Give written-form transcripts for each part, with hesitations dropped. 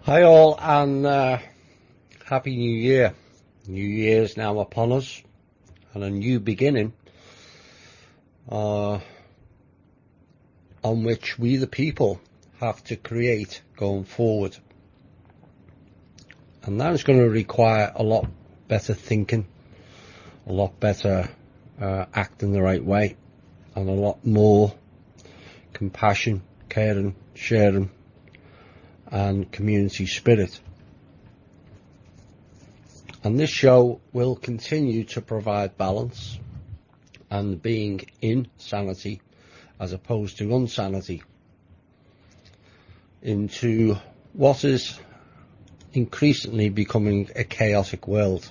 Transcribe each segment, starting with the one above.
Hi all, and Happy New Year. New Year's now upon us, and a new beginning on which we the people have to create going forward. And that is going to require a lot better thinking, a lot better acting the right way, and a lot more compassion, caring, sharing and community spirit. And this show will continue to provide balance and being in sanity as opposed to insanity into what is increasingly becoming a chaotic world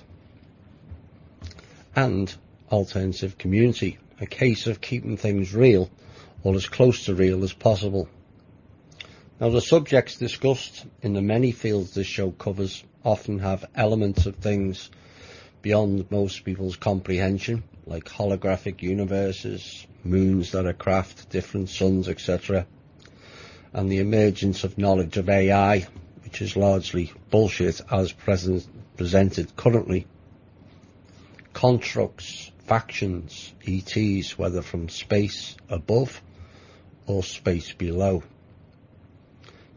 and alternative community, a case of keeping things real or as close to real as possible. Now, the subjects discussed in the many fields this show covers often have elements of things beyond most people's comprehension, like holographic universes, moons that are craft, different suns, etc., and the emergence of knowledge of AI, which is largely bullshit as presented currently. Constructs, factions, ETs, whether from space above or space below.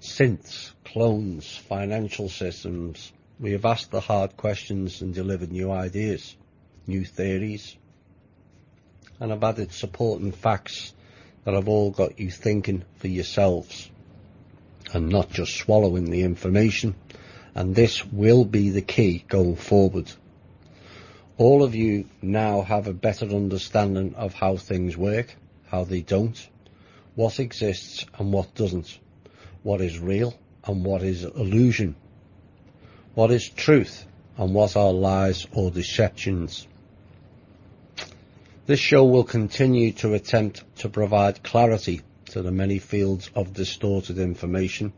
Synths, clones, financial systems. We have asked the hard questions and delivered new ideas, new theories, and have added supporting facts that have all got you thinking for yourselves and not just swallowing the information. And this will be the key going forward. All of you now have a better understanding of how things work, how they don't, what exists and what doesn't. What is real and what is illusion, what is truth and what are lies or deceptions. This show will continue to attempt to provide clarity to the many fields of distorted information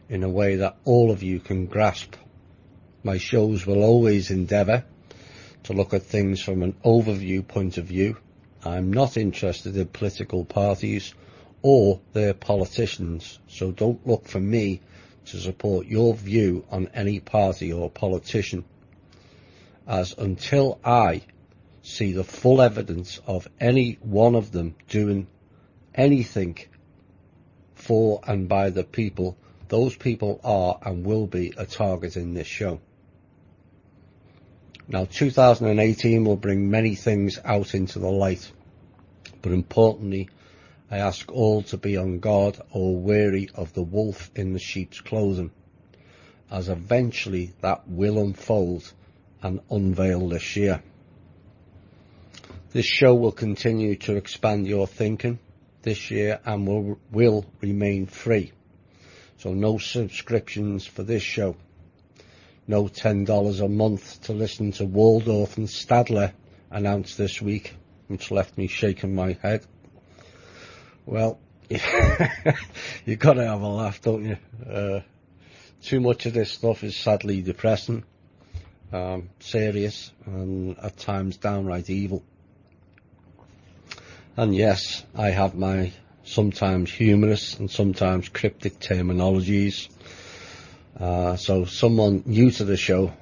in a way that all of you can grasp. My shows will always endeavour to look at things from an overview point of view. I'm not interested in political parties or their politicians, so don't look for me to support your view on any party or politician, as until I see the full evidence of any one of them doing anything for and by the people, those people are and will be a target in this show. Now, 2018 will bring many things out into the light, but importantly, I ask all to be on guard or wary of the wolf in the sheep's clothing, as eventually that will unfold and unveil this year. This show will continue to expand your thinking this year and will remain free. So no subscriptions for this show. No $10 a month to listen to Waldorf and Stadler announced this week, which left me shaking my head. Well, you've got to have a laugh, don't you? Too much of this stuff is sadly depressing, serious, and at times downright evil. And yes, I have my sometimes humorous and sometimes cryptic terminologies. So someone new to the show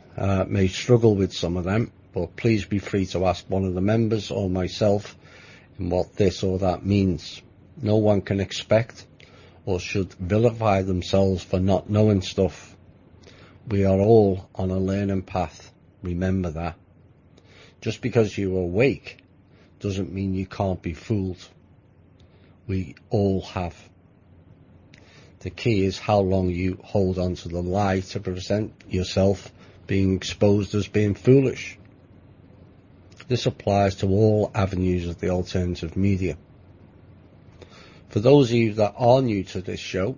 may struggle with some of them, but please be free to ask one of the members or myself in what this or that means. No one can expect or should vilify themselves for not knowing stuff. We are all on a learning path. Remember that. Just because you're awake doesn't mean you can't be fooled. We all have. The key is how long you hold on to the lie to present yourself being exposed as being foolish. This applies to all avenues of the alternative media. For those of you that are new to this show,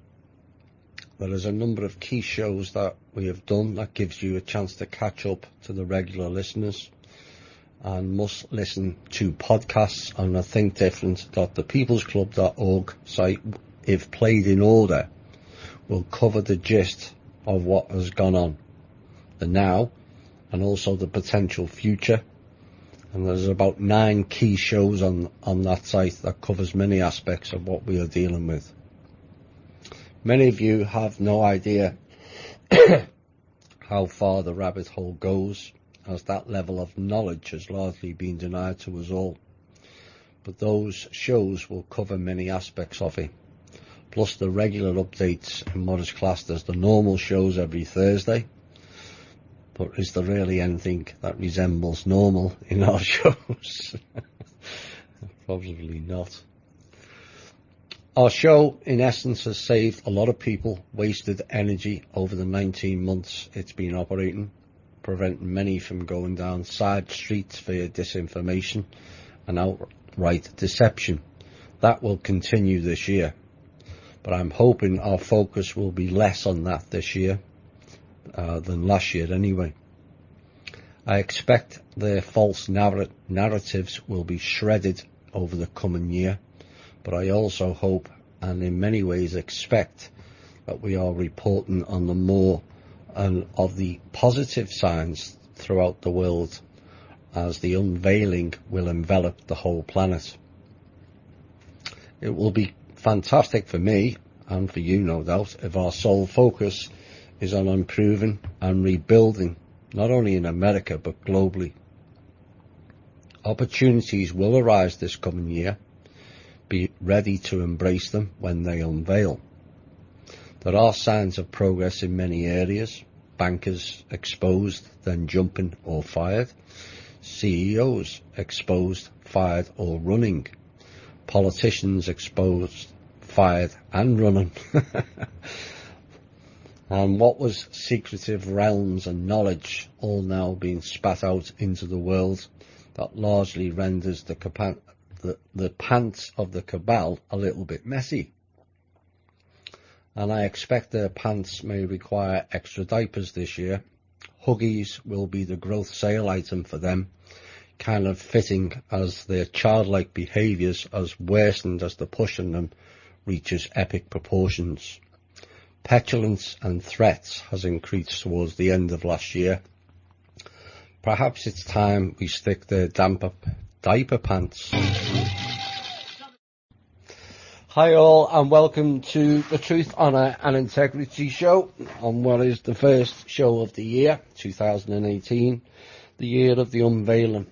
there is a number of key shows that we have done that gives you a chance to catch up to the regular listeners and must listen to podcasts on the thinkdifferent.thepeoplesclub.org site, if played in order, will cover the gist of what has gone on, the now and also the potential future. And there's about 9 key shows on that site that covers many aspects of what we are dealing with. Many of you have no idea how far the rabbit hole goes, as that level of knowledge has largely been denied to us all. But those shows will cover many aspects of it, plus the regular updates in what is classed as the normal shows every Thursday. But is there really anything that resembles normal in our shows? Probably not. Our show, in essence, has saved a lot of people wasted energy over the 19 months it's been operating, preventing many from going down side streets via disinformation and outright deception. That will continue this year, but I'm hoping our focus will be less on that this year than last year anyway. I expect their false narratives will be shredded over the coming year, but I also hope, and in many ways expect, that we are reporting on the more and of the positive signs throughout the world, as the unveiling will envelop the whole planet. It will be fantastic for me, and for you no doubt, if our sole focus is on improving and rebuilding, not only in America but globally. Opportunities will arise this coming year. Be ready to embrace them when they unveil. There are signs of progress in many areas. Bankers exposed, then jumping or fired. CEOs exposed, fired or running. Politicians exposed, fired and running. And what was secretive realms and knowledge all now being spat out into the world, that largely renders the pants of the cabal a little bit messy. And I expect their pants may require extra diapers this year. Huggies will be the growth sale item for them, kind of fitting as their childlike behaviours as worsened as the push on them reaches epic proportions. Petulance and threats has increased towards the end of last year. Perhaps it's time we stick their diaper pants. Hi all, and welcome to the Truth, Honour and Integrity show on what is the first show of the year, 2018, the year of the unveiling.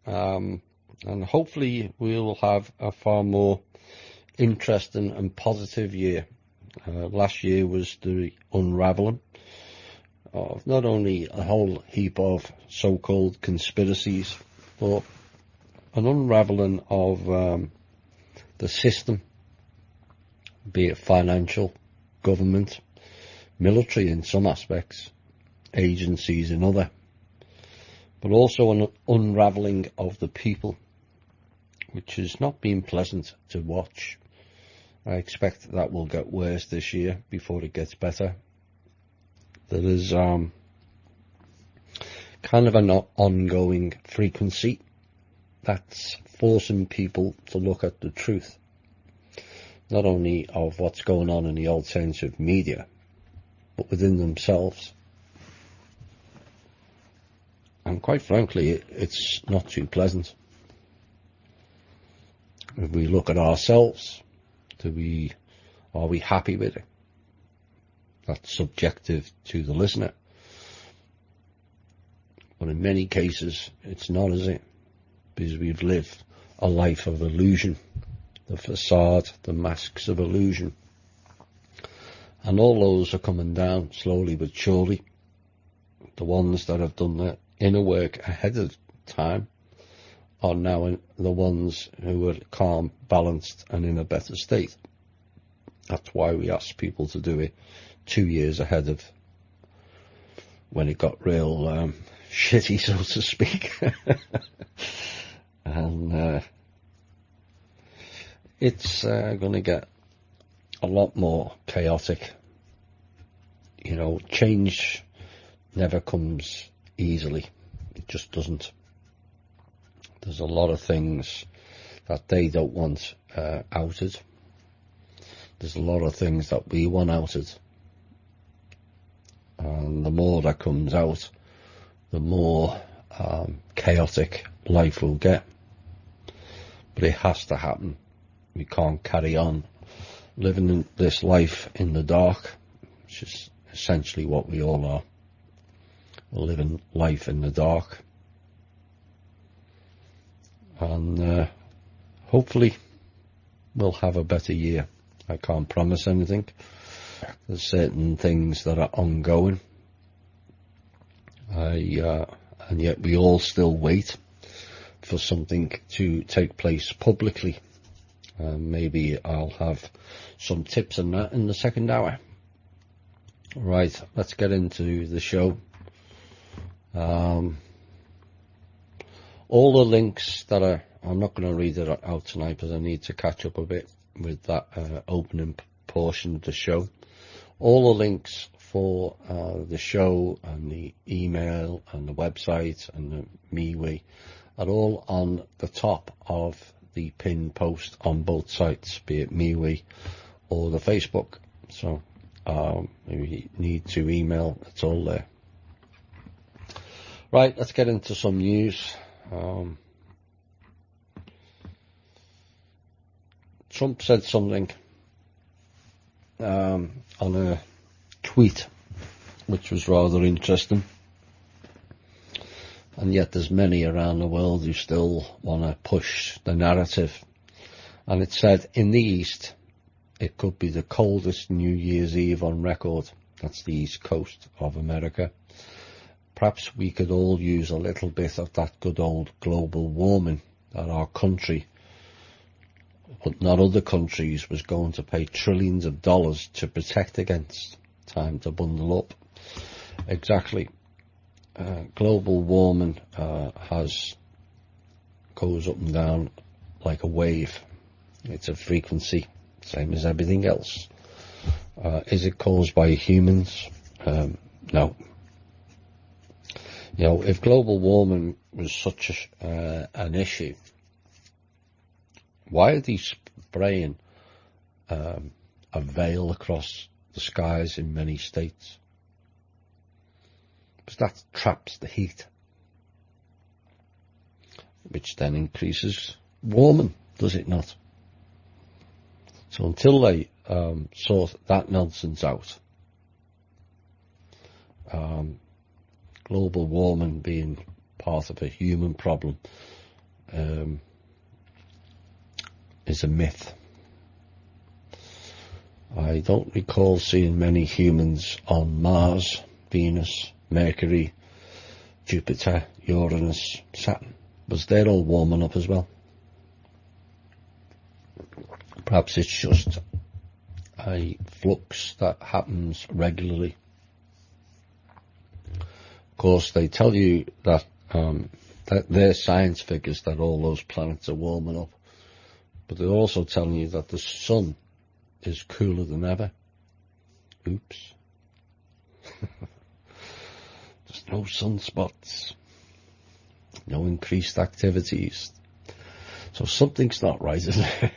And hopefully we'll have a far more interesting and positive year. Last year was the unravelling of not only a whole heap of so-called conspiracies, but an unravelling of the system, be it financial, government, military in some aspects, agencies in other, but also an unravelling of the people, which has not been pleasant to watch. I expect that will get worse this year before it gets better. There is kind of an ongoing frequency that's forcing people to look at the truth, not only of what's going on in the alternative media, but within themselves. And quite frankly, it's not too pleasant. If we look at ourselves, are we happy with it? That's subjective to the listener. But in many cases, it's not, is it? Because we've lived a life of illusion, the facade, the masks of illusion. And all those are coming down slowly but surely. The ones that have done their inner work ahead of time are now the ones who are calm, balanced and in a better state. That's why we ask people to do it 2 years ahead of when it got real shitty, so to speak. And it's going to get a lot more chaotic. You know, change never comes easily. It just doesn't. There's a lot of things that they don't want outed. There's a lot of things that we want outed. And the more that comes out, the more chaotic life will get. But it has to happen. We can't carry on living in this life in the dark. essentially what we all are. We're living life in the dark. And hopefully we'll have a better year. I can't promise anything. There's certain things that are ongoing. And yet we all still wait for something to take place publicly. Maybe I'll have some tips on that in the second hour. Right, let's get into the show. All the links that I'm not going to read it out tonight because I need to catch up a bit with that opening portion of the show. All the links for the show and the email and the website and the MeWe are all on the top of the pinned post on both sites, be it MeWe or the Facebook. So if you need to email, it's all there. Right, let's get into some news. Trump said something on a tweet which was rather interesting, and yet there's many around the world who still want to push the narrative. And it said, in the East it could be the coldest New Year's Eve on record. That's the East Coast of America. Perhaps we could all use a little bit of that good old global warming that our country, but not other countries, was going to pay trillions of dollars to protect against. Time to bundle up. Exactly. Global warming goes up and down like a wave. It's a frequency, same as everything else. Is it caused by humans? No. You know, if global warming was such an issue, why are they spraying a veil across the skies in many states? Because that traps the heat, which then increases warming, does it not? So until they sort that nonsense out, global warming being part of a human problem is a myth. I don't recall seeing many humans on Mars, Venus, Mercury, Jupiter, Uranus, Saturn. Was they all warming up as well? Perhaps it's just a flux that happens regularly. Of course, they tell you that they're science figures that all those planets are warming up, but they're also telling you that the sun is cooler than ever. Oops. There's no sunspots, no increased activities. So something's not right, is it?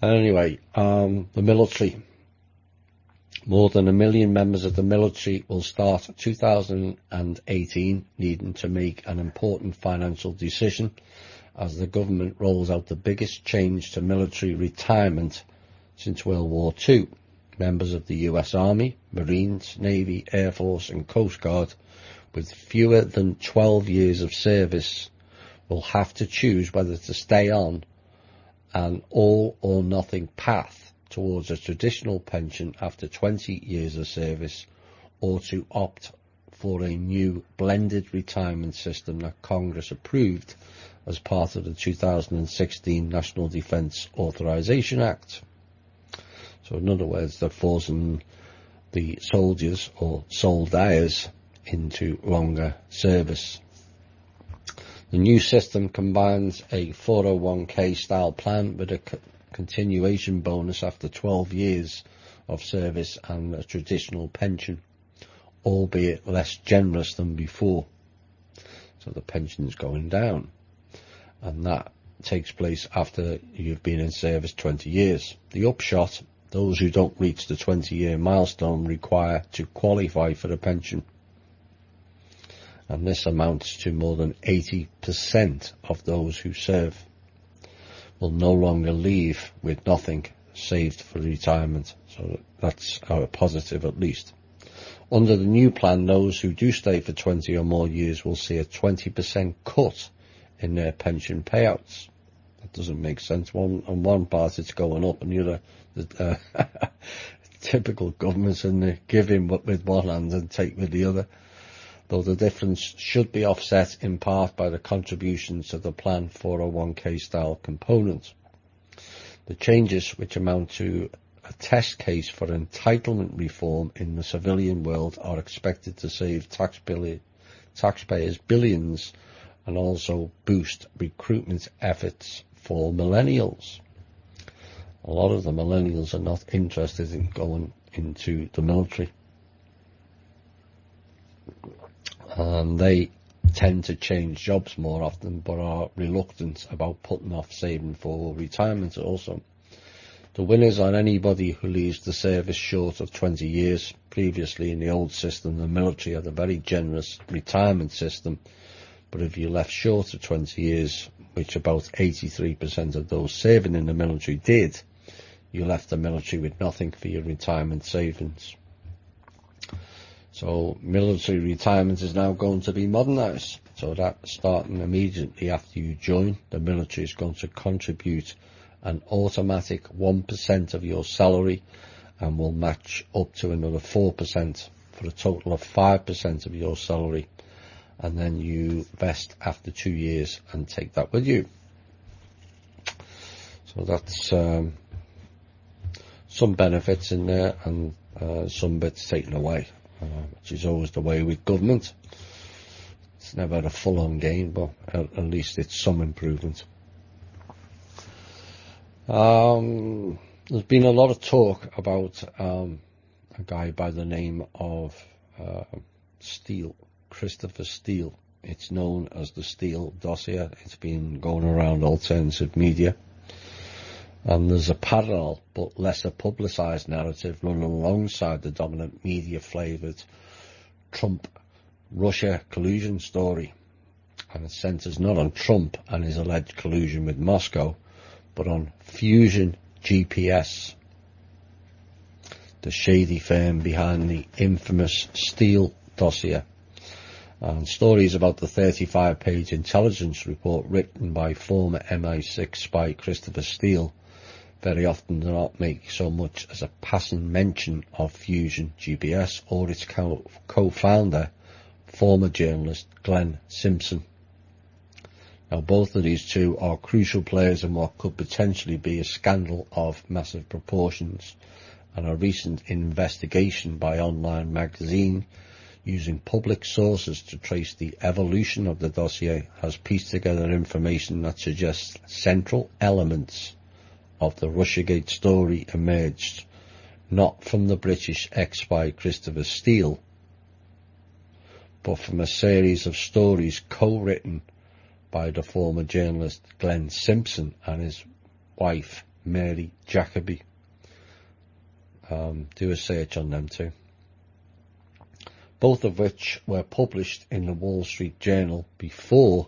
Anyway, the military. More than 1 million members of the military will start 2018 needing to make an important financial decision as the government rolls out the biggest change to military retirement since World War II. Members of the US Army, Marines, Navy, Air Force and Coast Guard with fewer than 12 years of service will have to choose whether to stay on an all or nothing path towards a traditional pension after 20 years of service, or to opt for a new blended retirement system that Congress approved as part of the 2016 National Defence Authorization Act. So in other words, they're forcing the soldiers or soldiers into longer service. The new system combines a 401k style plan with a continuation bonus after 12 years of service and a traditional pension, albeit less generous than before. So the pension's going down, and that takes place after you've been in service 20 years. The upshot, those who don't reach the 20-year milestone require to qualify for a pension, and this amounts to more than 80% of those who serve will no longer leave with nothing, saved for retirement. So that's our positive, at least. Under the new plan, those who do stay for 20 or more years will see a 20% cut in their pension payouts. That doesn't make sense. On one part it's going up, and the other, typical governments, and they give in with one hand and take with the other. Though the difference should be offset in part by the contributions to the plan 401k style component. The changes, which amount to a test case for entitlement reform in the civilian world, are expected to save taxpayers billions and also boost recruitment efforts for millennials. A lot of the millennials are not interested in going into the military. They tend to change jobs more often, but are reluctant about putting off saving for retirement also. The winners are anybody who leaves the service short of 20 years. Previously, in the old system, the military had a very generous retirement system, but if you left short of 20 years, which about 83% of those serving in the military did, you left the military with nothing for your retirement savings. So military retirement is now going to be modernised, so that starting immediately after you join, the military is going to contribute an automatic 1% of your salary and will match up to another 4% for a total of 5% of your salary, and then you vest after 2 years and take that with you. So that's some benefits in there, and some bits taken away, which is always the way with government. It's never a full-on gain, but at least it's some improvement. There's been a lot of talk about a guy by the name of Steele, Christopher Steele. It's known as the Steele dossier. It's been going around alternative media. And there's a parallel but lesser publicised narrative running alongside the dominant media-flavoured Trump-Russia collusion story. And it centres not on Trump and his alleged collusion with Moscow, but on Fusion GPS, the shady firm behind the infamous Steele dossier. And stories about the 35-page intelligence report written by former MI6 spy Christopher Steele very often do not make so much as a passing mention of Fusion GPS or its co-founder, former journalist Glenn Simpson. Now, both of these two are crucial players in what could potentially be a scandal of massive proportions, and a recent investigation by Online Magazine, using public sources to trace the evolution of the dossier, has pieced together information that suggests central elements of the Russiagate story emerged not from the British ex-spy Christopher Steele, but from a series of stories co-written by the former journalist Glenn Simpson and his wife Mary Jacoby. Do a search on them too. Both of which were published in the Wall Street Journal before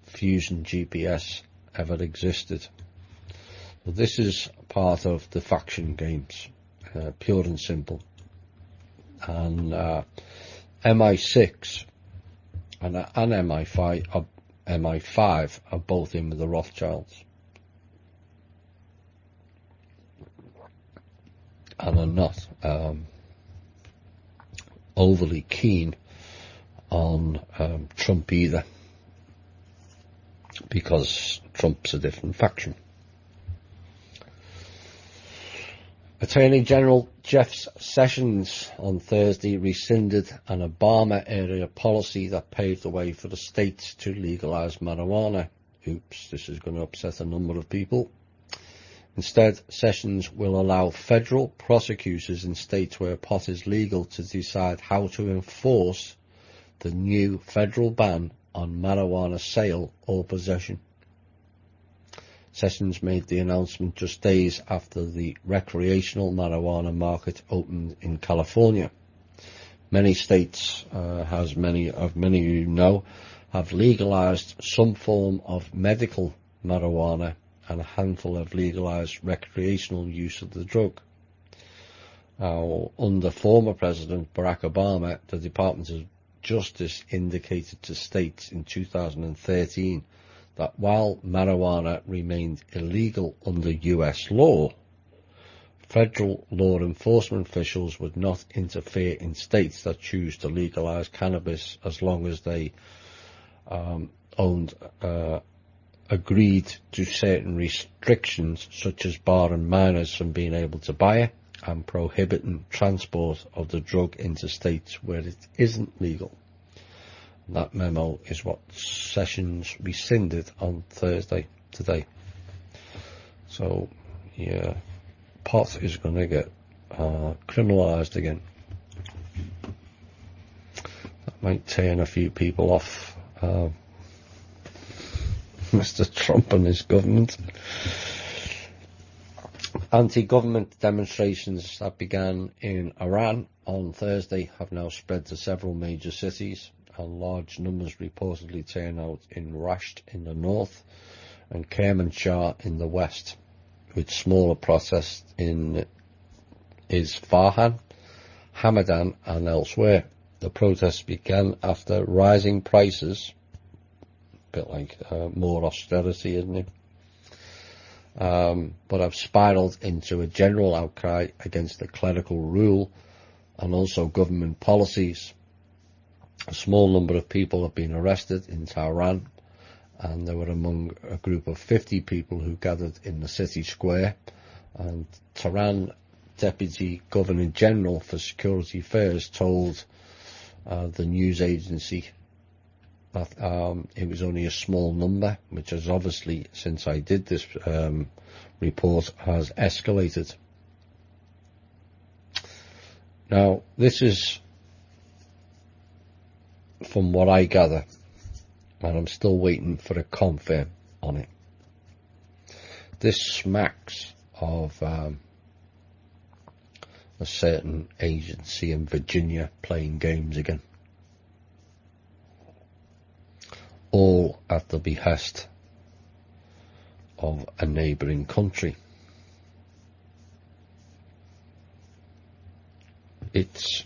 Fusion GPS ever existed. So this is part of the faction games, pure and simple. And MI6 and MI5 are both in with the Rothschilds, and are not overly keen on Trump either, because Trump's a different faction. Attorney General Jeff Sessions on Thursday rescinded an Obama-era policy that paved the way for the states to legalise marijuana. Oops, this is going to upset a number of people. Instead, Sessions will allow federal prosecutors in states where pot is legal to decide how to enforce the new federal ban on marijuana sale or possession. Sessions made the announcement just days after the recreational marijuana market opened in California. Many states, as many of you know, have legalized some form of medical marijuana and a handful have legalized recreational use of the drug. Now, under former President Barack Obama, the Department of Justice indicated to states in 2013 that while marijuana remained illegal under US law, federal law enforcement officials would not interfere in states that choose to legalize cannabis as long as they agreed to certain restrictions, such as barring minors from being able to buy it and prohibiting transport of the drug into states where it isn't legal. And that memo is what Sessions rescinded on Thursday today. So, yeah, pot is going to get criminalised again. That might turn a few people off Mr. Trump and his government. Anti-government demonstrations that began in Iran on Thursday have now spread to several major cities, and large numbers reportedly turn out in Rasht in the north and Kermanshah in the west, with smaller protests in Isfahan, Hamadan and elsewhere. The protests began after rising prices, a bit like more austerity, isn't it? But have spiralled into a general outcry against the clerical rule and also government policies. A small number of people have been arrested in Tehran, and they were among a group of 50 people who gathered in the city square. And Tehran Deputy Governor General for Security Affairs told the news agency that it was only a small number, which has obviously, since I did this report, has escalated. Now, this is from what I gather, and I'm still waiting for a confirm on it. This smacks of a certain agency in Virginia playing games again, all at the behest of a neighbouring country. It's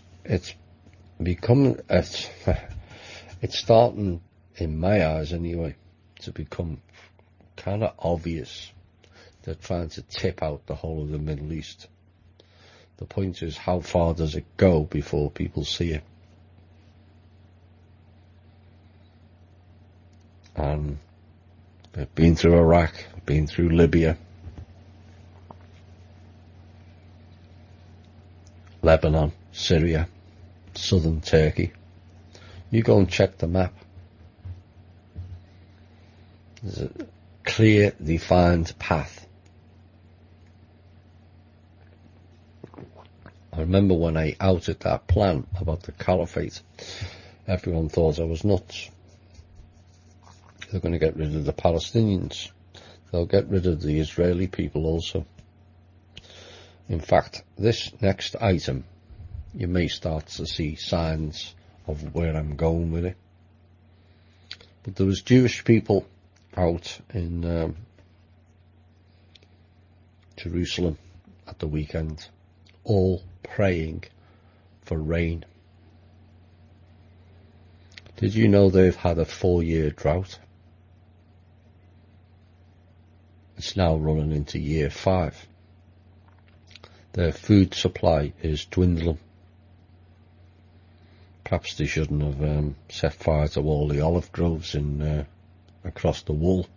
become, it's starting, in my eyes anyway, to become kind of obvious. They're trying to tip out the whole of the Middle East. The point is, how far does it go before people see it? And they've been through Iraq, been through Libya, Lebanon, Syria, southern Turkey. You go and check the map. There's a clear, defined path. I remember when I outed that plan about the caliphate, everyone thought I was nuts. They're going to get rid of the Palestinians. They'll get rid of the Israeli people also. In fact, this next item, you may start to see signs of where I'm going with it. But there was Jewish people out in Jerusalem at the weekend, all praying for rain. Did you know they've had a 4-year drought? It's now running into year 5. Their food supply is dwindling. Perhaps they shouldn't have set fire to all the olive groves in across the wool.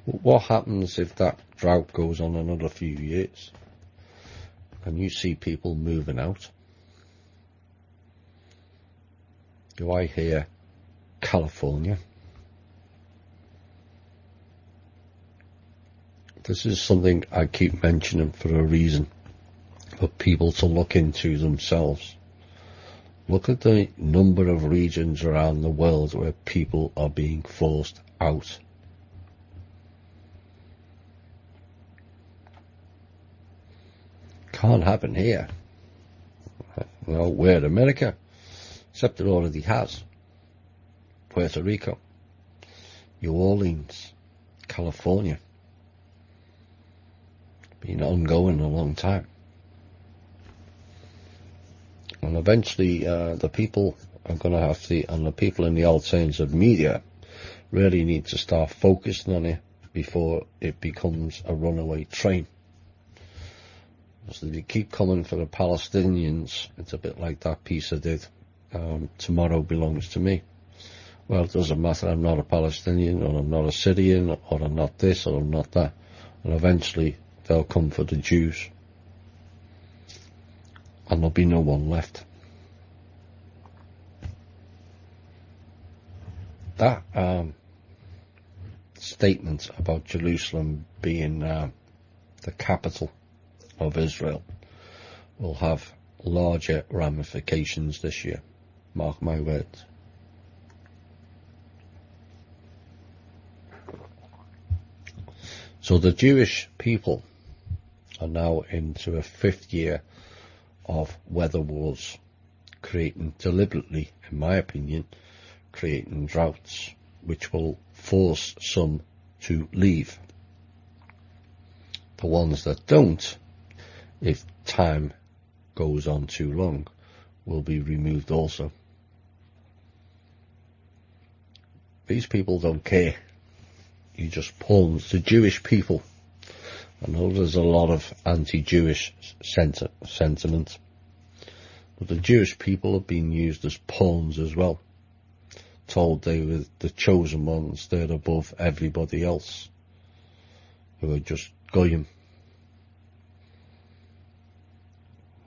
What happens if that drought goes on another few years and you see people moving out? Do I hear California? This is something I keep mentioning for a reason, for people to look into themselves. Look at the number of regions around the world where people are being forced out. Can't happen here. Well, we're America, except it already has. Puerto Rico. New Orleans, California. Been ongoing a long time. And eventually the people are going to have to, and the people in the alternative media really need to start focusing on it before it becomes a runaway train. So if you keep coming for the Palestinians, it's a bit like that piece I did, Tomorrow Belongs to Me. Well, it doesn't matter, I'm not a Palestinian, or I'm not a Syrian, or I'm not this, or I'm not that. And eventually they'll come for the Jews. And there'll be no one left. That statement about Jerusalem being the capital of Israel will have larger ramifications this year. Mark my words. So the Jewish people are now into a 5th year of weather wars, deliberately, in my opinion, creating droughts, which will force some to leave. The ones that don't, if time goes on too long, will be removed also. These people don't care. You just pawns the Jewish people. I know there's a lot of anti-Jewish sentiment, but the Jewish people have been used as pawns as well. Told they were the chosen ones, they're above everybody else, who are just goyim,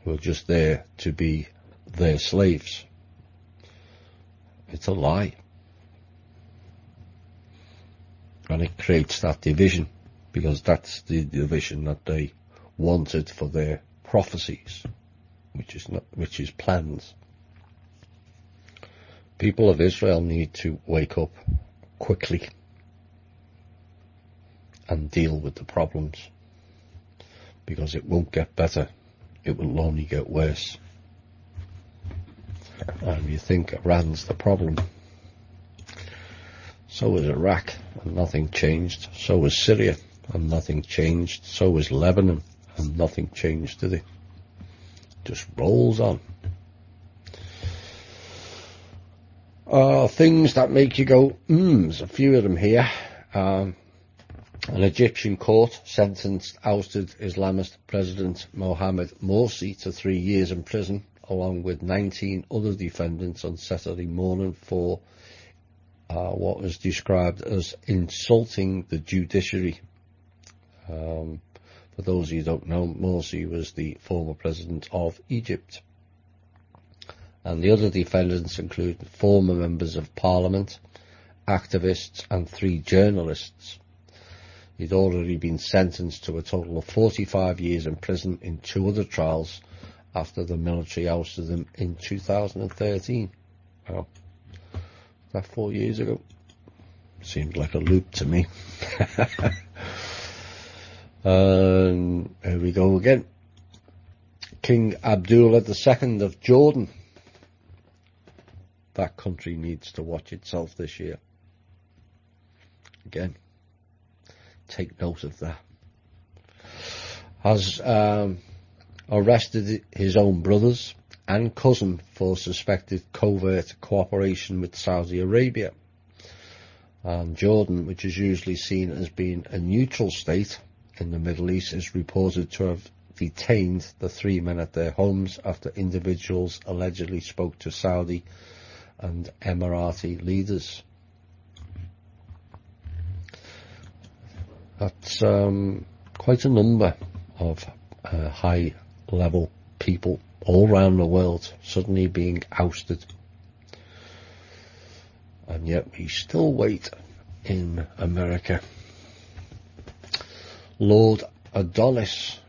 who are just there to be their slaves. It's a lie. And it creates that division, because that's the division that they wanted for their prophecies, which is plans. People of Israel need to wake up quickly and deal with the problems, because it won't get better, it will only get worse. And you think Iran's the problem. So was Iraq, and nothing changed. So was Syria, and nothing changed. So was Lebanon, and nothing changed, did it? Just rolls on. Things that make you go, there's a few of them here. An Egyptian court sentenced ousted Islamist President Mohamed Morsi to 3 years in prison, along with 19 other defendants on Saturday morning for what was described as insulting the judiciary. For those of you who don't know, Morsi was the former president of Egypt. And the other defendants include former members of parliament, activists and 3 journalists. He'd already been sentenced to a total of 45 years in prison in 2 other trials after the military ousted him in 2013. Well, that 4 years ago. Seemed like a loop to me. And here we go again. King Abdullah II of Jordan. That country needs to watch itself this year. Again, take note of that. Has arrested his own brothers and cousin for suspected covert cooperation with Saudi Arabia. And Jordan, which is usually seen as being a neutral state in the Middle East, is reported to have detained the 3 men at their homes after individuals allegedly spoke to Saudi and Emirati leaders. That's quite a number of high-level people all around the world suddenly being ousted. And yet we still wait in America. Lord Adonis,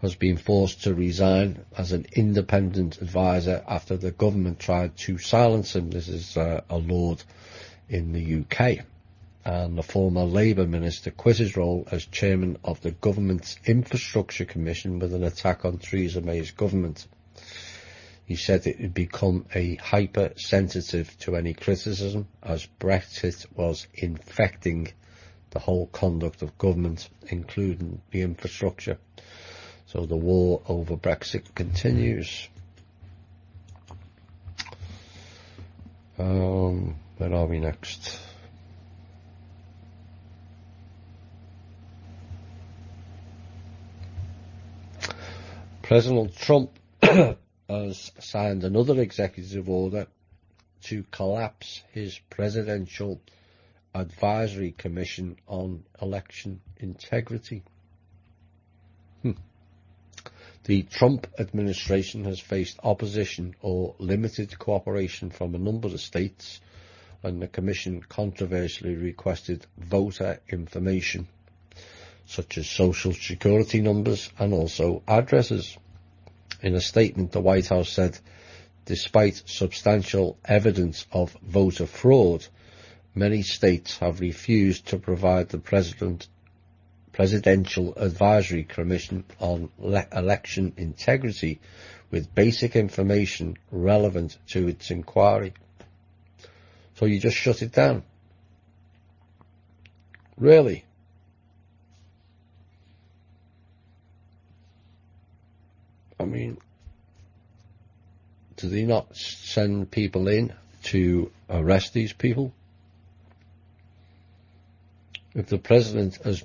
has been forced to resign as an independent advisor after the government tried to silence him. This is a lord in the UK. And the former Labour minister quit his role as chairman of the government's Infrastructure Commission with an attack on Theresa May's government. He said it had become a hypersensitive to any criticism, as Brexit was infecting the whole conduct of government, including the infrastructure. So the war over Brexit continues. Where are we next? President Trump has signed another executive order to collapse his Presidential Advisory Commission on Election Integrity. The Trump administration has faced opposition or limited cooperation from a number of states when the commission controversially requested voter information, such as social security numbers and also addresses. In a statement, the White House said, despite substantial evidence of voter fraud, many states have refused to provide the Presidential Advisory Commission on Election Integrity with basic information relevant to its inquiry. So you just shut it down? Really? I mean, do they not send people in to arrest these people? If the president has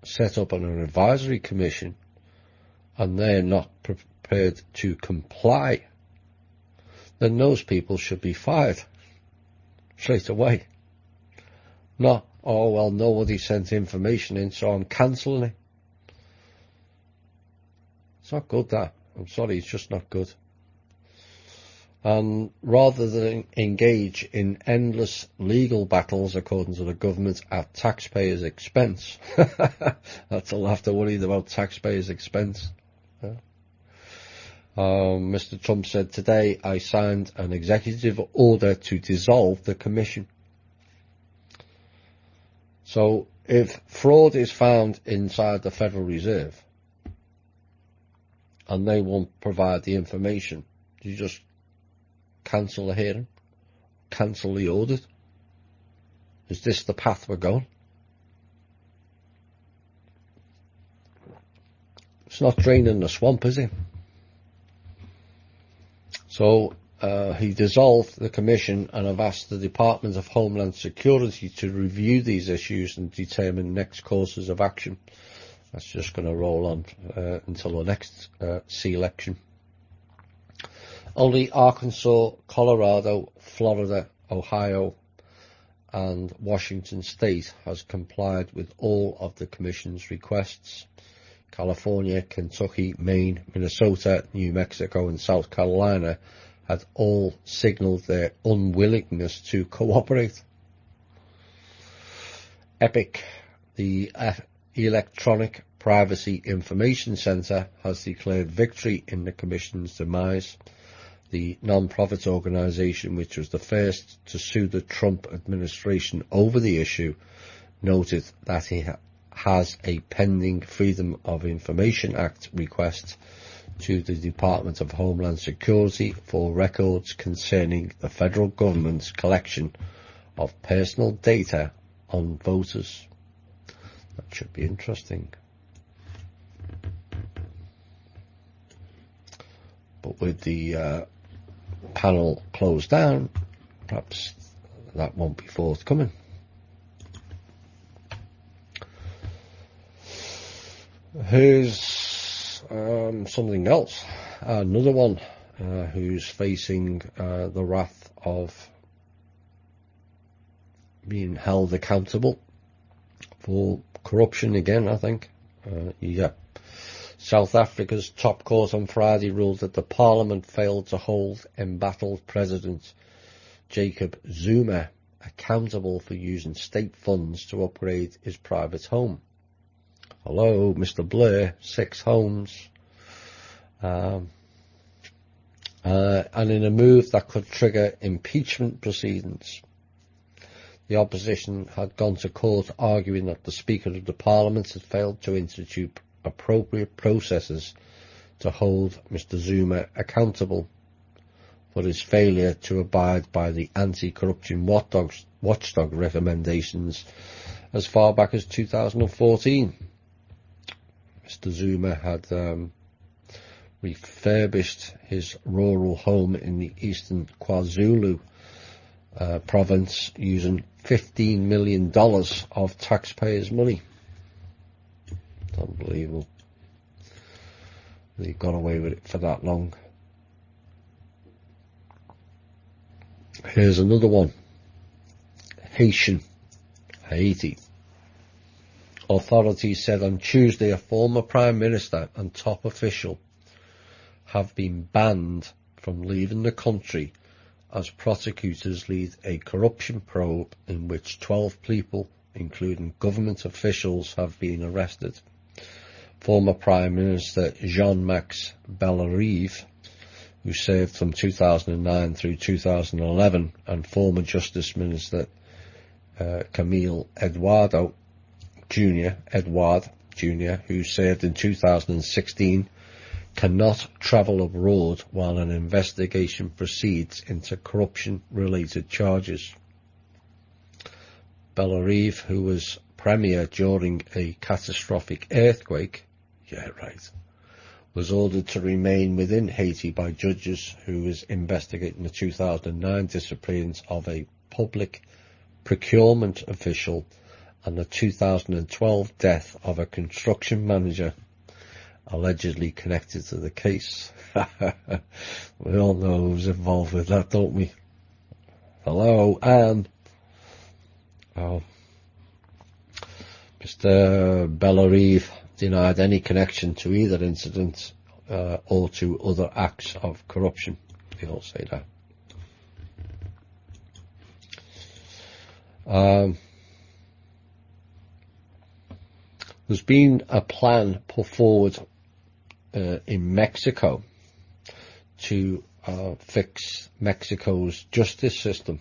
set up an advisory commission and they're not prepared to comply, then those people should be fired straight away. Not, oh, well, nobody sent information in, so I'm cancelling it. It's not good, that. I'm sorry, it's just not good. And rather than engage in endless legal battles, according to the government, at taxpayers' expense, that's all I have to worry about, taxpayers' expense. Mr. Trump said, today I signed an executive order to dissolve the commission. So if fraud is found inside the Federal Reserve and they won't provide the information, you just cancel the hearing, cancel the audit. Is this the path we're going? It's not draining the swamp, is it? So he dissolved the commission and have asked the Department of Homeland Security to review these issues and determine next courses of action. That's just going to roll on until the next election. Only Arkansas, Colorado, Florida, Ohio and Washington State has complied with all of the Commission's requests. California, Kentucky, Maine, Minnesota, New Mexico and South Carolina had all signalled their unwillingness to cooperate. EPIC, the Electronic Privacy Information Center, has declared victory in the Commission's demise. The non-profit organisation, which was the first to sue the Trump administration over the issue, noted that he has a pending Freedom of Information Act request to the Department of Homeland Security for records concerning the federal government's collection of personal data on voters. That should be interesting. But with the panel closed down, perhaps that won't be forthcoming. Here's something else. Another one who's facing the wrath of being held accountable for corruption again, I think. South Africa's top court on Friday ruled that the parliament failed to hold embattled President Jacob Zuma accountable for using state funds to upgrade his private home. Hello, Mr. Blair, 6 homes. And in a move that could trigger impeachment proceedings. The opposition had gone to court arguing that the Speaker of the Parliament had failed to institute appropriate processes to hold Mr. Zuma accountable for his failure to abide by the anti-corruption watchdog recommendations as far back as 2014. Mr. Zuma had refurbished his rural home in the eastern KwaZulu province using $15 million of taxpayers' money. It's unbelievable. They got away with it for that long. Here's another one. Haiti. Authorities said on Tuesday a former Prime Minister and top official have been banned from leaving the country as prosecutors lead a corruption probe in which 12 people, including government officials, have been arrested. Former Prime Minister Jean-Max Bellerive, who served from 2009 through 2011, and former Justice Minister Camille Edward Jr., who served in 2016, cannot travel abroad while an investigation proceeds into corruption-related charges. Bellerive, who was premier during a catastrophic earthquake, was ordered to remain within Haiti by judges who was investigating the 2009 disappearance of a public procurement official and the 2012 death of a construction manager allegedly connected to the case. We all know who's involved with that, don't we? Hello, Anne. Oh. Mr. Bellerive denied any connection to either incident or to other acts of corruption. They all say that. There's been a plan put forward in Mexico to fix Mexico's justice system,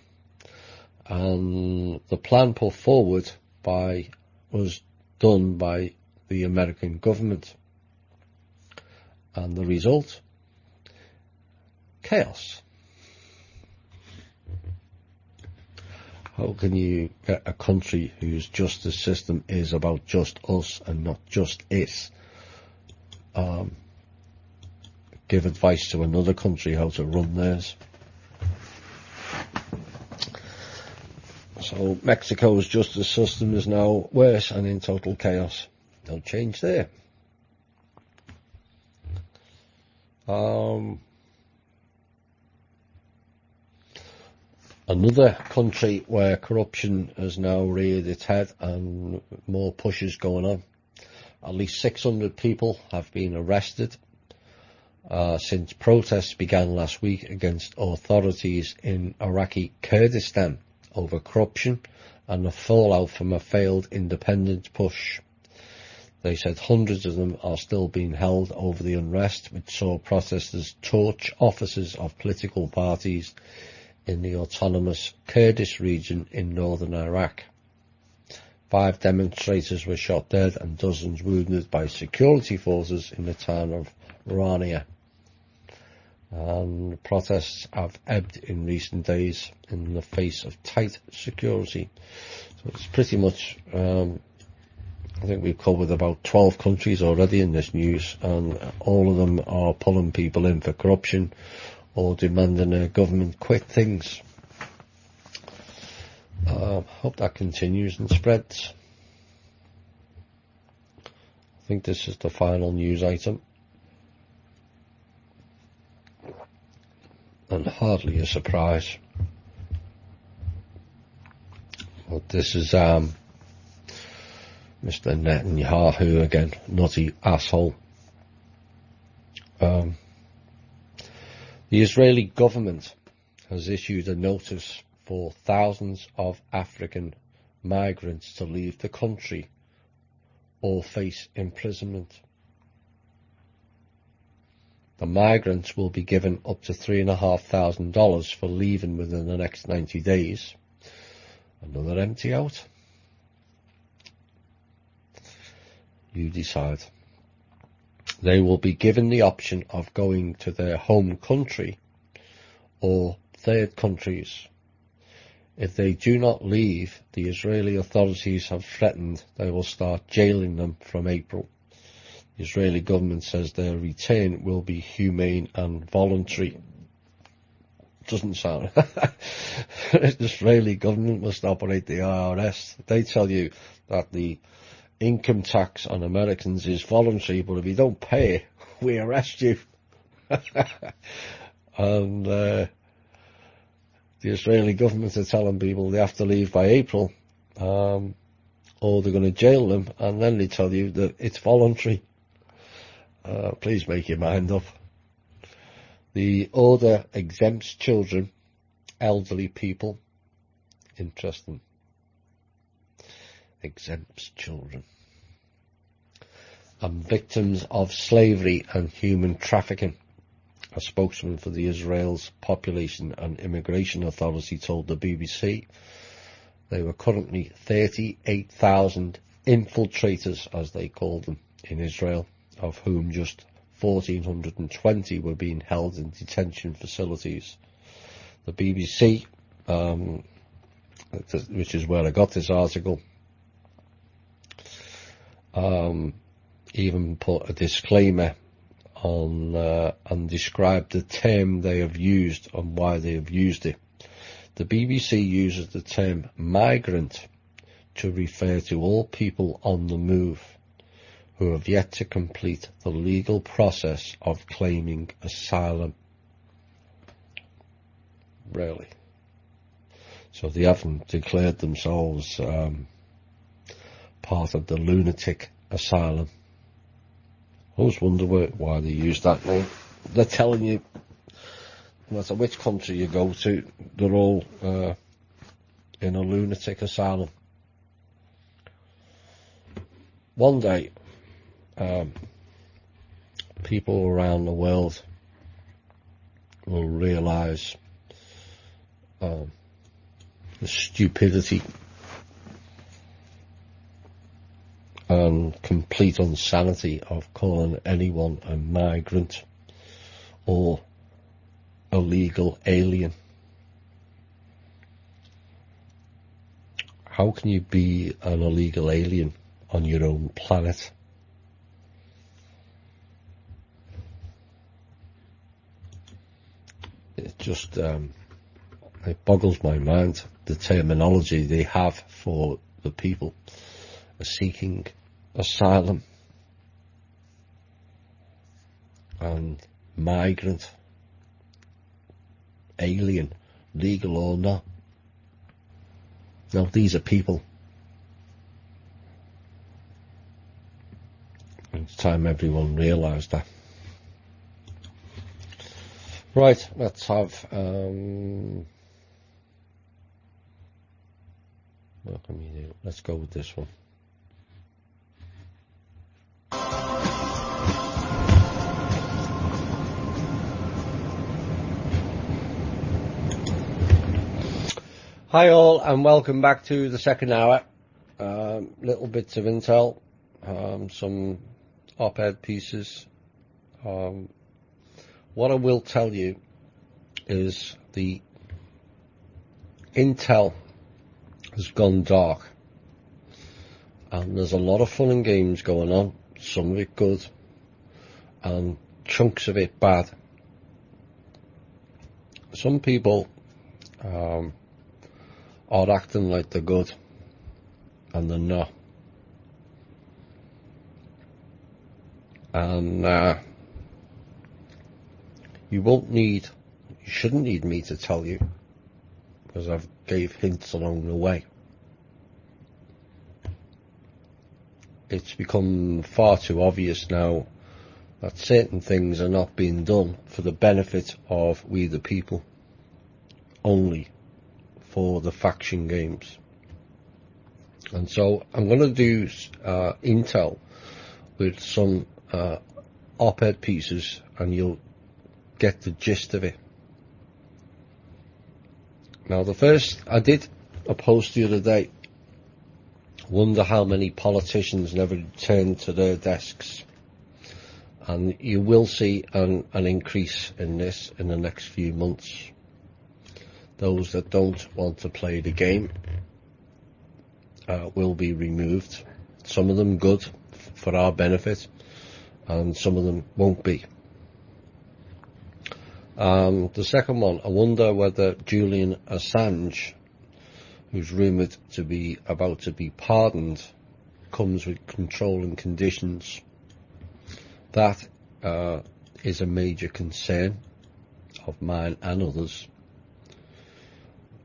and the plan put forward was done by the American government, and the result, chaos. How can you get a country whose justice system is about just us and not just it, give advice to another country how to run theirs? So Mexico's justice system is now worse and in total chaos. No change there. Another country where corruption has now reared its head and more pushes going on. At least 600 people have been arrested since protests began last week against authorities in Iraqi Kurdistan over corruption and the fallout from a failed independence push. They said hundreds of them are still being held over the unrest, which saw protesters torch offices of political parties in the autonomous Kurdish region in northern Iraq. 5 demonstrators were shot dead and dozens wounded by security forces in the town of Rania. And protests have ebbed in recent days in the face of tight security. So it's pretty much, I think we've covered about 12 countries already in this news, and all of them are pulling people in for corruption or demanding a government quit things. Hope that continues and spreads. I think this is the final news item. And hardly a surprise. But this is Mr. Netanyahu again, nutty asshole. The Israeli government has issued a notice for thousands of African migrants to leave the country or face imprisonment. The migrants will be given up to $3,500 for leaving within the next 90 days. Another empty out? You decide. they will be given the option of going to their home country or third countries. If they do not leave, the Israeli authorities have threatened they will start jailing them from April. The Israeli government says their return will be humane and voluntary. Doesn't sound... The Israeli government must operate the IRS. They tell you that the income tax on Americans is voluntary, but if you don't pay it, we arrest you. And the Israeli government are telling people they have to leave by April, or they're going to jail them, and then they tell you that it's voluntary. Please make your mind up. The order exempts children, elderly people. Interesting. Exempts children. And victims of slavery and human trafficking. A spokesman for the Israel's Population and Immigration Authority told the BBC there were currently 38,000 infiltrators, as they call them, in Israel, of whom just 1,420 were being held in detention facilities. The BBC, which is where I got this article, even put a disclaimer on and described the term they have used and why they have used it. The BBC uses the term migrant to refer to all people on the move who have yet to complete the legal process of claiming asylum. Really? So they haven't declared themselves part of the lunatic asylum. I always wonder why they use that name. They're telling you, no matter which country you go to, they're all in a lunatic asylum. One day, people around the world will realise the stupidity and complete insanity of calling anyone a migrant or illegal alien. How can you be an illegal alien on your own planet? It just it boggles my mind, the terminology they have for the people seeking asylum and migrant, alien, legal or not. Now these are people. It's time everyone realised that. Right, let's have what can we do? Let's go with this one. Hi all, and welcome back to the second hour. Little bits of intel, some op-ed pieces. What I will tell you is the intel has gone dark, and there's a lot of fun and games going on, some of it good and chunks of it bad. Some people are acting like they're good and they're not, and you shouldn't need me to tell you, because I've gave hints along the way. It's become far too obvious now that certain things are not being done for the benefit of we the people, only for the faction games. And so I'm going to do intel with some op-ed pieces, and you'll get the gist of it. Now, the first, I did a post the other day, wonder how many politicians never returned to their desks. And you will see an increase in this in the next few months. Those that don't want to play the game will be removed. Some of them good for our benefit, and some of them won't be. The second one, I wonder whether Julian Assange, who's rumoured to be about to be pardoned, comes with controlling conditions. That is a major concern of mine and others,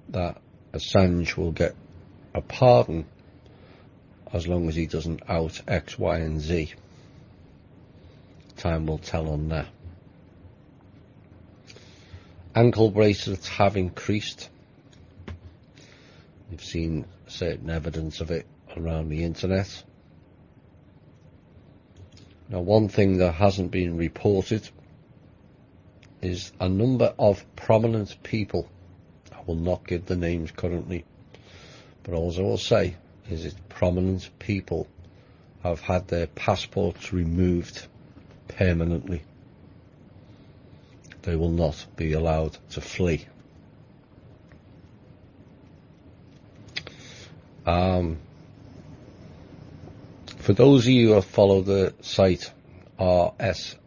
that Assange will get a pardon as long as he doesn't out X, Y and Z. Time will tell on that. Ankle bracelets have increased. You've seen certain evidence of it around the internet. Now, one thing that hasn't been reported is a number of prominent people. I will not give the names currently, but all I will say is that prominent people have had their passports removed permanently. They will not be allowed to flee. For those of you who follow the site RSOE,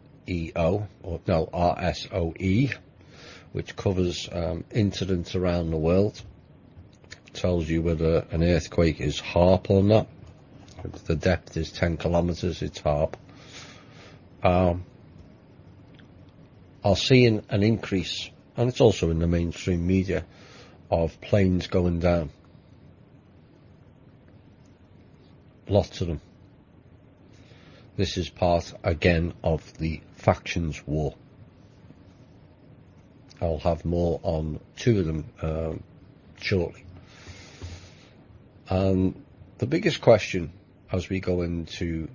which covers incidents around the world, tells you whether an earthquake is HAARP or not. If the depth is 10 kilometers, it's HAARP. Are seeing an increase, and it's also in the mainstream media, of planes going down. Lots of them. This is part, again, of the factions war. I'll have more on two of them shortly. The biggest question as we go into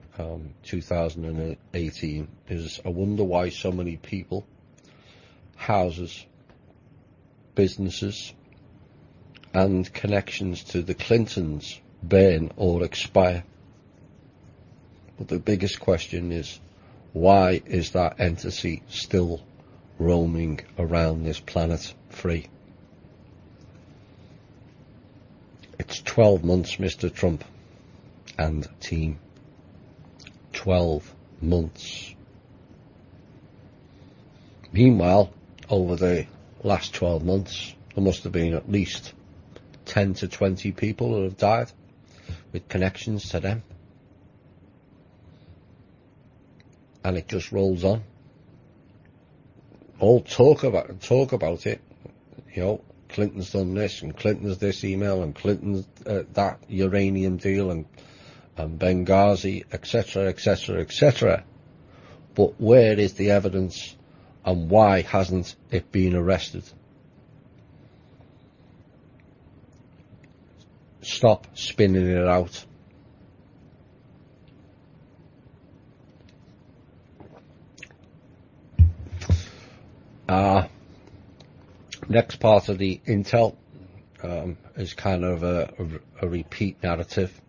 2018 is, I wonder why so many people, houses, businesses and connections to the Clintons burn or expire. But the biggest question is, why is that entity still roaming around this planet free? It's 12 months, Mr. Trump and team. 12 months. Meanwhile, over the last 12 months, there must have been at least 10 to 20 people who have died with connections to them. And it just rolls on. All talk about it. You know, Clinton's done this, and Clinton's this email, and Clinton's that uranium deal, and Benghazi, etc., etc., etc. But where is the evidence, and why hasn't it been arrested? Stop spinning it out. Next part of the intel is kind of a repeat narrative.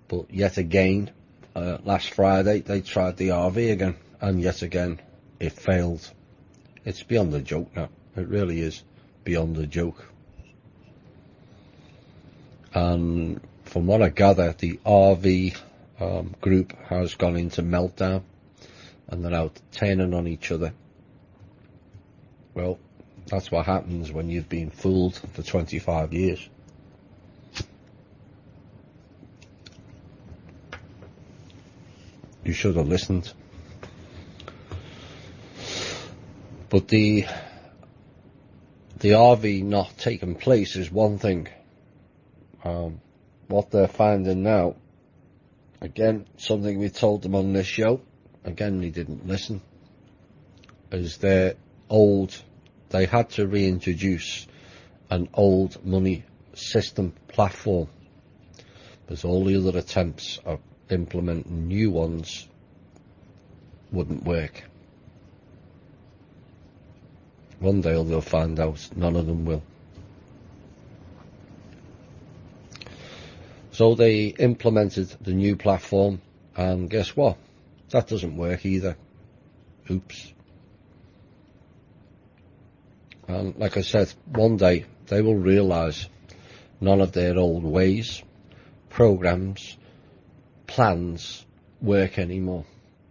But yet again, last Friday they tried the RV again, and yet again it failed. It's beyond a joke now. It really is beyond a joke. And from what I gather, the RV group has gone into meltdown, and they're out turning on each other. Well, that's what happens when you've been fooled for 25 years. You should have listened. But the RV not taking place is one thing. What they're finding now, again, something we told them on this show, again they didn't listen, is they had to reintroduce an old money system platform, because all the other attempts of implementing new ones wouldn't work. One day they'll find out none of them will. So they implemented the new platform, and guess what? That doesn't work either. Oops. And like I said, one day they will realise none of their old ways, programs, plans work anymore.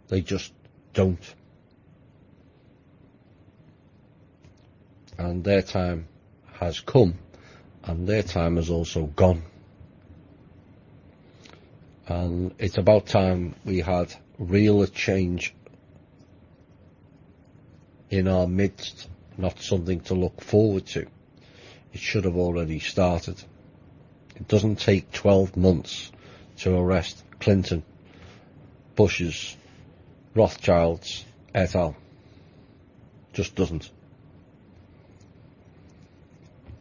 They just don't. And their time has come, and their time has also gone. And it's about time we had real change in our midst, not something to look forward to. It should have already started. It doesn't take 12 months to arrest Clinton, Bush's, Rothschilds, et al. Just doesn't.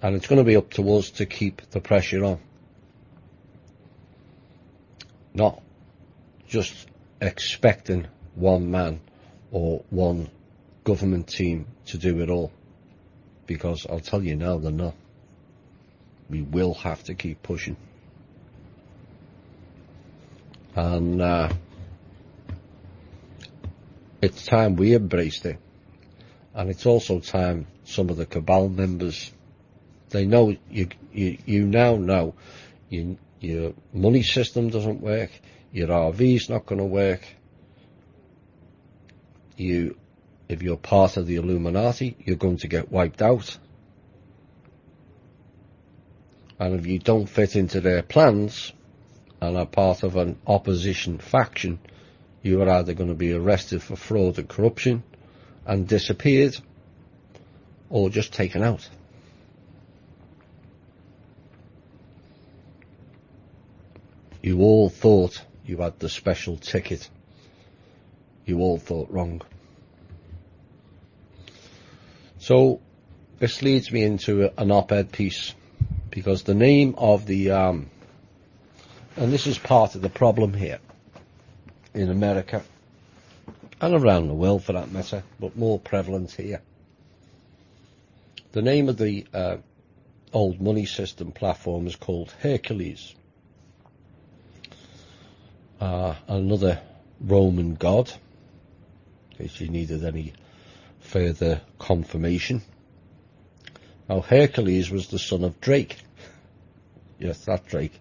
And it's going to be up to us to keep the pressure on. Not just expecting one man or one government team to do it all. Because I'll tell you now, they're not. We will have to keep pushing. And it's time we embraced it. And it's also time some of the cabal members, they know, you now know your money system doesn't work, your RV's not going to work. If you're part of the Illuminati, you're going to get wiped out. And if you don't fit into their plans and are part of an opposition faction, you are either going to be arrested for fraud and corruption and disappeared, or just taken out. You all thought you had the special ticket. You all thought wrong. So this leads me into an op-ed piece, because the name of the and this is part of the problem here in America and around the world for that matter, but more prevalent here. The name of the old money system platform is called Hercules, another Roman god, in case you needed any further confirmation. Now, Hercules was the son of Drake. Yes, that Drake.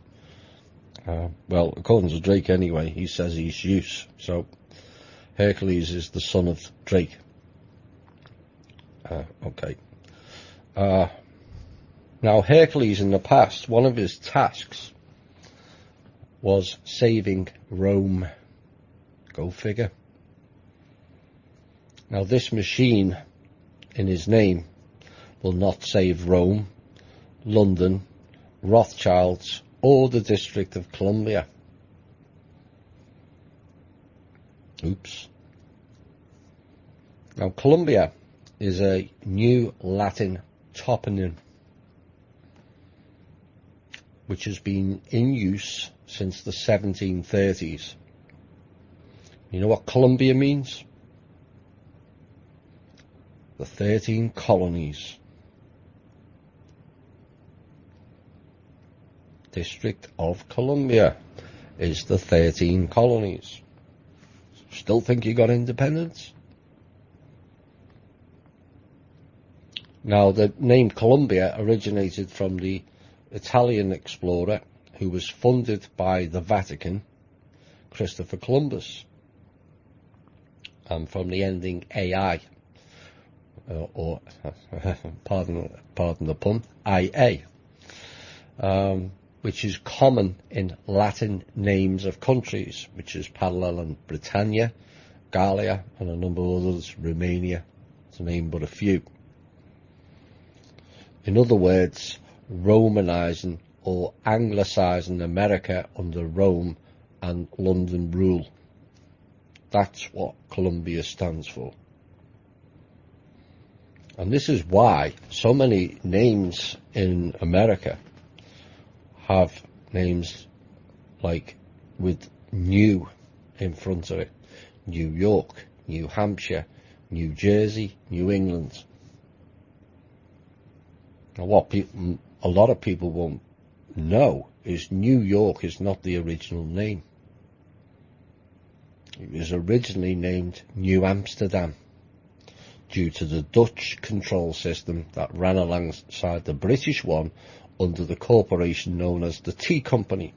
Well, according to Drake anyway, he says he's Zeus. So, Hercules is the son of Drake. Okay. Now, Hercules in the past, one of his tasks was saving Rome. Go figure. Now, this machine in his name will not save Rome, London, Rothschilds, or the District of Columbia. Oops. Now, Columbia is a new Latin toponym which has been in use since the 1730s. You know what Columbia means? The 13 colonies. District of Columbia is the 13 colonies. Still think you got independence? Now, the name Columbia originated from the Italian explorer who was funded by the Vatican, Christopher Columbus, and from the ending AI, or pardon the pun, IA, which is common in Latin names of countries, which is parallel in Britannia, Gallia, and a number of others, Romania, to name but a few. In other words, Romanizing or Anglicizing America under Rome and London rule. That's what Columbia stands for. And this is why so many names in America have names like with new in front of it. New York, New Hampshire, New Jersey, New England. Now, what a lot of people won't know is New York is not the original name. It was originally named New Amsterdam due to the Dutch control system that ran alongside the British one under the corporation known as the Tea Company.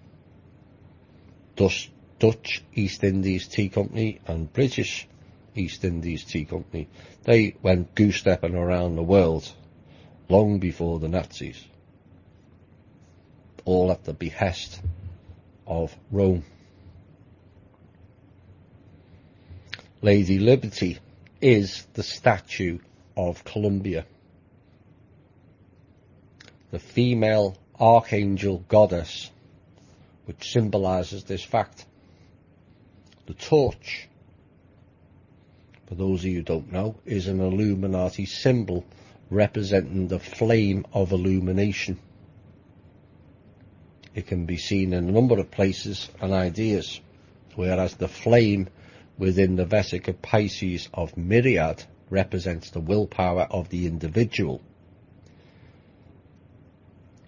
Dutch East Indies Tea Company and British East Indies Tea Company, they went goose-stepping around the world long before the Nazis, all at the behest of Rome. Lady Liberty is the statue of Columbia, the female archangel goddess which symbolises this fact. The torch, for those of you who don't know, is an Illuminati symbol representing the flame of illumination. It can be seen in a number of places and ideas, whereas the flame within the Vesica Pisces of Myriad represents the willpower of the individual,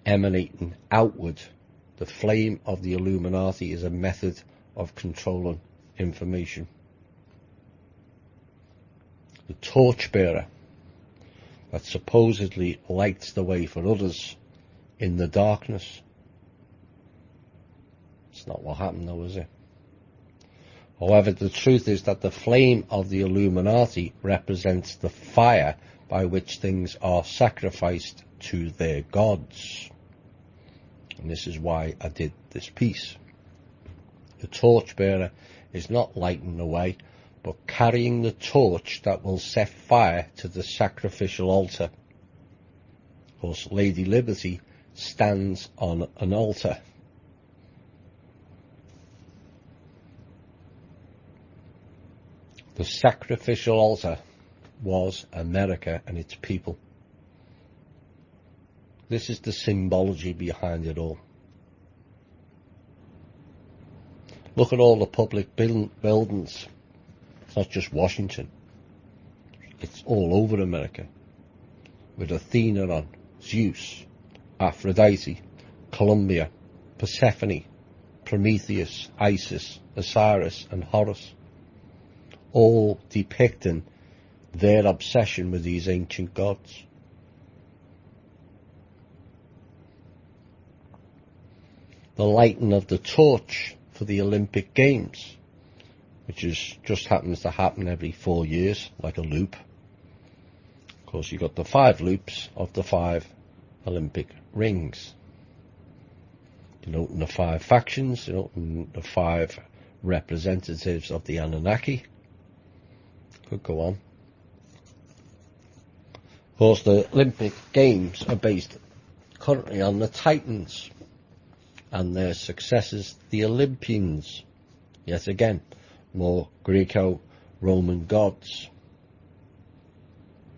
emanating outward. The flame of the Illuminati is a method of controlling information. The torchbearer that supposedly lights the way for others in the darkness. It's not what happened though, is it? However, the truth is that the flame of the Illuminati represents the fire by which things are sacrificed to their gods. And this is why I did this piece. The torchbearer is not lighting the way, but carrying the torch that will set fire to the sacrificial altar. Of course, Lady Liberty stands on an altar. The sacrificial altar was America and its people. This is the symbology behind it all. Look at all the public buildings. It's not just Washington. It's all over America. With Athena on, Zeus, Aphrodite, Columbia, Persephone, Prometheus, Isis, Osiris and Horus. All depicting their obsession with these ancient gods. The lighting of the torch for the Olympic Games, which just happens to happen every 4 years, like a loop. Of course, you've got the 5 loops of the 5 Olympic rings. Denoting the 5 factions, denoting the 5 representatives of the Anunnaki. Could go on. Of course, the Olympic Games are based currently on the Titans and their successors, the Olympians. Yet again, more Greco-Roman gods.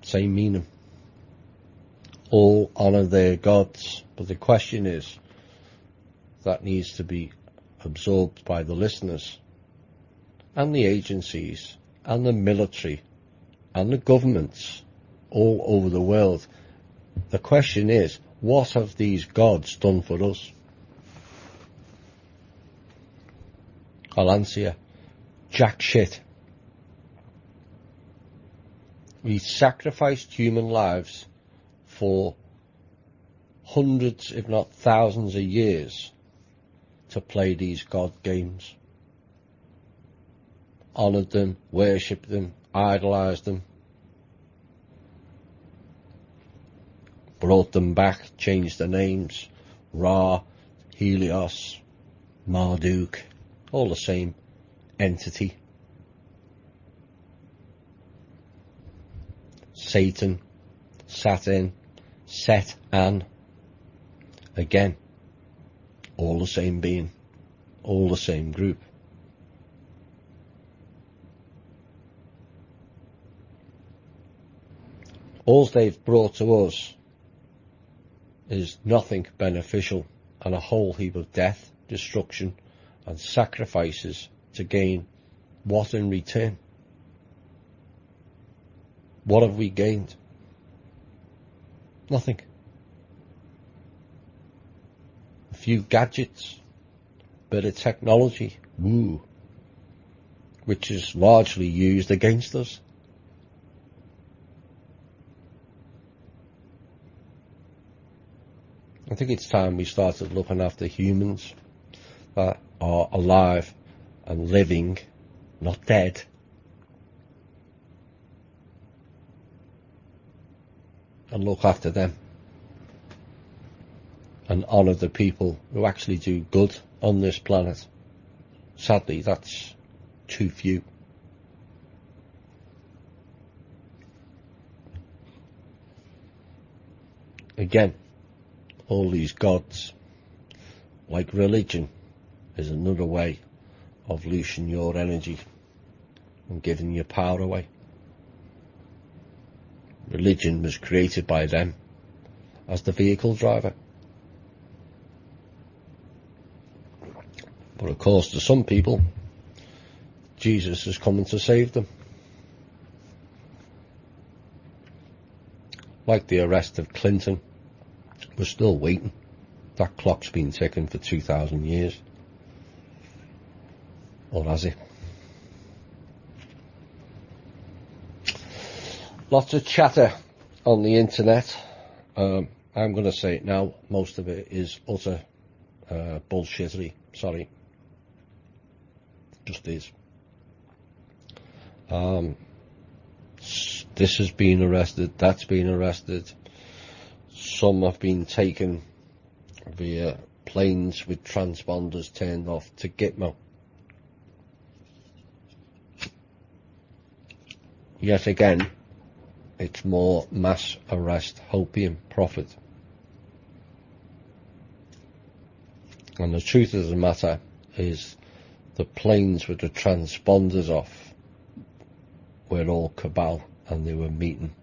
Same meaning. All honour their gods. But the question is, that needs to be absorbed by the listeners and the agencies and the military and the governments all over the world. The question is, what have these gods done for us? I'll answer you. Jack shit. We sacrificed human lives for hundreds, if not thousands of years to play these god games. Honoured them, worshipped them, idolised them, brought them back, changed their names, Ra, Helios, Marduk, all the same entity. Satan, Saturn, Set-An, again, all the same being, all the same group. All they've brought to us is nothing beneficial and a whole heap of death, destruction and sacrifices to gain what in return? What have we gained? Nothing. A few gadgets, bit of technology, woo. which is largely used against us. I think it's time we started looking after humans that are alive and living, not dead. And look after them. And honour the people who actually do good on this planet. Sadly, that's too few. Again, all these gods, like religion, is another way of loosening your energy and giving your power away. Religion was created by them as the vehicle driver. But of course, to some people, Jesus is coming to save them. Like the arrest of Clinton, we're still waiting. That clock's been ticking for 2,000 years. Or has it? Lots of chatter on the internet. I'm going to say it now. Most of it is utter bullshittery. Sorry. Just is. This has been arrested. That's been arrested. Some have been taken via planes with transponders turned off to Gitmo. Yet again, it's more mass arrest hopium profit. And the truth of the matter is the planes with the transponders off were all cabal, and they were meeting,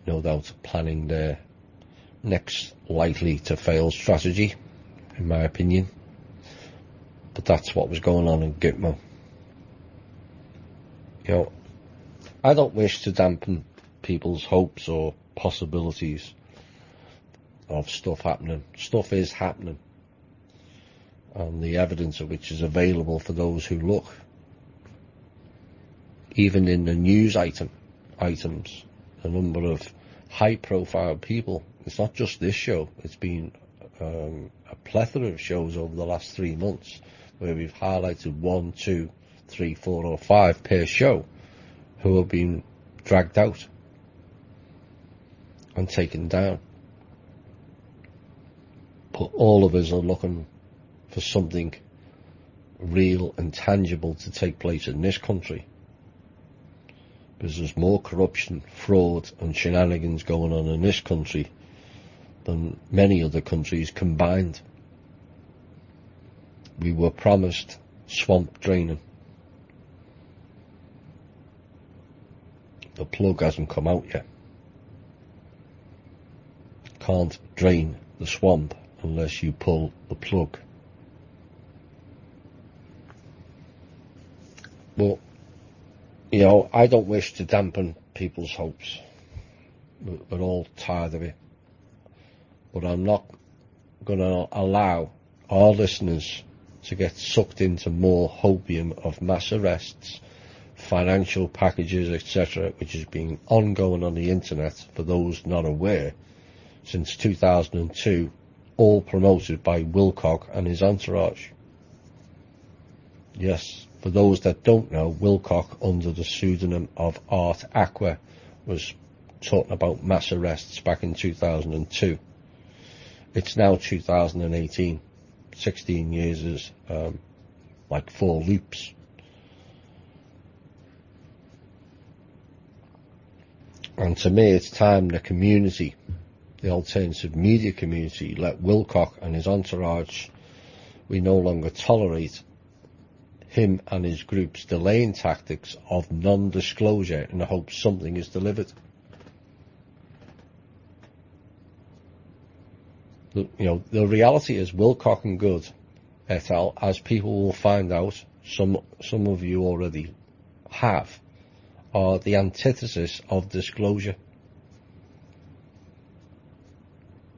no doubt planning their next likely to fail strategy, in my opinion. But that's what was going on in Gitmo. You know, I don't wish to dampen people's hopes or possibilities of stuff happening. Stuff is happening, and the evidence of which is available for those who look. Even in the news items, a number of high-profile people. It's not just this show. It's been a plethora of shows over the last 3 months where we've highlighted 1, 2, 3, 4, or 5 per show who have been dragged out and taken down. But all of us are looking for something real and tangible to take place in this country, because there's more corruption, fraud and shenanigans going on in this country than many other countries combined. We were promised swamp draining. The plug hasn't come out yet. Can't drain the swamp unless you pull the plug. Well, you know, I don't wish to dampen people's hopes. We're all tired of it. But I'm not going to allow our listeners to get sucked into more hopium of mass arrests, financial packages, etc., which has been ongoing on the internet, for those not aware, since 2002, all promoted by Wilcock and his entourage. Yes, for those that don't know, Wilcock, under the pseudonym of Art Aqua, was talking about mass arrests back in 2002. It's now 2018. 16 years is like 4 loops. And to me, it's time the community, the alternative media community, let Wilcock and his entourage. We no longer tolerate him and his group's delaying tactics of non-disclosure in the hope something is delivered. You know, the reality is Wilcock and Good et al., as people will find out, some of you already have, are the antithesis of disclosure.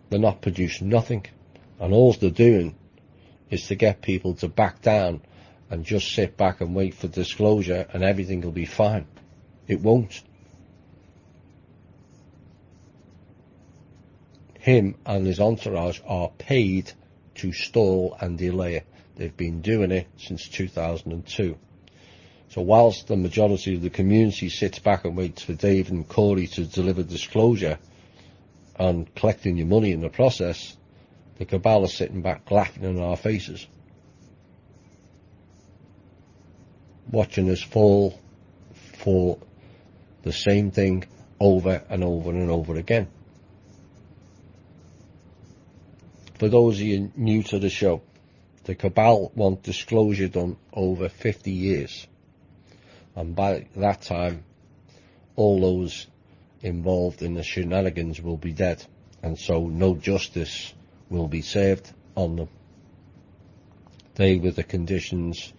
They're not producing nothing, and all they're doing is to get people to back down and just sit back and wait for disclosure and everything will be fine. It won't. Him and his entourage are paid to stall and delay it. They've been doing it since 2002. So whilst the majority of the community sits back and waits for Dave and Corey to deliver disclosure and collecting your money in the process, the cabal is sitting back laughing in our faces, watching us fall for the same thing over and over and over again. For those of you new to the show, the cabal want disclosure done over 50 years. And by that time, all those involved in the shenanigans will be dead. And so no justice will be served on them. They were the conditions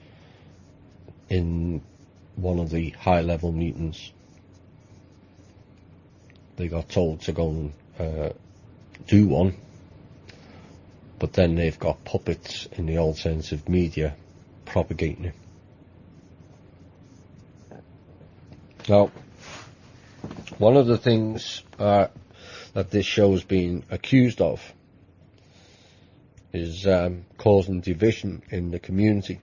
in one of the high-level meetings. They got told to go and do one. But then they've got puppets in the alternative media propagating it. Now, one of the things that this show has been accused of is causing division in the community.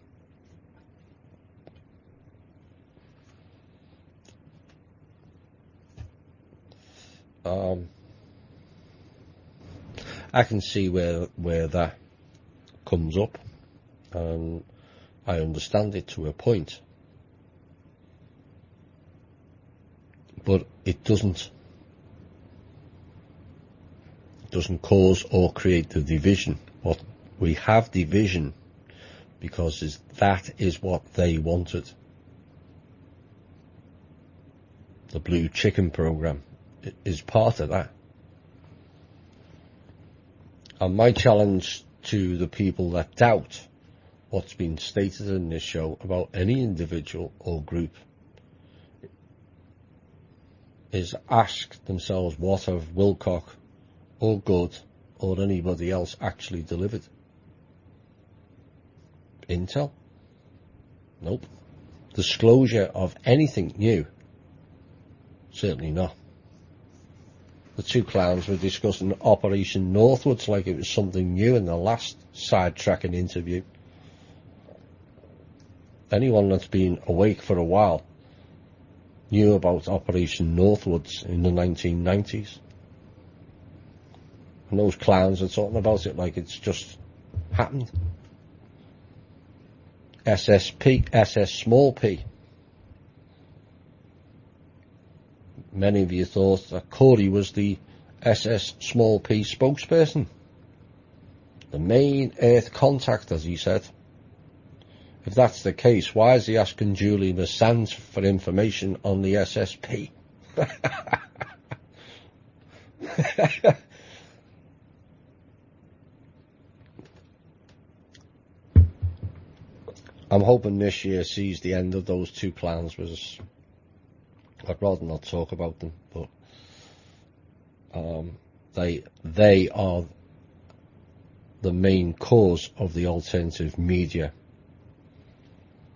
I can see where that comes up, and I understand it to a point, but it doesn't cause or create the division. What we have division because that is what they wanted. The Blue Chicken program is part of that. And my challenge to the people that doubt what's been stated in this show about any individual or group is ask themselves what have Wilcock or Good or anybody else actually delivered. Intel? Nope. Disclosure of anything new? Certainly not. The two clowns were discussing Operation Northwoods like it was something new in the last sidetracking interview. Anyone that's been awake for a while knew about Operation Northwoods in the 1990s. And those clowns are talking about it like it's just happened. SSP, SS small p. Many of you thought that Corey was the SS small p spokesperson. The main Earth contact, as he said. If that's the case, why is he asking Julian Assange for information on the SSP? I'm hoping this year sees the end of those two plans. I'd rather not talk about them, but they are the main cause of the alternative media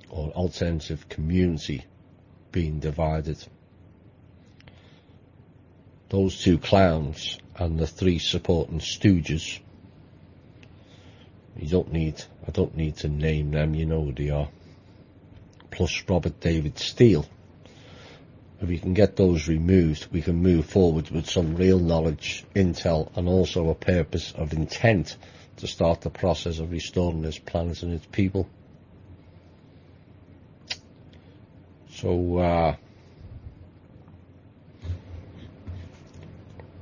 or alternative community being divided. Those two clowns and the three supporting stooges. I don't need to name them, you know who they are. Plus Robert David Steele. If we can get those removed, we can move forward with some real knowledge, intel, and also a purpose of intent to start the process of restoring this planet and its people. So,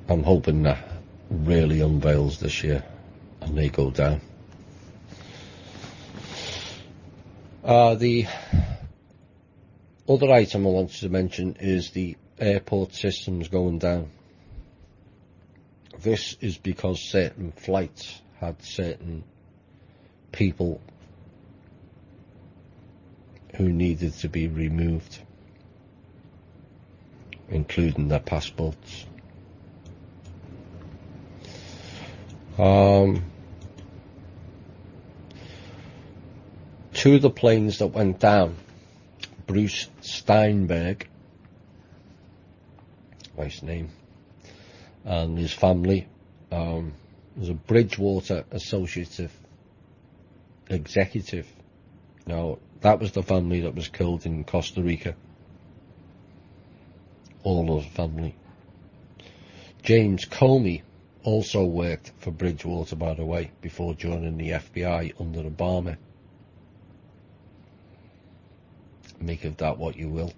I'm hoping that really unveils this year and they go down. The other item I wanted to mention is the airport systems going down. This is because certain flights had certain people who needed to be removed, including their passports. two of the planes that went down, Bruce Steinberg, nice name, and his family, was a Bridgewater Associative executive. Now, that was the family that was killed in Costa Rica. All of the family. James Comey also worked for Bridgewater, by the way, before joining the FBI under Obama. Make of that what you will.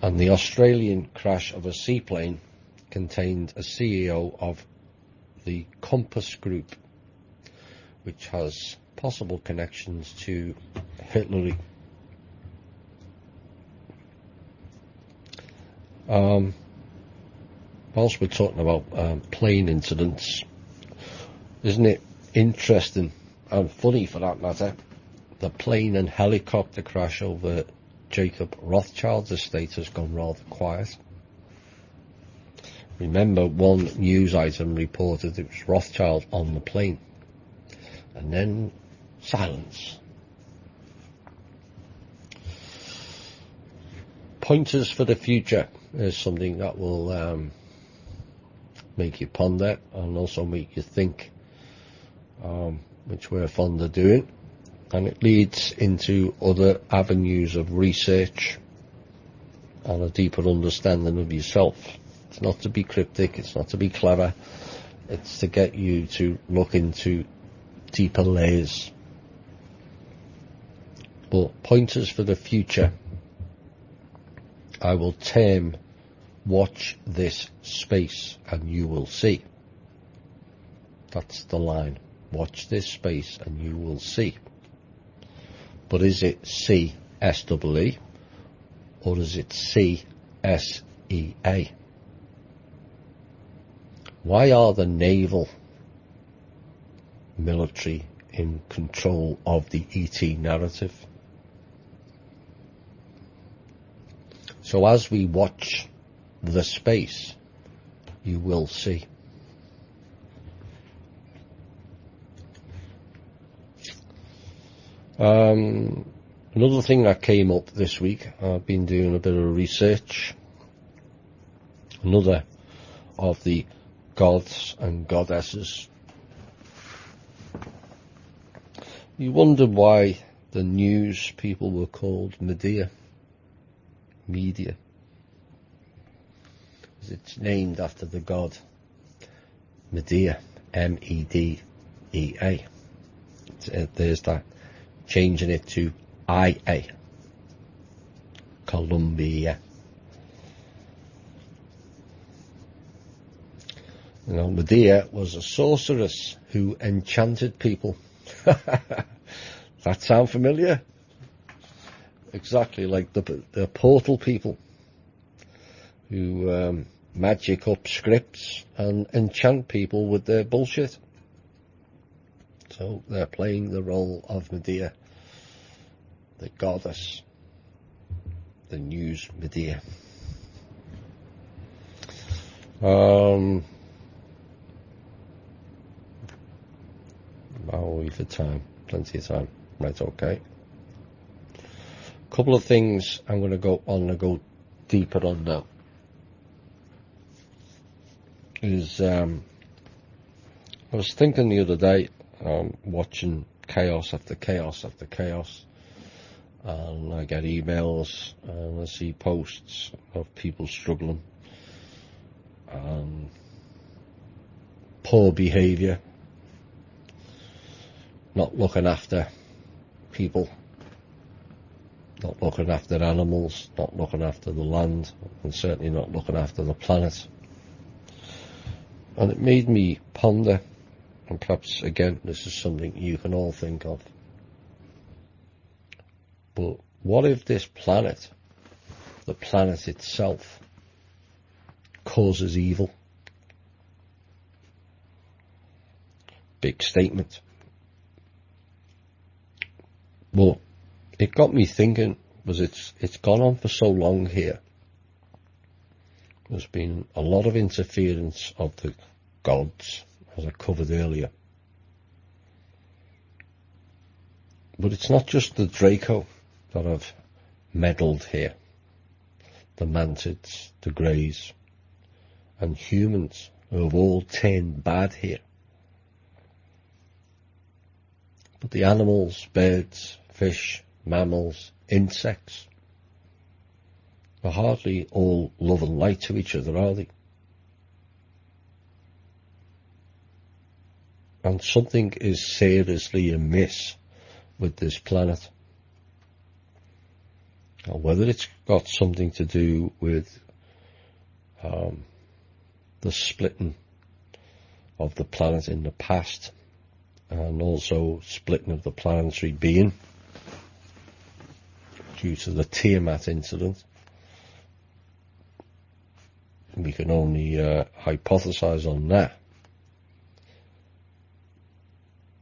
And the Australian crash of a seaplane contained a CEO of the Compass Group, which has possible connections to Hitler. Whilst we're talking about plane incidents, isn't it interesting and funny for that matter, the plane and helicopter crash over Jacob Rothschild's estate has gone rather quiet. Remember, one news item reported it was Rothschild on the plane, and then silence. Pointers for the future is something that will make you ponder and also make you think, which we're fond of doing, and it leads into other avenues of research and a deeper understanding of yourself. It's not to be cryptic, it's not to be clever, it's to get you to look into deeper layers. But pointers for the future, I will term watch this space and you will see. That's the line. Watch this space and you will see. But is it C-S-E-E or is it C-S-E-A? Why are the naval military in control of the ET narrative? So as we watch the space, you will see. Another thing that came up this week, I've been doing a bit of research. Another of the gods and goddesses. You wonder why the news people were called Medea. Media. It's named after the god Medea, M-E-D-E-A. There's that. Changing it to I-A, Columbia. You know, Medea was a sorceress who enchanted people. That sound familiar? Exactly like the portal people who magic up scripts and enchant people with their bullshit. So they're playing the role of Medea, the goddess, the news Medea. How are we for time? Plenty of time. Right, okay. Couple of things I'm going to go deeper on now. I was thinking the other day, watching chaos after chaos after chaos, and I get emails and I see posts of people struggling and poor behaviour, not looking after people, not looking after animals, not looking after the land, and certainly not looking after the planet. And it made me ponder, and perhaps again this is something you can all think of, but what if this planet, the planet itself, causes evil? Big statement. Well, it got me thinking, because it's gone on for so long here. There's been a lot of interference of the gods, as I covered earlier. But it's not just the Draco that have meddled here. The mantids, the greys, and humans who have all turned bad here. But the animals, birds, fish, mammals, insects are hardly all love and light to each other, are they? And something is seriously amiss with this planet. Now, whether it's got something to do with the splitting of the planet in the past, and also splitting of the planetary being due to the Tiamat incident, we can only hypothesize on that.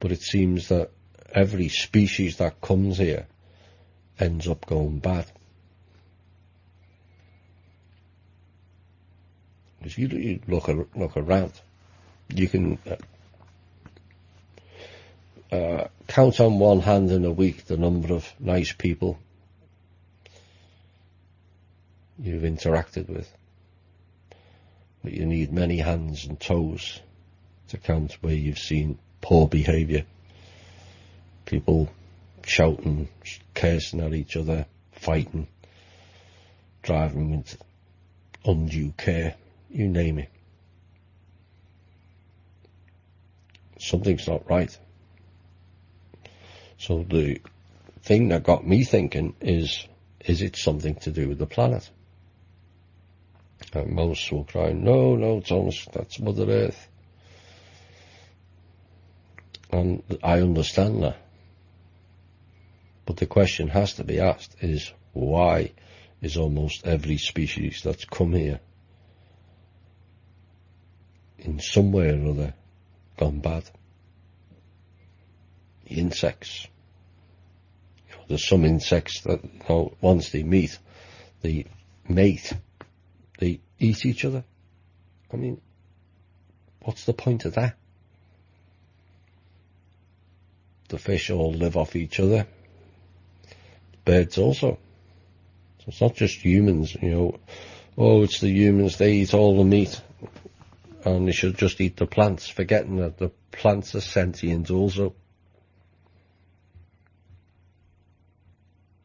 But it seems that every species that comes here ends up going bad. Because you look around, you can count on one hand in a week the number of nice people you've interacted with. But you need many hands and toes to count where you've seen poor behaviour. People shouting, cursing at each other, fighting, driving with undue care, you name it. Something's not right. So the thing that got me thinking is it something to do with the planet? And most will cry, no, Thomas, that's Mother Earth. And I understand that. But the question has to be asked is, why is almost every species that's come here in some way or other gone bad? The insects. There's some insects that, once they meet, they mate, they eat each other. I mean, what's the point of that? The fish all live off each other. Birds also. So it's not just humans, it's the humans, they eat all the meat and they should just eat the plants, forgetting that the plants are sentient also.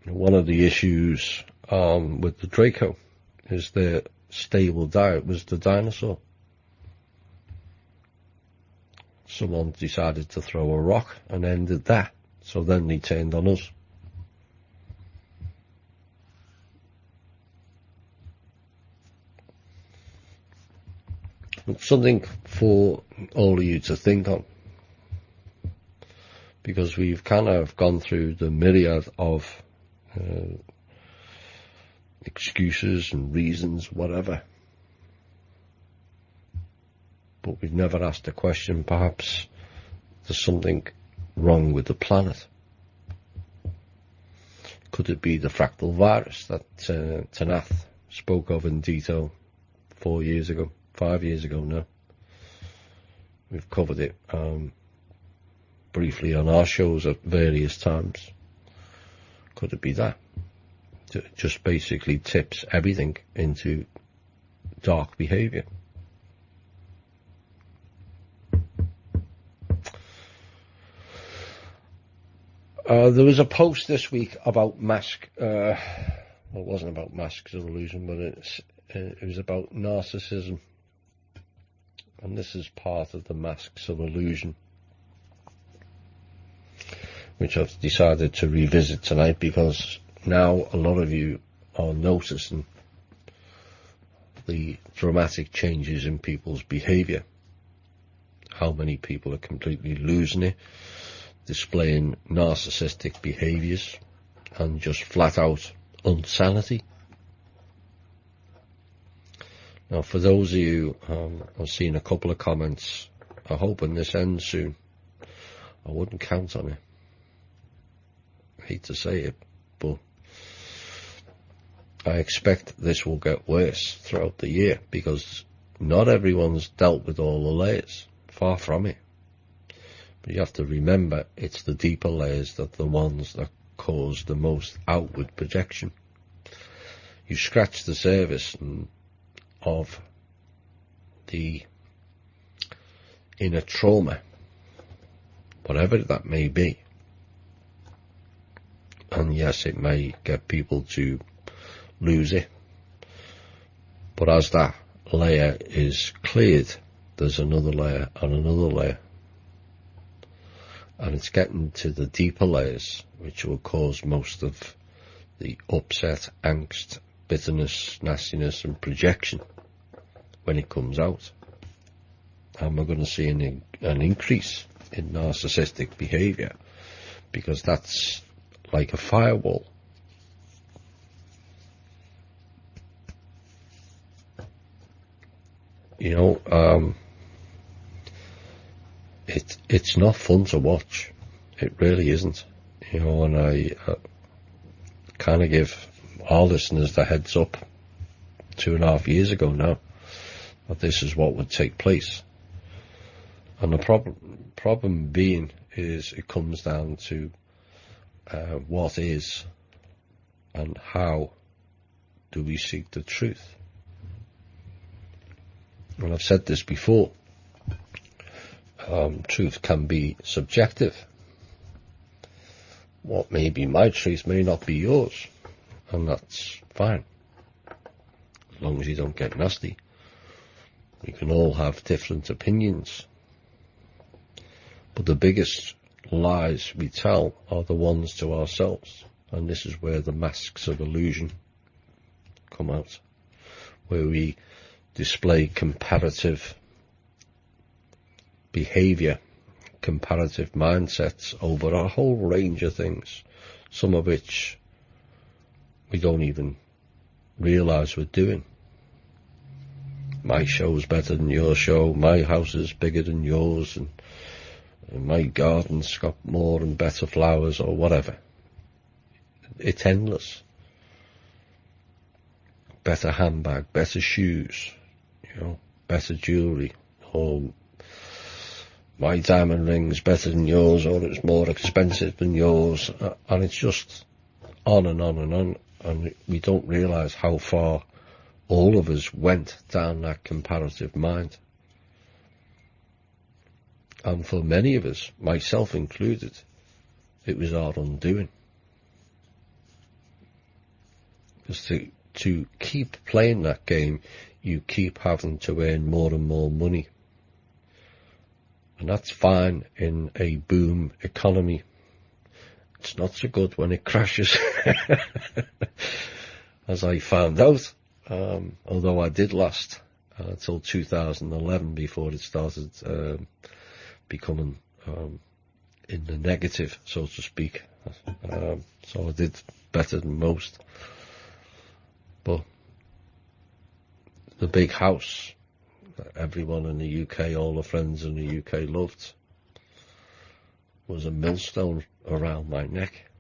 One of the issues with the Draco is their stable diet was the dinosaur. Someone decided to throw a rock and ended that, so then they turned on us. It's something for all of you to think on, because we've kind of gone through the myriad of excuses and reasons, whatever. But we've never asked the question, perhaps there's something wrong with the planet. Could it be the fractal virus that Tanath spoke of in detail 5 years ago now? We've covered it briefly on our shows at various times. Could it be that? It just basically tips everything into dark behaviour. There was a post this week about it wasn't about masks of illusion, but it was about narcissism. And this is part of the masks of illusion, which I've decided to revisit tonight, because now a lot of you are noticing the dramatic changes in people's behaviour. How many people are completely losing it, displaying narcissistic behaviours and just flat out insanity. Now, for those of you, I've seen a couple of comments, I'm hoping this ends soon. I wouldn't count on it. I hate to say it, but I expect this will get worse throughout the year, because not everyone's dealt with all the layers. Far from it. But you have to remember, it's the deeper layers that are the ones that cause the most outward projection. You scratch the surface of the inner trauma, whatever that may be, and yes, it may get people to lose it, but as that layer is cleared, there's another layer and another layer, and it's getting to the deeper layers which will cause most of the upset, angst, bitterness, nastiness and projection when it comes out. And we're going to see an increase in narcissistic behaviour, because that's like a firewall. You know, it's not fun to watch. It really isn't. You know, and I kind of give our listeners the heads up 2.5 years ago now that this is what would take place. And the problem being is it comes down to what is and how do we seek the truth. And I've said this before, truth can be subjective. What may be my truth may not be yours, and that's fine, as long as you don't get nasty. We can all have different opinions, but the biggest lies we tell are the ones to ourselves, and this is where the masks of illusion come out, where we display comparative behaviour, comparative mindsets over a whole range of things, some of which we don't even realise we're doing. My show's better than your show, my house is bigger than yours, and my garden's got more and better flowers, or whatever. It's endless. Better handbag, better shoes, you know, better jewellery, or my diamond ring's better than yours, or it's more expensive than yours, and it's just on and on and on, and we don't realise how far all of us went down that comparative mind. And for many of us, myself included, it was our undoing. Because to keep playing that game, you keep having to earn more and more money. And that's fine in a boom economy. It's not so good when it crashes, as I found out, although I did last until 2011 before it started becoming in the negative, so to speak. So I did better than most. But the big house that everyone in the UK, all the friends in the UK loved, was a millstone around my neck.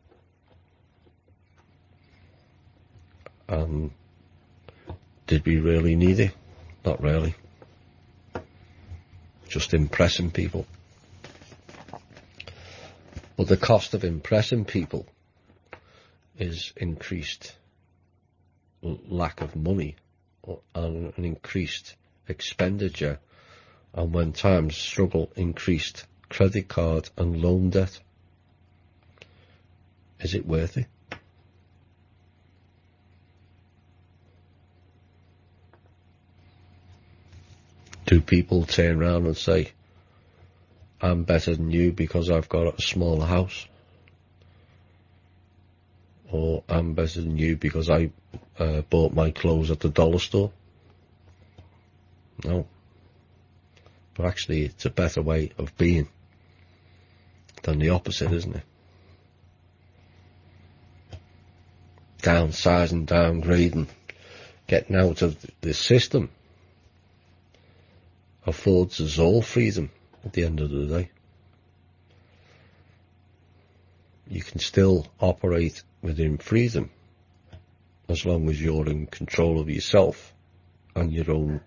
Did we really need it? Not really. Just impressing people. But the cost of impressing people is increased lack of money and an increased expenditure, and when times struggle, increased credit card and loan debt. Is it worth it? Do people turn around and say, I'm better than you because I've got a smaller house? Or I'm better than you because I bought my clothes at the dollar store? No. But actually it's a better way of being than the opposite, isn't it? Downsizing, downgrading, getting out of the system affords us all freedom at the end of the day. You can still operate within freedom as long as you're in control of yourself and your own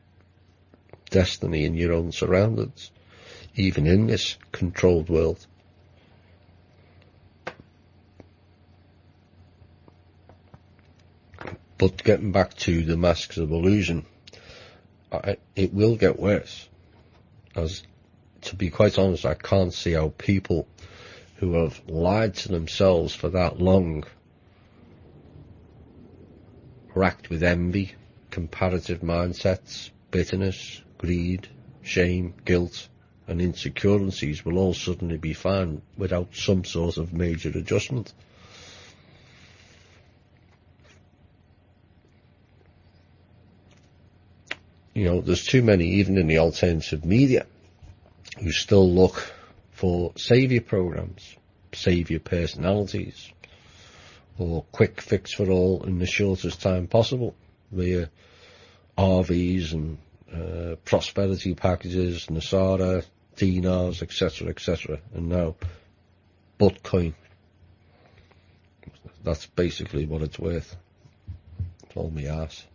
destiny and your own surroundings. even in this controlled world. But getting back to the masks of illusion, it will get worse. As, to be quite honest, I can't see how people who have lied to themselves for that long, racked with envy, comparative mindsets, bitterness, greed, shame, guilt, and insecurities will all suddenly be fine without some sort of major adjustment. You know, there's too many, even in the alternative media, who still look for saviour programs, saviour personalities, or quick fix for all in the shortest time possible, via RVs and prosperity packages, Nasara, dinars, etc., etc., and now Bitcoin. That's basically what it's worth. It's all me arse.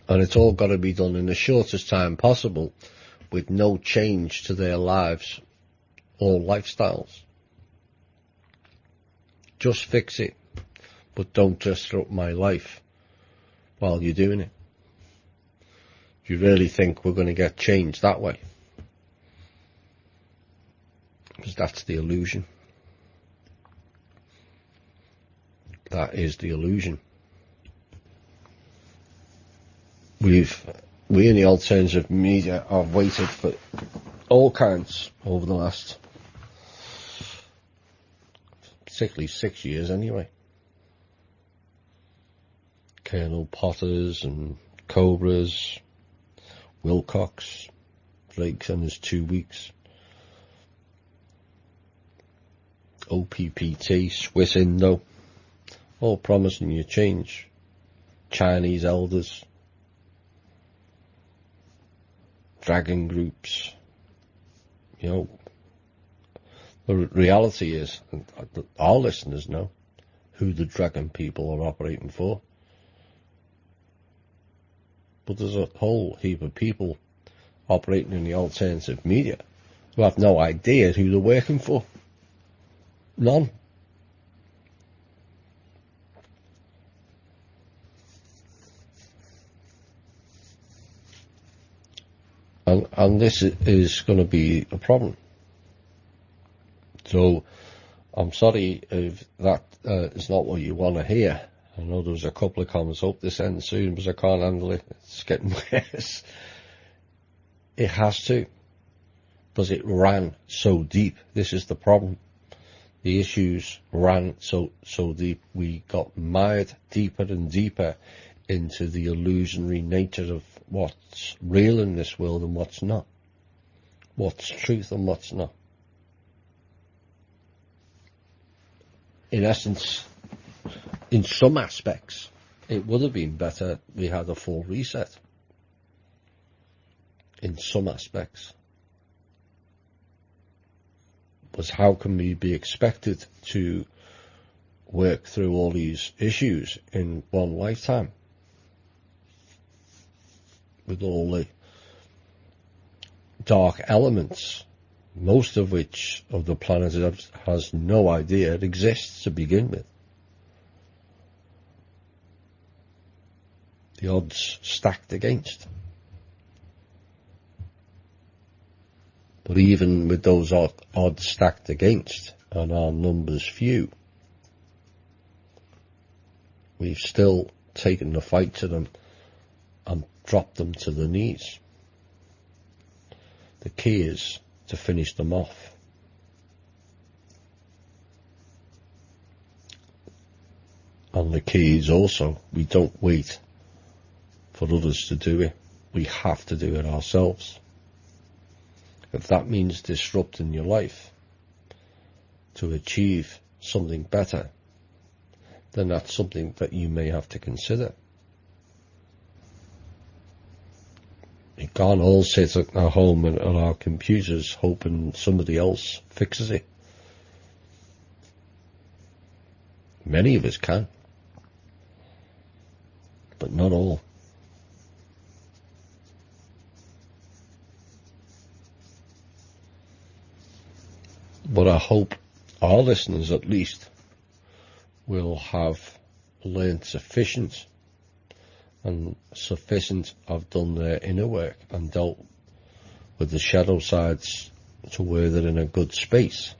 And it's all got to be done in the shortest time possible, with no change to their lives or lifestyles. Just fix it, but don't disrupt my life while you're doing it. Do you really think we're going to get change that way? Because that's the illusion. That is the illusion. We in the alternative media have waited for all kinds over the last, particularly 6 years anyway. Colonel Potters and Cobras, Wilcox, Drake and his 2 weeks, OPPT, Swiss Indo, all promising you change. Chinese elders, dragon groups. You know, the reality is, and our listeners know, who the dragon people are operating for. But there's a whole heap of people operating in the alternative media who have no idea who they're working for. None. And this is going to be a problem. So I'm sorry if that is not what you want to hear. I know there was a couple of comments, hope this ends soon, but I can't handle it. It's getting worse. It has to, because it ran so deep. This is the problem. The issues ran so deep. We got mired deeper and deeper into the illusionary nature of what's real in this world and what's not. What's truth and what's not. In essence, in some aspects, it would have been better we had a full reset. In some aspects. But how can we be expected to work through all these issues in one lifetime? With all the dark elements, most of which of the planet has no idea it exists to begin with. The odds stacked against. But even with those odds stacked against and our numbers few, we've still taken the fight to them and dropped them to the knees. The key is to finish them off. And the key is also, we don't wait for others to do it. We have to do it ourselves. If that means disrupting your life to achieve something better, then that's something that you may have to consider. We can't all sit at our home and on our computers hoping somebody else fixes it. Many of us can, but not all. But I hope our listeners at least will have learned sufficient, and sufficient have done their inner work and dealt with the shadow sides to where they're in a good space.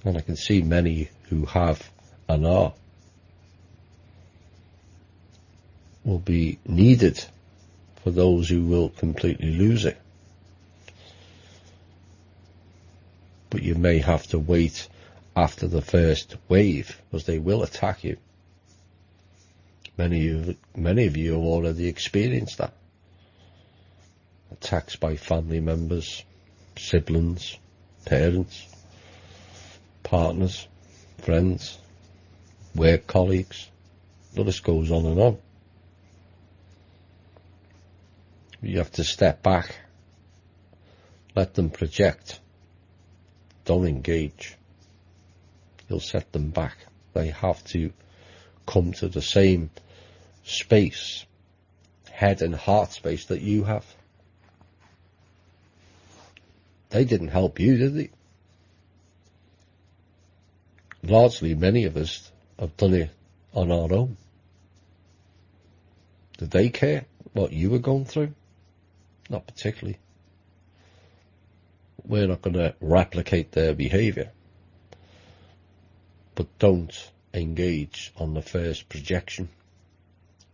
And I can see many who have and are will be needed for those who will completely lose it. But you may have to wait after the first wave, because they will attack you. Many of you have already experienced that. Attacks by family members, siblings, parents, partners, friends, work colleagues. The list goes on and on. You have to step back, let them project, don't engage. You'll set them back. They have to come to the same space, head and heart space that you have. They didn't help you, did they? Largely, many of us have done it on our own. Did they care what you were going through? Not particularly. We're not going to replicate their behaviour. But don't engage on the first projection.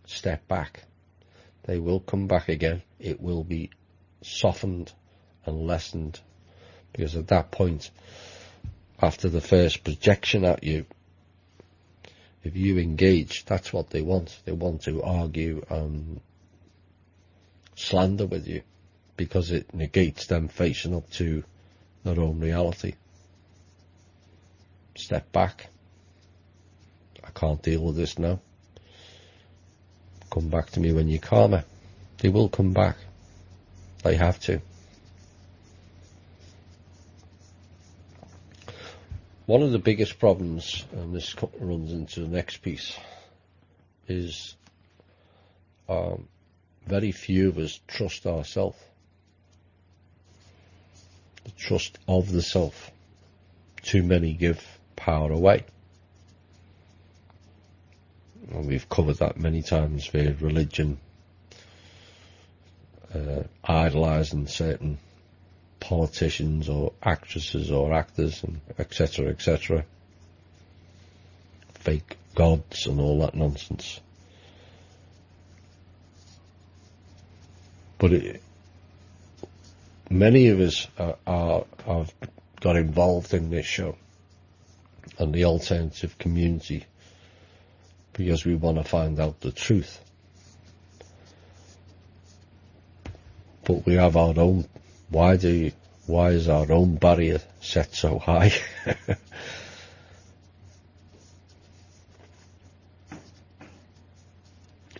Step back. They will come back again. It will be softened and lessened, because at that point, after the first projection at you, if you engage, that's what they want. They want to argue and slander with you, because it negates them facing up to their own reality. Step back. I can't deal with this now. Come back to me when you're calmer. They will come back. They have to. One of the biggest problems, and this runs into the next piece, is very few of us trust ourselves. The trust of the self. Too many give power away. And we've covered that many times with religion, idolising certain politicians or actresses or actors, and etc., etc. Fake gods and all that nonsense. But many of us have got involved in this show and the alternative community because we want to find out the truth. But we have our own. Why is our own barrier set so high?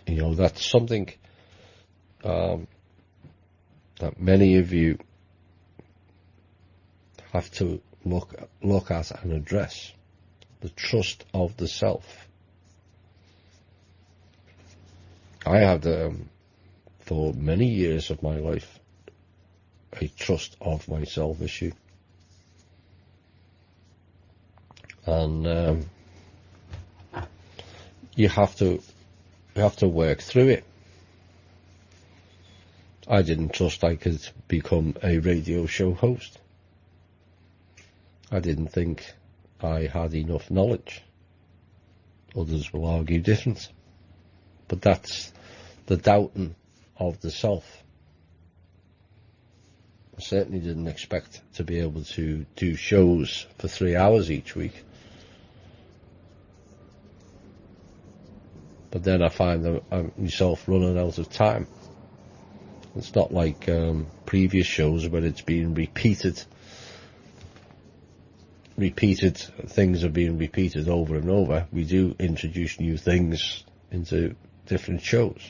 You know, that's something that many of you have to look at and address. The trust of the self. I had, for many years of my life, a trust of myself issue. And you have to work through it. I didn't trust I could become a radio show host. I didn't think I had enough knowledge. Others will argue different. But that's the doubting of the self. I certainly didn't expect to be able to do shows for 3 hours each week. But then I find myself running out of time. It's not like previous shows where it's being repeated. Things are being repeated over and over. We do introduce new things into different shows.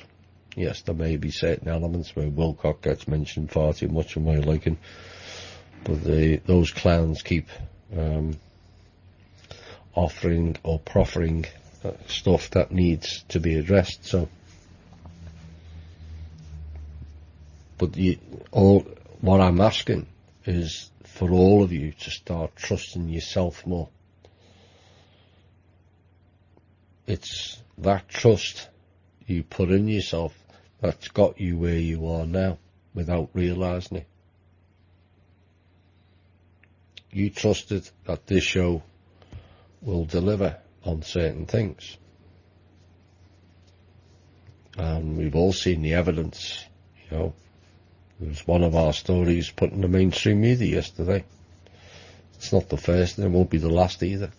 Yes, there may be certain elements where Wilcock gets mentioned far too much for my liking, but those clowns keep offering or proffering stuff that needs to be addressed. So, but what I'm asking is for all of you to start trusting yourself more. It's that trust you put in yourself that's got you where you are now without realising it. You trusted that this show will deliver on certain things. And we've all seen the evidence, you know. There was one of our stories put in the mainstream media yesterday. It's not the first and it won't be the last either.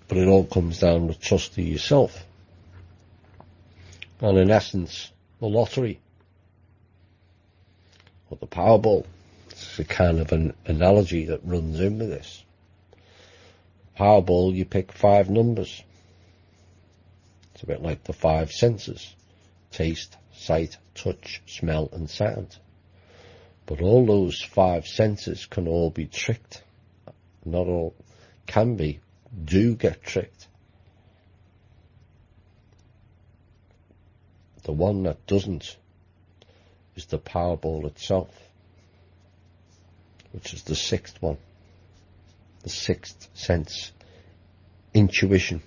But it all comes down to trusting yourself. And in essence, the lottery, or the Powerball, it's a kind of an analogy that runs in with this. Powerball, you pick 5 numbers. It's a bit like the 5 senses: taste, sight, touch, smell and sound. But all those 5 senses can all be tricked. Not all can be, do get tricked. The one that doesn't is the Powerball itself, which is the 6th one, the 6th sense, intuition.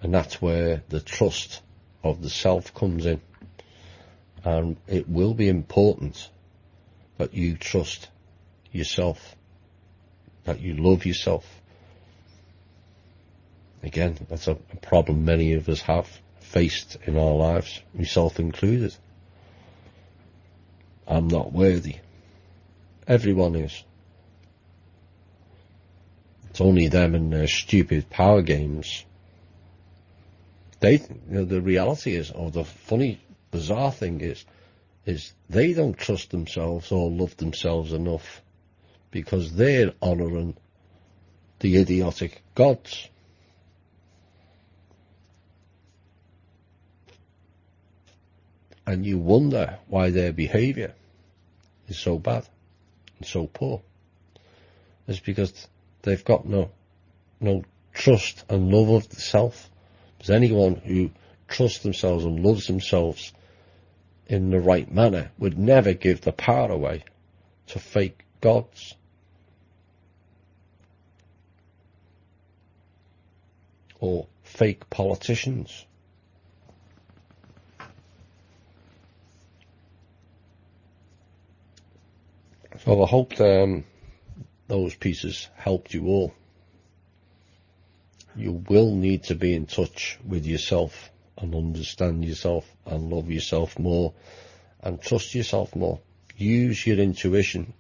And that's where the trust of the self comes in. And it will be important that you trust yourself, that you love yourself. Again, that's a problem many of us have faced in our lives, myself included. I'm not worthy. Everyone is. It's only them and their stupid power games. The reality is, or the funny, bizarre thing is they don't trust themselves or love themselves enough because they're honouring the idiotic gods. And you wonder why their behaviour is so bad and so poor. It's because they've got no trust and love of the self. Because anyone who trusts themselves and loves themselves in the right manner would never give the power away to fake gods. Or fake politicians. So I hope those pieces helped you all. You will need to be in touch with yourself and understand yourself and love yourself more and trust yourself more. Use your intuition.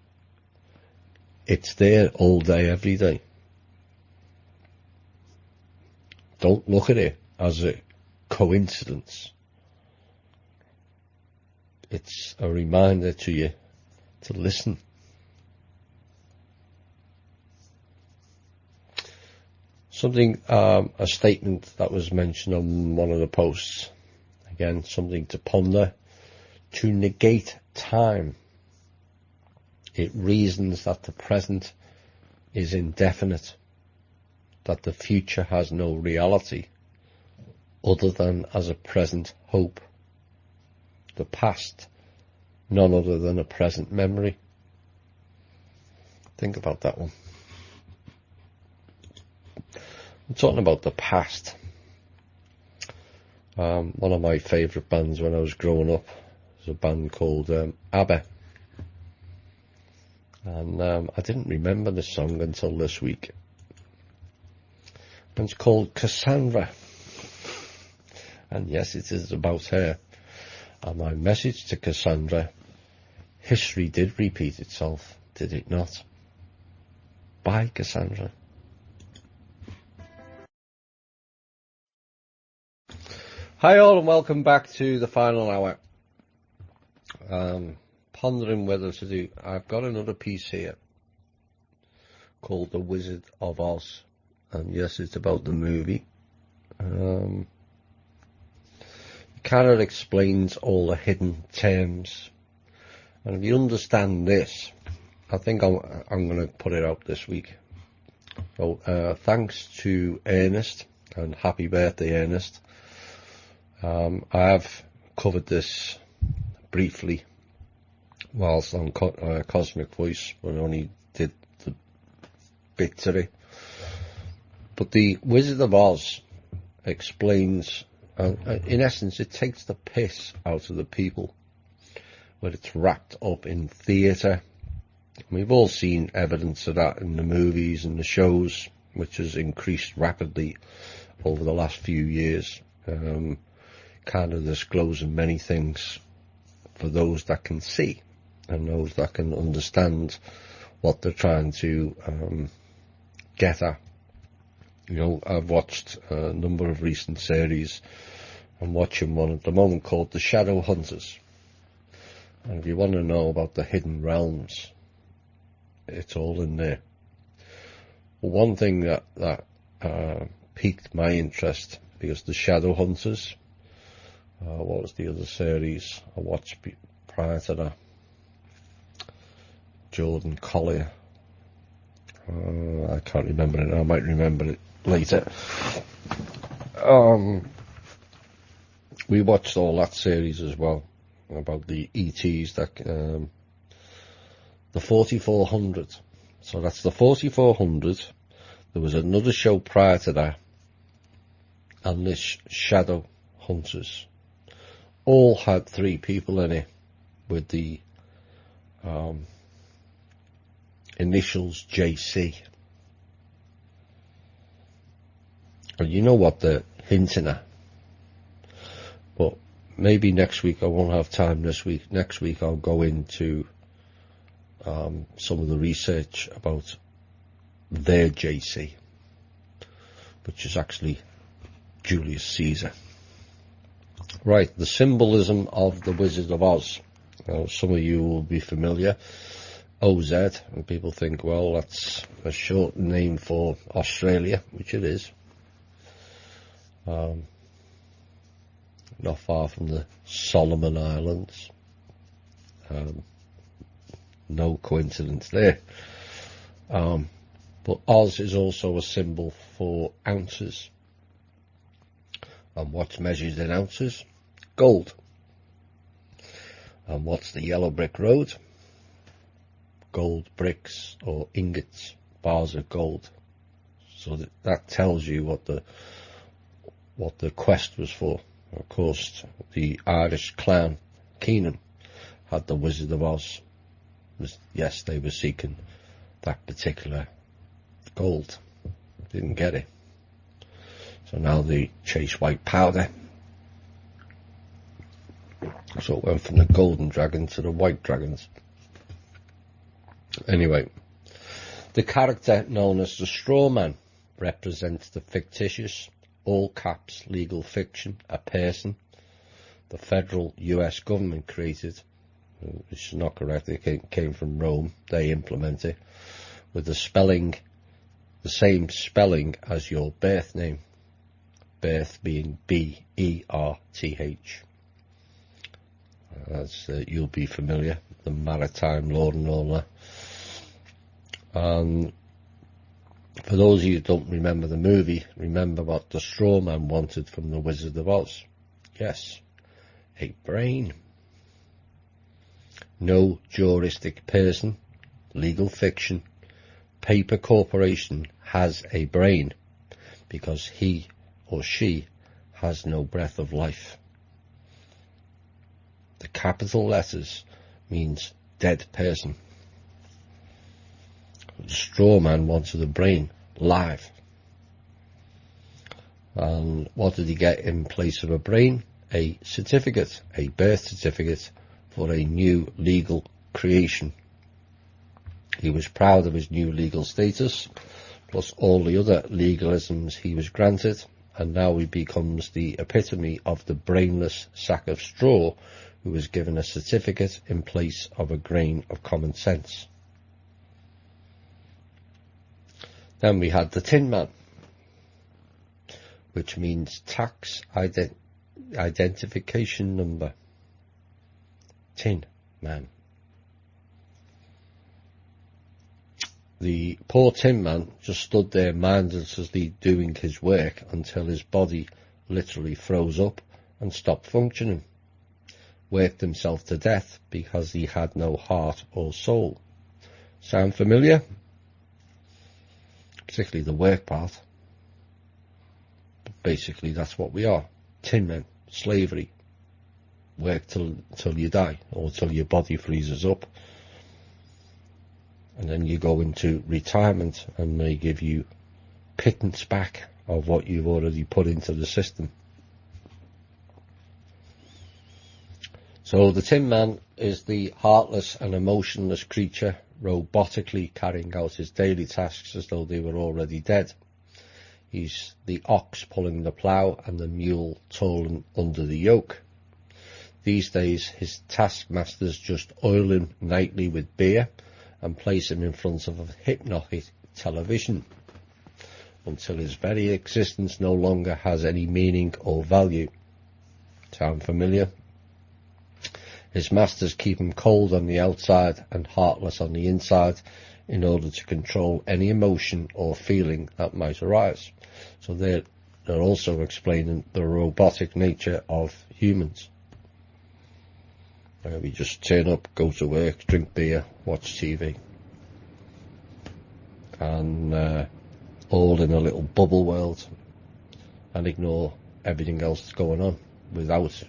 It's there all day, every day. Don't look at it as a coincidence. It's a reminder to you to listen. Something, a statement that was mentioned on one of the posts. Again, something to ponder. To negate time, it reasons that the present is indefinite, that the future has no reality other than as a present hope. The past, none other than a present memory. Think about that one. I'm talking about the past. One of my favourite bands when I was growing up was a band called ABBA. And I didn't remember this song until this week. And it's called Cassandra. And yes, it is about her. And my message to Cassandra: history did repeat itself, did it not? Bye, Cassandra. Hi all, and welcome back to the final hour. Pondering whether to do... I've got another piece here called The Wizard of Oz. And yes, it's about the movie. It kind of explains all the hidden terms. And if you understand this, I think I'm going to put it out this week. So thanks to Ernest, and happy birthday, Ernest. I have covered this briefly whilst on Cosmic Voice, but only did the bit today. But the Wizard of Oz explains, in essence, it takes the piss out of the people when it's wrapped up in theatre. We've all seen evidence of that in the movies and the shows, which has increased rapidly over the last few years, kind of disclosing many things for those that can see and those that can understand what they're trying to get at. You know, I've watched a number of recent series. I'm watching one at the moment called The Shadow Hunters. And if you want to know about the hidden realms, it's all in there. But one thing that piqued my interest, because The Shadow Hunters, what was the other series I watched prior to that? Jordan Collier. I can't remember it. I might remember it later. We watched all that series as well, about the ETs, that the 4400. So that's the 4400. There was another show prior to that, and this Shadow Hunters all had 3 people in it with the initials JC. And you know what they're hinting at. But maybe next week, I won't have time this week. Next week I'll go into some of the research about their JC, which is actually Julius Caesar. Right, the symbolism of the Wizard of Oz. Now, some of you will be familiar. OZ, and people think, well, that's a short name for Australia, which it is. Not far from the Solomon Islands. No coincidence there. But Oz is also a symbol for ounces. And what's measured in ounces? Gold. And what's the yellow brick road? Gold bricks or ingots, bars of gold. So that tells you what the quest was for. Of course, the Irish clown Keenan had the Wizard of Oz. Yes, they were seeking that particular gold. Didn't get it. So now they chase white powder. So it went from the golden dragon to the white dragons. Anyway, the character known as the straw man represents the fictitious, all caps legal fiction, a person the federal US government created, which is not correct, it came from Rome, they implement it, with the same spelling as your birth name, birth being B-E-R-T-H. As you'll be familiar, the maritime law and all that. And for those of you who don't remember the movie, remember what the straw man wanted from the Wizard of Oz. Yes, a brain. No juristic person, legal fiction, paper corporation has a brain, because he or she has no breath of life. The capital letters means dead person. The straw man wanted a brain, live. And what did he get in place of a brain? A certificate, a birth certificate for a new legal creation. He was proud of his new legal status, plus all the other legalisms he was granted, and now he becomes the epitome of the brainless sack of straw who was given a certificate in place of a grain of common sense. Then we had the Tin Man, which means tax identification number. Tin Man. The poor Tin Man just stood there mindlessly doing his work until his body literally froze up and stopped functioning. worked himself to death because he had no heart or soul. Sound familiar? Particularly the work part. But basically that's what we are. Tin men, slavery. Work till you die, or till your body freezes up. And then you go into retirement and they give you pittance back of what you've already put into the system. So the Tin Man is the heartless and emotionless creature, robotically carrying out his daily tasks as though they were already dead. He's the ox pulling the plough and the mule toiling under the yoke. These days his taskmasters just oil him nightly with beer and place him in front of a hypnotic television until his very existence no longer has any meaning or value. Sound familiar? His masters keep him cold on the outside and heartless on the inside in order to control any emotion or feeling that might arise. So they're also explaining the robotic nature of humans. We just turn up, go to work, drink beer, watch TV, and all in a little bubble world, and ignore everything else that's going on without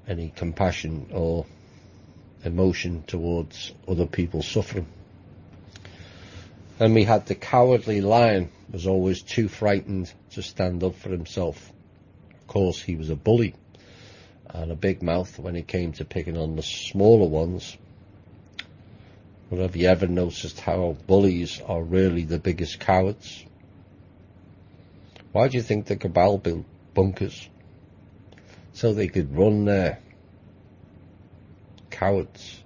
any compassion or emotion towards other people's suffering. And we had the cowardly lion, was always too frightened to stand up for himself. Of course, he was a bully and a big mouth when it came to picking on the smaller ones. But have you ever noticed how bullies are really the biggest cowards? Why do you think the Cabal built bunkers? So they could run there. Cowards.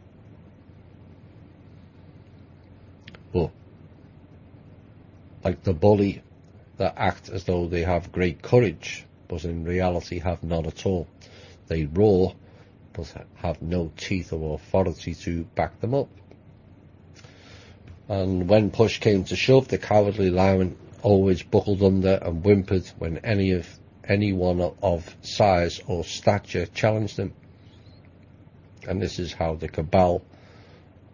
But like the bully that act as though they have great courage, but in reality have none at all. They roar, but have no teeth or authority to back them up. And when push came to shove, the cowardly lion always buckled under and whimpered when anyone of size or stature challenged him. And this is how the Cabal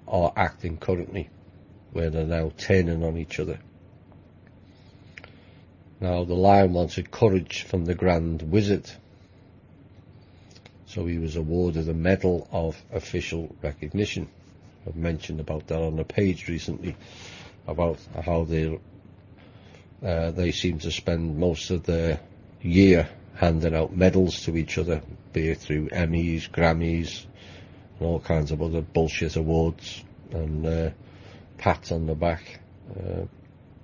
are acting currently, where they're now turning on each other. Now the lion wanted courage from the Grand Wizard, so he was awarded a medal of official recognition. I've mentioned about that on the page recently, about how they seem to spend most of their year handing out medals to each other, be it through Emmys, Grammys, and all kinds of other bullshit awards, and pats on the back,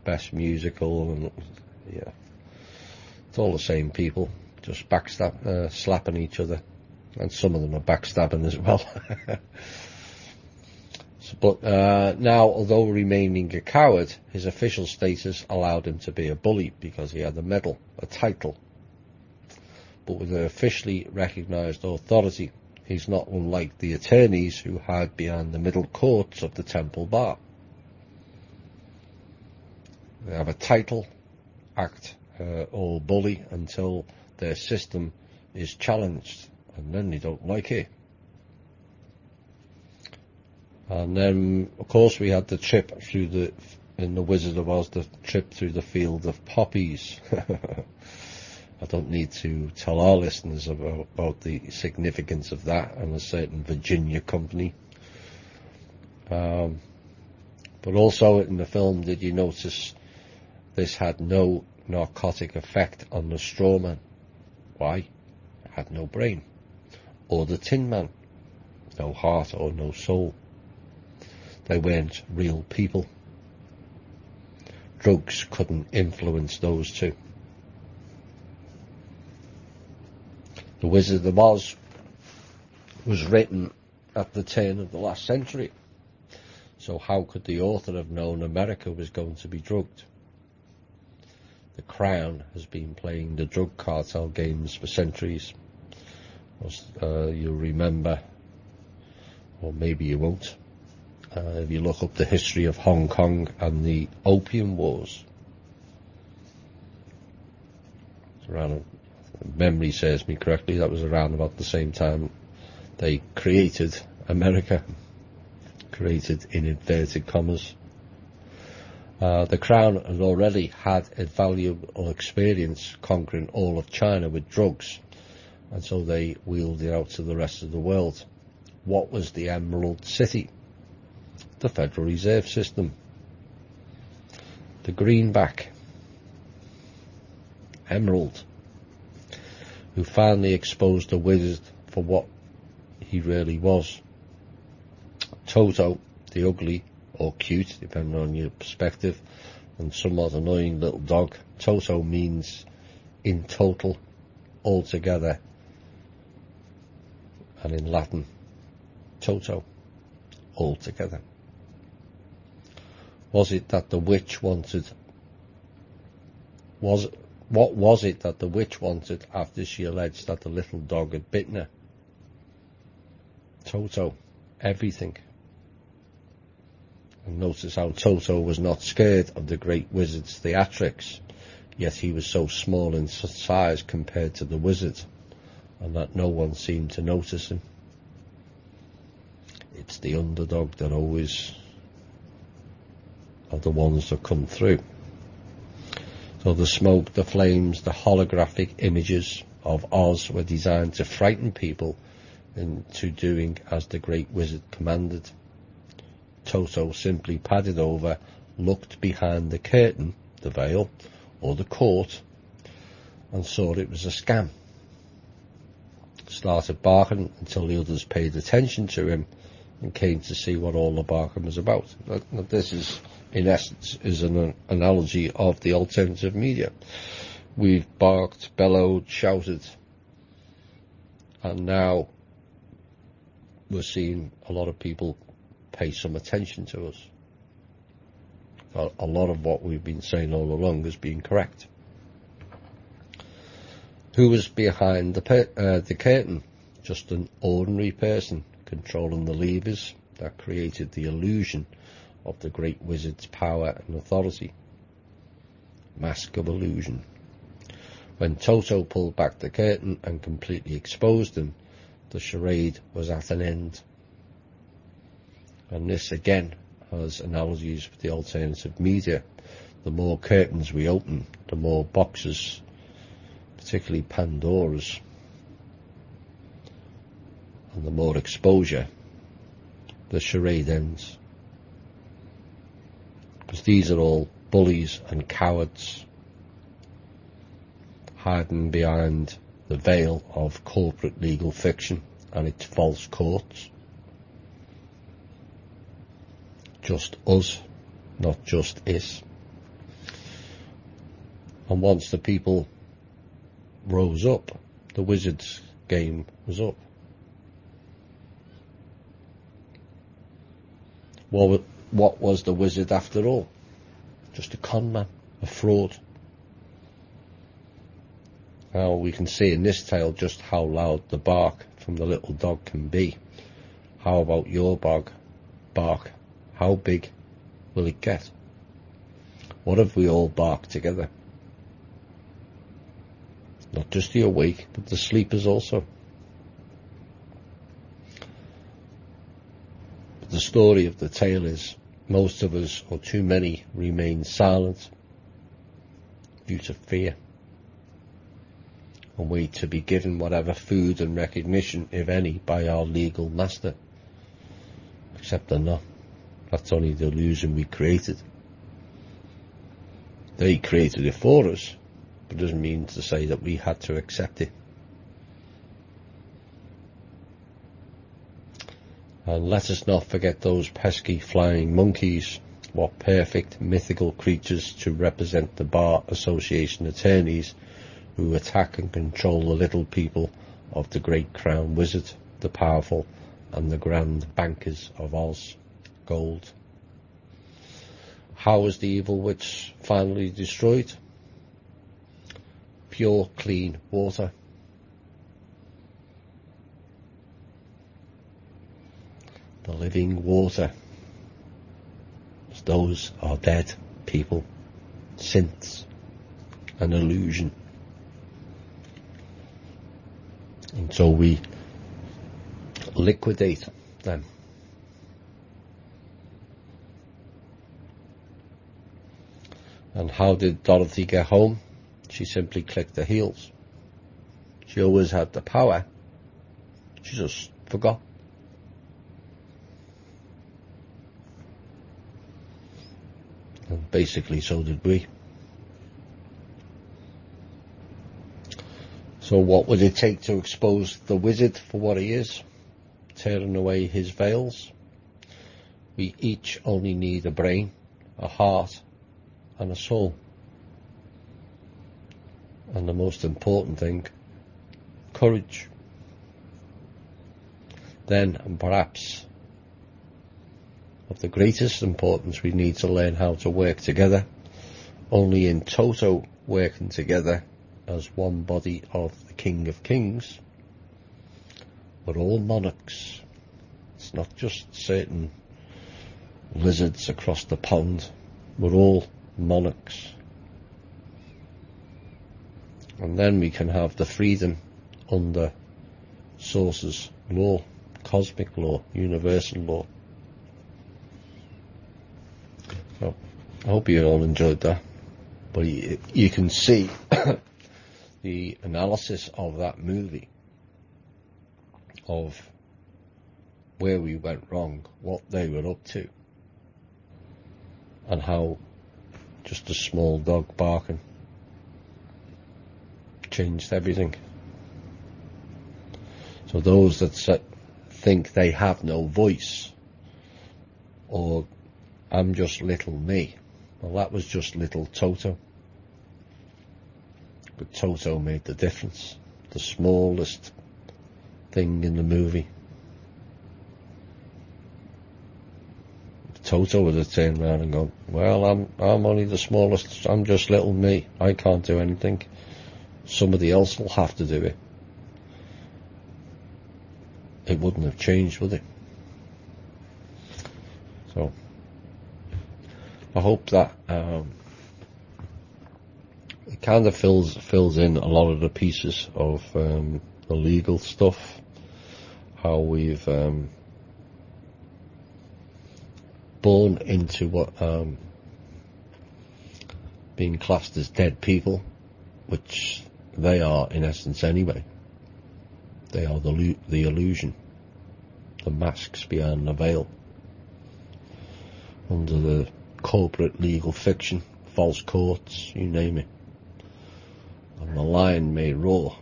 best musical, and yeah, it's all the same people, just slapping each other, and some of them are backstabbing as well. But now, although remaining a coward, his official status allowed him to be a bully because he had a medal, a title. But with an officially recognised authority, he's not unlike the attorneys who hide behind the middle courts of the Temple Bar. They have a title, act all bully until their system is challenged, and then they don't like it. And then, of course, we had the trip in the Wizard of Oz, the trip through the field of poppies. I don't need to tell our listeners about the significance of that and a certain Virginia company. But also in the film, did you notice this had no narcotic effect on the straw man? Why? It had no brain. Or the Tin Man. No heart or no soul. They weren't real people. Drugs couldn't influence those two. The Wizard of Oz was written at the turn of the last century. So how could the author have known America was going to be drugged? The Crown has been playing the drug cartel games for centuries. You'll remember, or maybe you won't, if you look up the history of Hong Kong and the Opium Wars. It's around, if memory serves me correctly, that was around about the same time They created America, created in inverted commas. The Crown had already had a valuable experience conquering all of China with drugs, and so they wheeled it out to the rest of the world. What was the Emerald City? The Federal Reserve System. The greenback, Emerald, who finally exposed the wizard for what he really was. Toto, the ugly, or cute, depending on your perspective, and somewhat annoying little dog. Toto means in total, altogether, and in Latin, toto, altogether. Was it that the witch wanted? What was it that the witch wanted after she alleged that the little dog had bitten her? Toto, everything. And notice how Toto was not scared of the great wizard's theatrics, yet he was so small in size compared to the wizard, and that no one seemed to notice him. It's the underdog that always are the ones that come through. So the smoke, the flames, the holographic images of Oz were designed to frighten people into doing as the great wizard commanded. Toto simply padded over, looked behind the curtain, the veil, or the court, and saw it was a scam. Started barking until the others paid attention to him and came to see what all the barking was about. This is, in essence, is an analogy of the alternative media. We've barked, bellowed, shouted, and now we're seeing a lot of people pay some attention to us. A lot of what we've been saying all along has been correct. Who was behind the curtain? Just an ordinary person controlling the levers that created the illusion of the great wizard's power and authority. Mask of illusion. When Toto pulled back the curtain and completely exposed him, the charade was at an end. And this again has analogies with the alternative media. The more curtains we open, the more boxes, particularly Pandora's, and the more exposure, the charade ends. Because these are all bullies and cowards hiding behind the veil of corporate legal fiction and its false courts. Just us, not just is. And once the people rose up, the wizard's game was up. What was the wizard after all? Just a con man, a fraud. Now we can see in this tale just how loud the bark from the little dog can be. How about your bark? How big will it get? What if we all bark together? Not just the awake, but the sleepers also. But the story of the tale is, most of us, or too many, remain silent due to fear, and wait to be given whatever food and recognition, if any, by our legal master. Except they're not. That's only the illusion we created. They created it for us, but it doesn't mean to say that we had to accept it. And let us not forget those pesky flying monkeys. What perfect mythical creatures to represent the Bar Association attorneys who attack and control the little people of the great crown wizard, the powerful and the grand bankers of Oz. Gold. How was the evil witch finally destroyed? Pure, clean water. The living water. Those are dead people, synths, an illusion. And so we liquidate them. And how did Dorothy get home? She simply clicked her heels. She always had the power. She just forgot. And basically so did we. So what would it take to expose the wizard for what he is, tearing away his veils? We each only need a brain, a heart, and a soul. And the most important thing, courage. Then, and perhaps of the greatest importance, we need to learn how to work together. Only in toto working together as one body of the King of Kings, we're all monarchs. It's not just certain lizards across the pond. We're all monarchs. And then we can have the freedom under sources law, cosmic law, universal law. So I hope you all enjoyed that. But you can see the analysis of that movie, of where we went wrong, what they were up to, and how just a small dog barking changed everything. So those that think they have no voice, or I'm just little me, well, that was just little Toto. But Toto made the difference, the smallest thing in the movie. Toto would have turned around and gone, well, I'm only the smallest, I'm just little me, I can't do anything. Somebody else will have to do it. It wouldn't have changed, would it? So, I hope that it kind of fills in a lot of the pieces of the legal stuff, how we've born into what being classed as dead people, which they are in essence anyway. They are the illusion, the masks behind the veil, under the corporate legal fiction, false courts, you name it. And the lion may roar,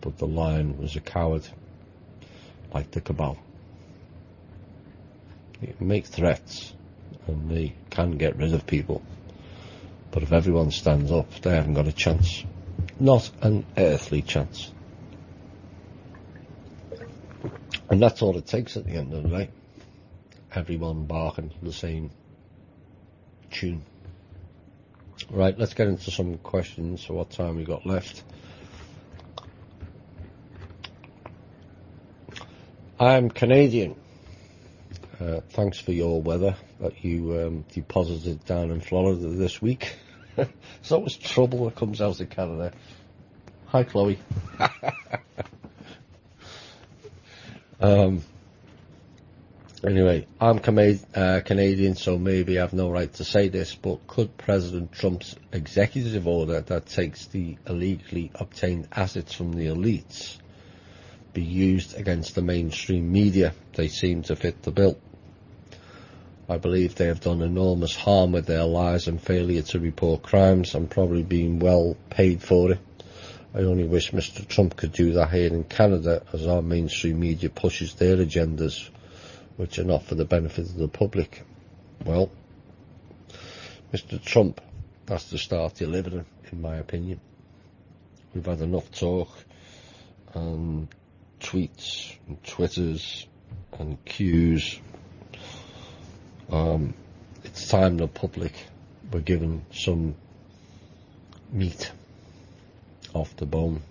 but the lion was a coward, like the cabal. They can make threats, and they can get rid of people, but if everyone stands up, they haven't got a chance. Not an earthly chance. And that's all it takes at the end of the day. Everyone barking the same tune. Right, let's get into some questions. So what time we got left? I'm Canadian. Thanks for your weather that you deposited down in Florida this week. There's always trouble that comes out of Canada. Hi, Chloe. Anyway, I'm Canadian, so maybe I have no right to say this, but could President Trump's executive order that takes the illegally obtained assets from the elites be used against the mainstream media? They seem to fit the bill. I believe they have done enormous harm with their lies and failure to report crimes, and probably being well paid for it. I only wish Mr. Trump could do that here in Canada, as our mainstream media pushes their agendas, which are not for the benefit of the public. Well, Mr. Trump has to start delivering, in my opinion. We've had enough talk and tweets and Twitters and Qs. It's time the public were given some meat off the bone.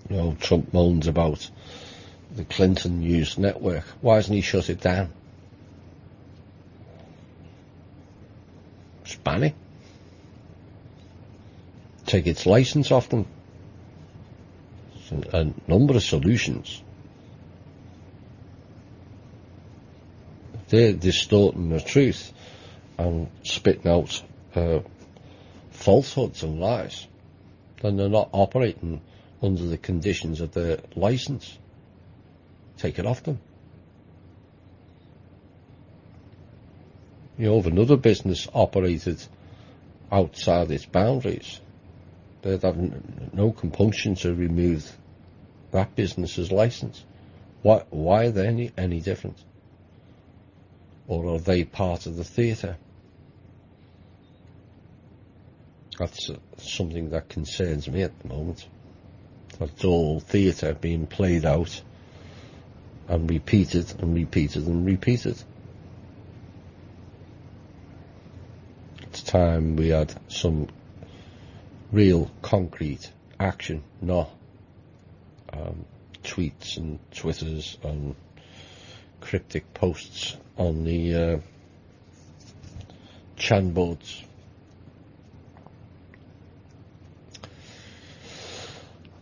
You know, Trump moans about the Clinton News Network. Why hasn't he shut it down? Just ban it. Take its license off them. It's an a number of solutions. They're distorting the truth and spitting out falsehoods and lies, then they're not operating under the conditions of their license. Take it off them. If another business operated outside its boundaries, they'd have no compunction to remove that business's license. Why are they any different? Or are they part of the theatre? That's something that concerns me at the moment. That's all theatre being played out and repeated and repeated and repeated. It's time we had some real concrete action, not tweets and Twitters and cryptic posts on the Chan boards.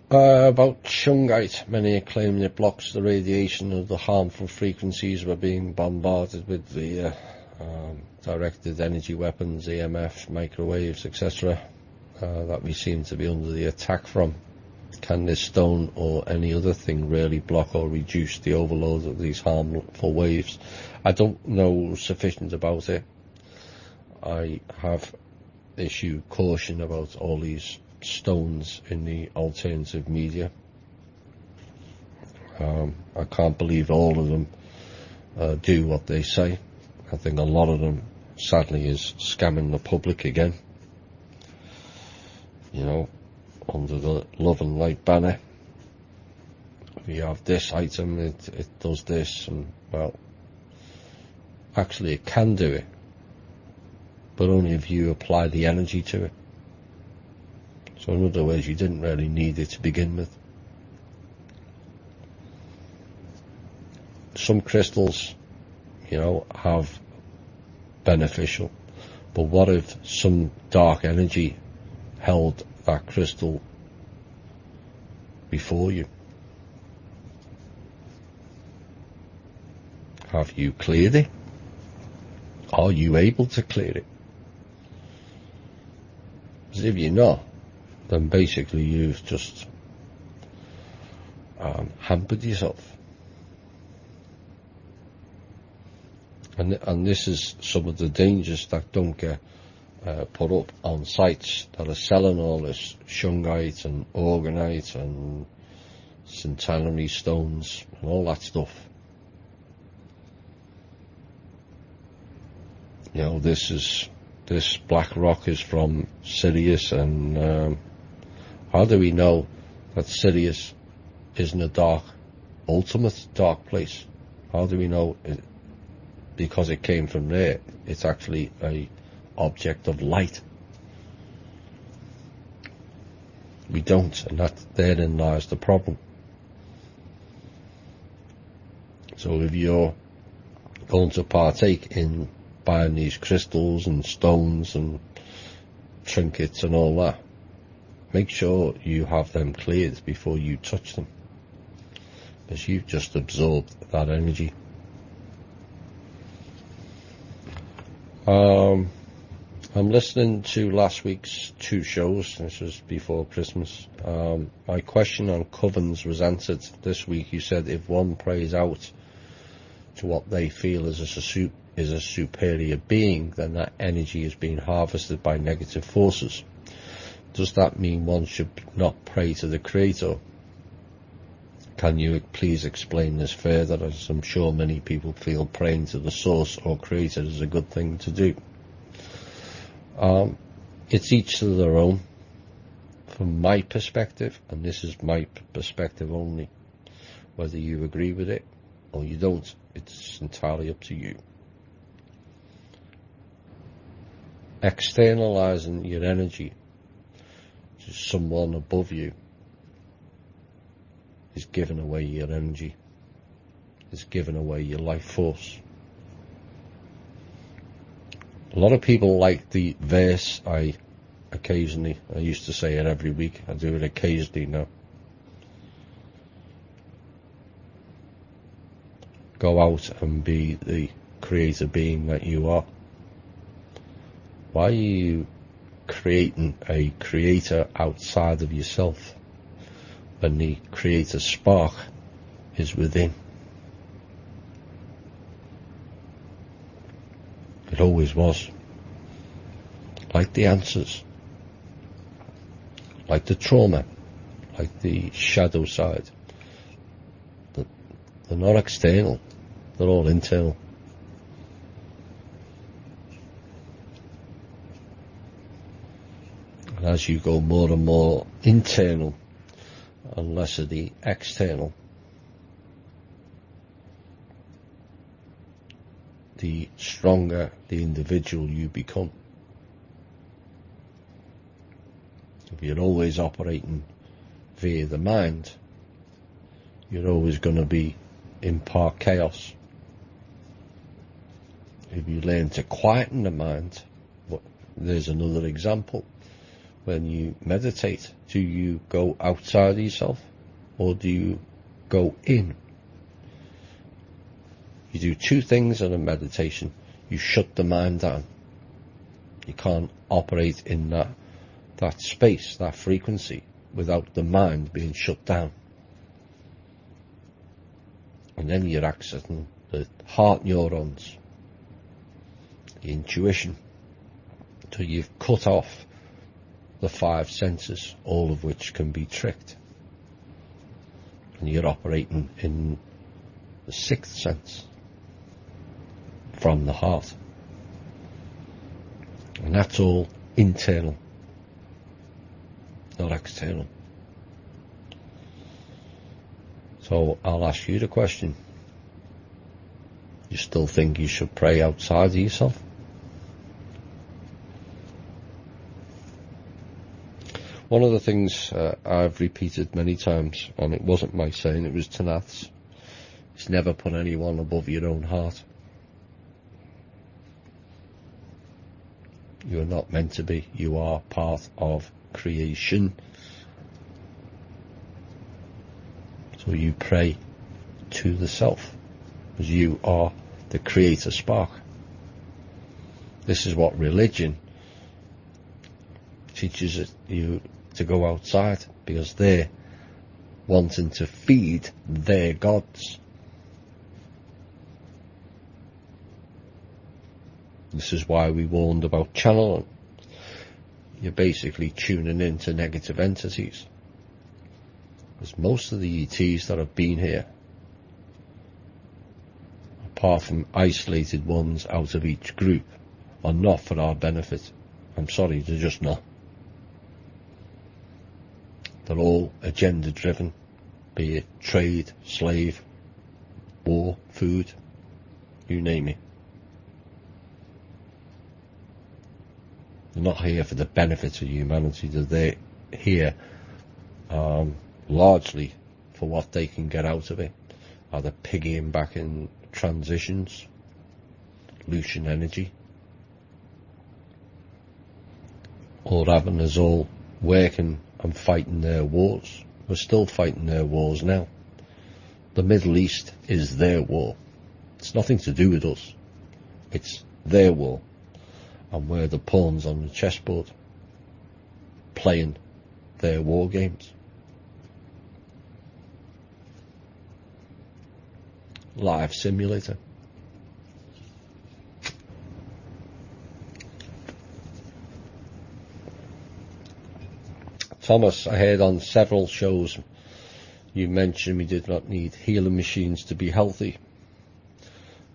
About shungite, many claim it blocks the radiation of the harmful frequencies we're being bombarded with, the directed energy weapons, EMF, microwaves, etc., that we seem to be under the attack from. Can this stone or any other thing really block or reduce the overload of these harmful waves? I don't know sufficient about it. I have issued caution about all these stones in the alternative media. I can't believe all of them do what they say. I think a lot of them, sadly, is scamming the public again. Under the Love and Light banner, we have this item, it does this, and well, actually it can do it, but only if you apply the energy to it. So in other words, you didn't really need it to begin with. Some crystals, have beneficial, but what if some dark energy held that crystal before you? Have you cleared it? Are you able to clear it? Because if you're not, then basically you've just hampered yourself. And this is some of the dangers that don't get put up on sites that are selling all this shungite and orgonite and centenary stones and all that stuff. This black rock is from Sirius, and how do we know that Sirius isn't a ultimate dark place? How do we know because it came from there, it's actually a object of light? We don't, and therein lies the problem. So if you're going to partake in buying these crystals and stones and trinkets and all that, make sure you have them cleared before you touch them, because you've just absorbed that energy. I'm listening to last week's 2 shows. This was before Christmas. My question on covens was answered this week. You said if one prays out to what they feel is a superior being, then that energy is being harvested by negative forces. Does that mean one should not pray to the Creator? Can you please explain this further, as I'm sure many people feel praying to the Source or Creator is a good thing to do. It's each to their own. From my perspective, and this is my perspective only, whether you agree with it or you don't, it's entirely up to you. Externalizing your energy to someone above you is giving away your energy, is giving away your life force. A lot of people like the verse I used to say it every week, I do it occasionally now. go out and be the creator being that you are? Why are you creating a creator outside of yourself when the creator spark is within? It always was. Like the answers, like the trauma, like the shadow side. They're not external, they're all internal. And as you go more and more internal and less of the external, the stronger the individual you become. If you're always operating via the mind, you're always going to be in part chaos. If you learn to quieten the mind, there's another example. When you meditate, do you go outside of yourself or do you go in? You do two things in a meditation. You shut the mind down. You can't operate in that space, that frequency, without the mind being shut down. And then you're accessing the heart neurons, the intuition. So you've cut off the five senses, all of which can be tricked. And you're operating in the sixth sense, from the heart. And that's all internal, not external. So I'll ask you the question. You still think you should pray outside of yourself? One of the things I've repeated many times, and it wasn't my saying, it was Tanath's, is never put anyone above your own heart. You're not meant to be. You are part of creation. So you pray to the self, because you are the creator spark. This is what religion teaches you to go outside, because they're wanting to feed their gods. This is why we warned about channeling. You're basically tuning in to negative entities. Because most of the ETs that have been here, apart from isolated ones out of each group, are not for our benefit. I'm sorry, they're just not. They're all agenda driven, be it trade, slave, war, food, you name it. They're not here for the benefit of humanity. They're here largely for what they can get out of it, either piggying back in transitions, Lucian energy, or having us all working and fighting their wars. We're still fighting their wars now. The Middle East is their war. It's nothing to do with us. It's their war. And we're the pawns on the chessboard, playing their war games. Live simulator. Thomas, I heard on several shows you mentioned we did not need healing machines to be healthy.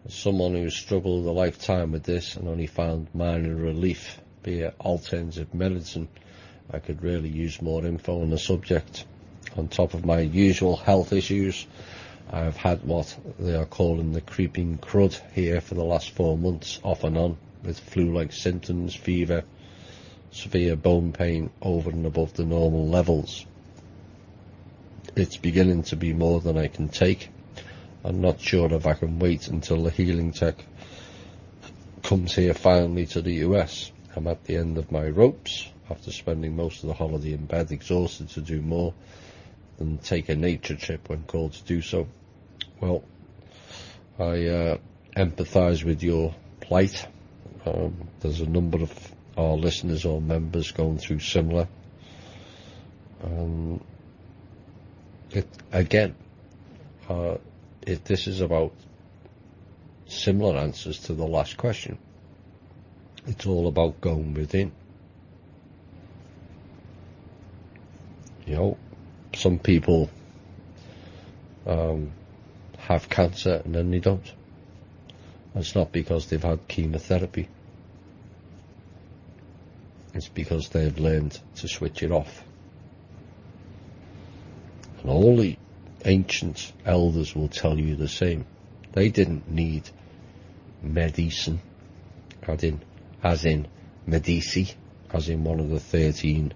As someone who struggled a lifetime with this and only found minor relief via alternative medicine, I could really use more info on the subject. On top of my usual health issues, I've had what they are calling the creeping crud here for the last 4 months, off and on, with flu-like symptoms, fever, severe bone pain over and above the normal levels. It's beginning to be more than I can take. I'm not sure if I can wait until the healing tech comes here finally to the US. I'm at the end of my ropes after spending most of the holiday in bed, exhausted to do more than take a nature trip when called to do so. Well, I empathise with your plight. There's a number of our listeners or members going through similar. This is about similar answers to the last question. It's all about going within. You know, some people have cancer and then they don't. It's not because they've had chemotherapy. It's because they've learned to switch it off. And all the ancient elders will tell you the same. They didn't need medicine, as in Medici, as in one of the 13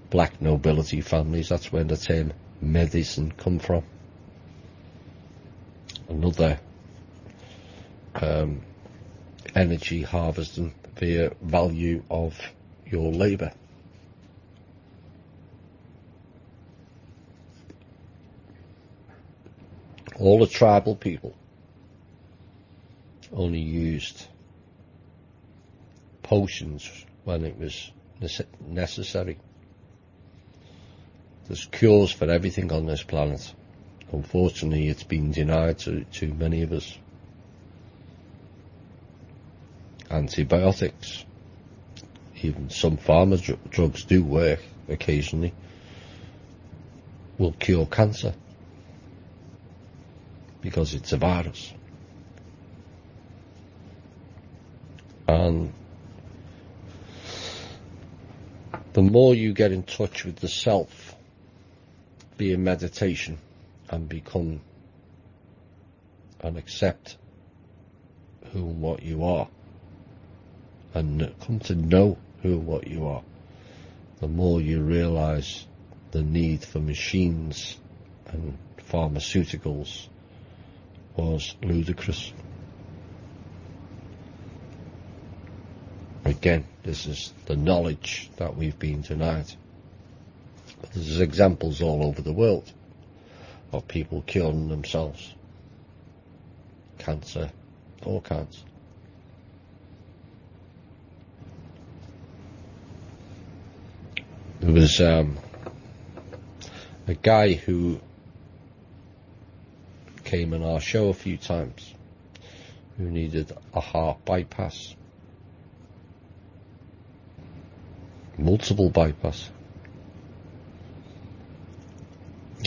black nobility families. That's where the term medicine come from. Another energy harvesting via value of your labour. All the tribal people only used potions when it was necessary. There's cures for everything on this planet. Unfortunately, it's been denied to many of us. Antibiotics, even some pharma drugs do work occasionally, will cure cancer because it's a virus. And the more you get in touch with the self, be in meditation, and become and accept who and what you are, and come to know who and what you are, the more you realise the need for machines and pharmaceuticals was ludicrous. Again, this is the knowledge that we've been denied. But there's examples all over the world of people curing themselves. Cancer, all kinds. There was a guy who came on our show a few times who needed a heart bypass. Multiple bypass.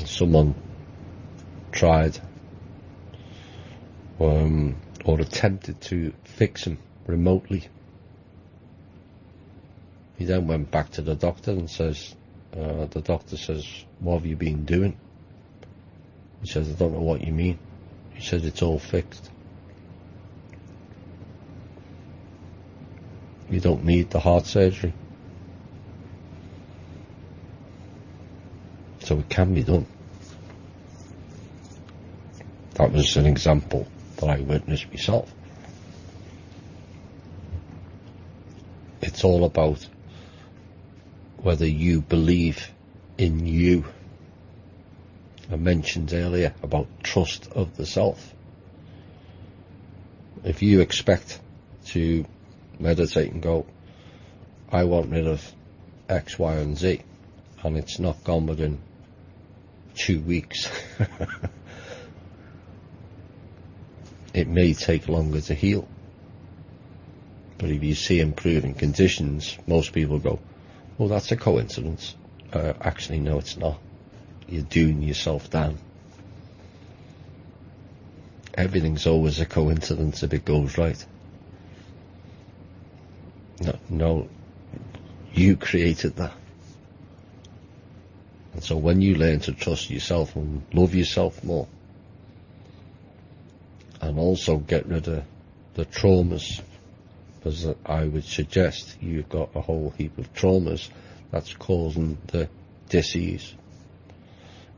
Someone tried or attempted to fix him remotely. He then went back to the doctor and says, the doctor says, what have you been doing? He says, I don't know what you mean. He says, it's all fixed. You don't need the heart surgery. So it can be done. That was an example that I witnessed myself. It's all about whether you believe in you. I mentioned earlier about trust of the self. If you expect to meditate and go, I want rid of X, Y, and Z, and it's not gone within 2 weeks, it may take longer to heal. But if you see improving conditions, most people go, well, that's a coincidence. Actually, no, it's not. You're doing yourself down. Everything's always a coincidence if it goes right. No, you created that. And so when you learn to trust yourself and love yourself more, and also get rid of the traumas, because I would suggest you've got a whole heap of traumas that's causing the disease.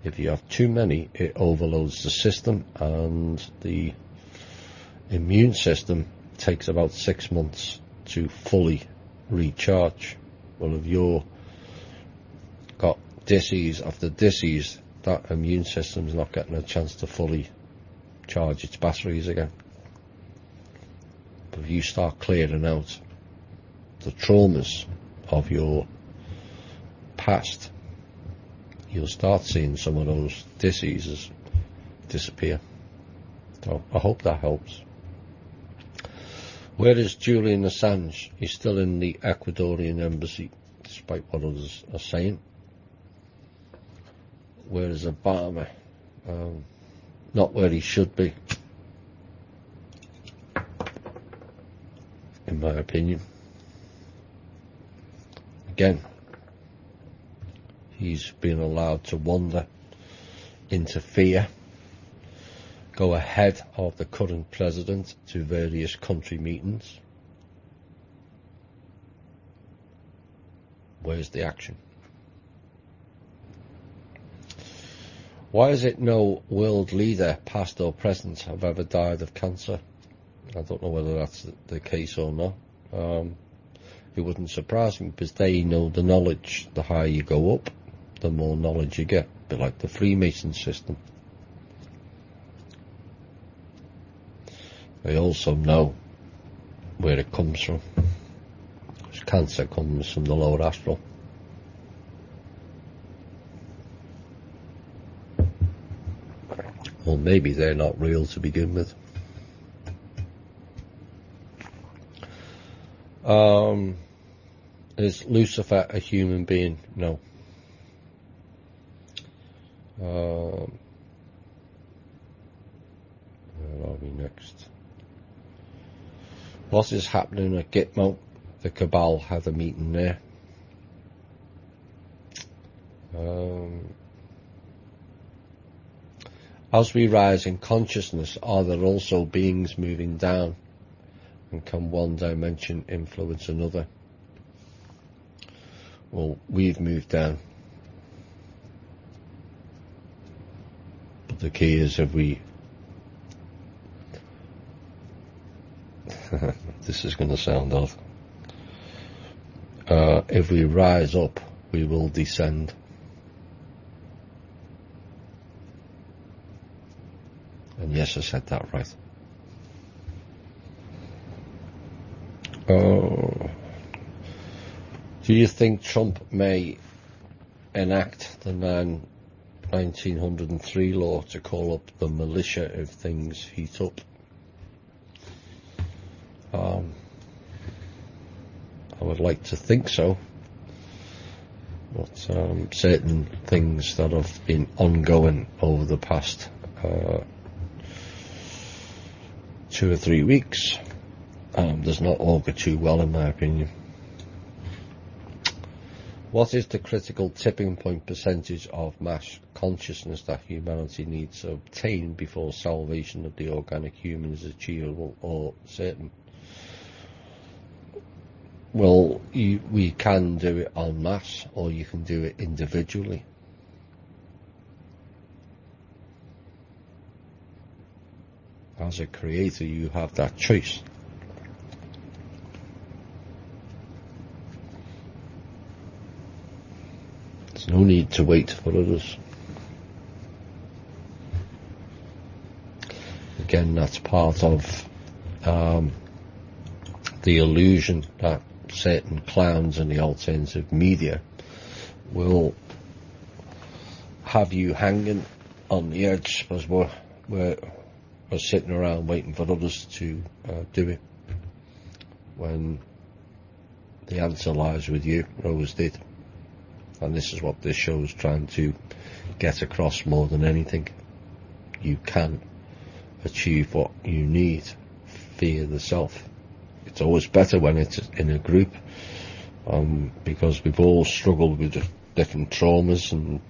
If you have too many, it overloads the system, and the immune system takes about 6 months to fully recharge. Well, if you're got disease after disease, that immune system's not getting a chance to fully charge its batteries again. But if you start clearing out the traumas of your past, you'll start seeing some of those diseases disappear. So I hope that helps. Where is Julian Assange? He's still in the Ecuadorian embassy, despite what others are saying. Where is Obama? Not where he should be, in my opinion. Again, he's been allowed to wander, interfere, go ahead of the current president to various country meetings. Where's the action? Why is it no world leader, past or present, have ever died of cancer? I don't know whether that's the case or not. It wouldn't surprise me, because they know the knowledge. The higher you go up, the more knowledge you get. A bit like the Freemason system. They also know where it comes from. Because cancer comes from the lower astral. Or maybe they're not real to begin with. Is Lucifer a human being? No. Where are we next? What is happening at Gitmo? The Cabal had a meeting there. As we rise in consciousness, are there also beings moving down? And can one dimension influence another? Well, we've moved down. But the key is, have we... this is going to sound odd. If we rise up, we will descend. And yes, I said that right. Do you think Trump may enact the 1903 law to call up the militia if things heat up? I would like to think so, but certain things that have been ongoing over the past 2 or 3 weeks does not augur too well, in my opinion. What is the critical tipping point percentage of mass consciousness that humanity needs to obtain before salvation of the organic human is achievable or certain? Well, we can do it en masse, or you can do it individually. As a creator, you have that choice. There's no need to wait for others. Again, that's part of the illusion that certain clowns in the alternative media will have you hanging on the edge, because we're sitting around waiting for others to do it, when the answer lies with you. It always did. And this is what this show is trying to get across more than anything. You can achieve what you need via the self. It's always better when it's in a group, because we've all struggled with different traumas and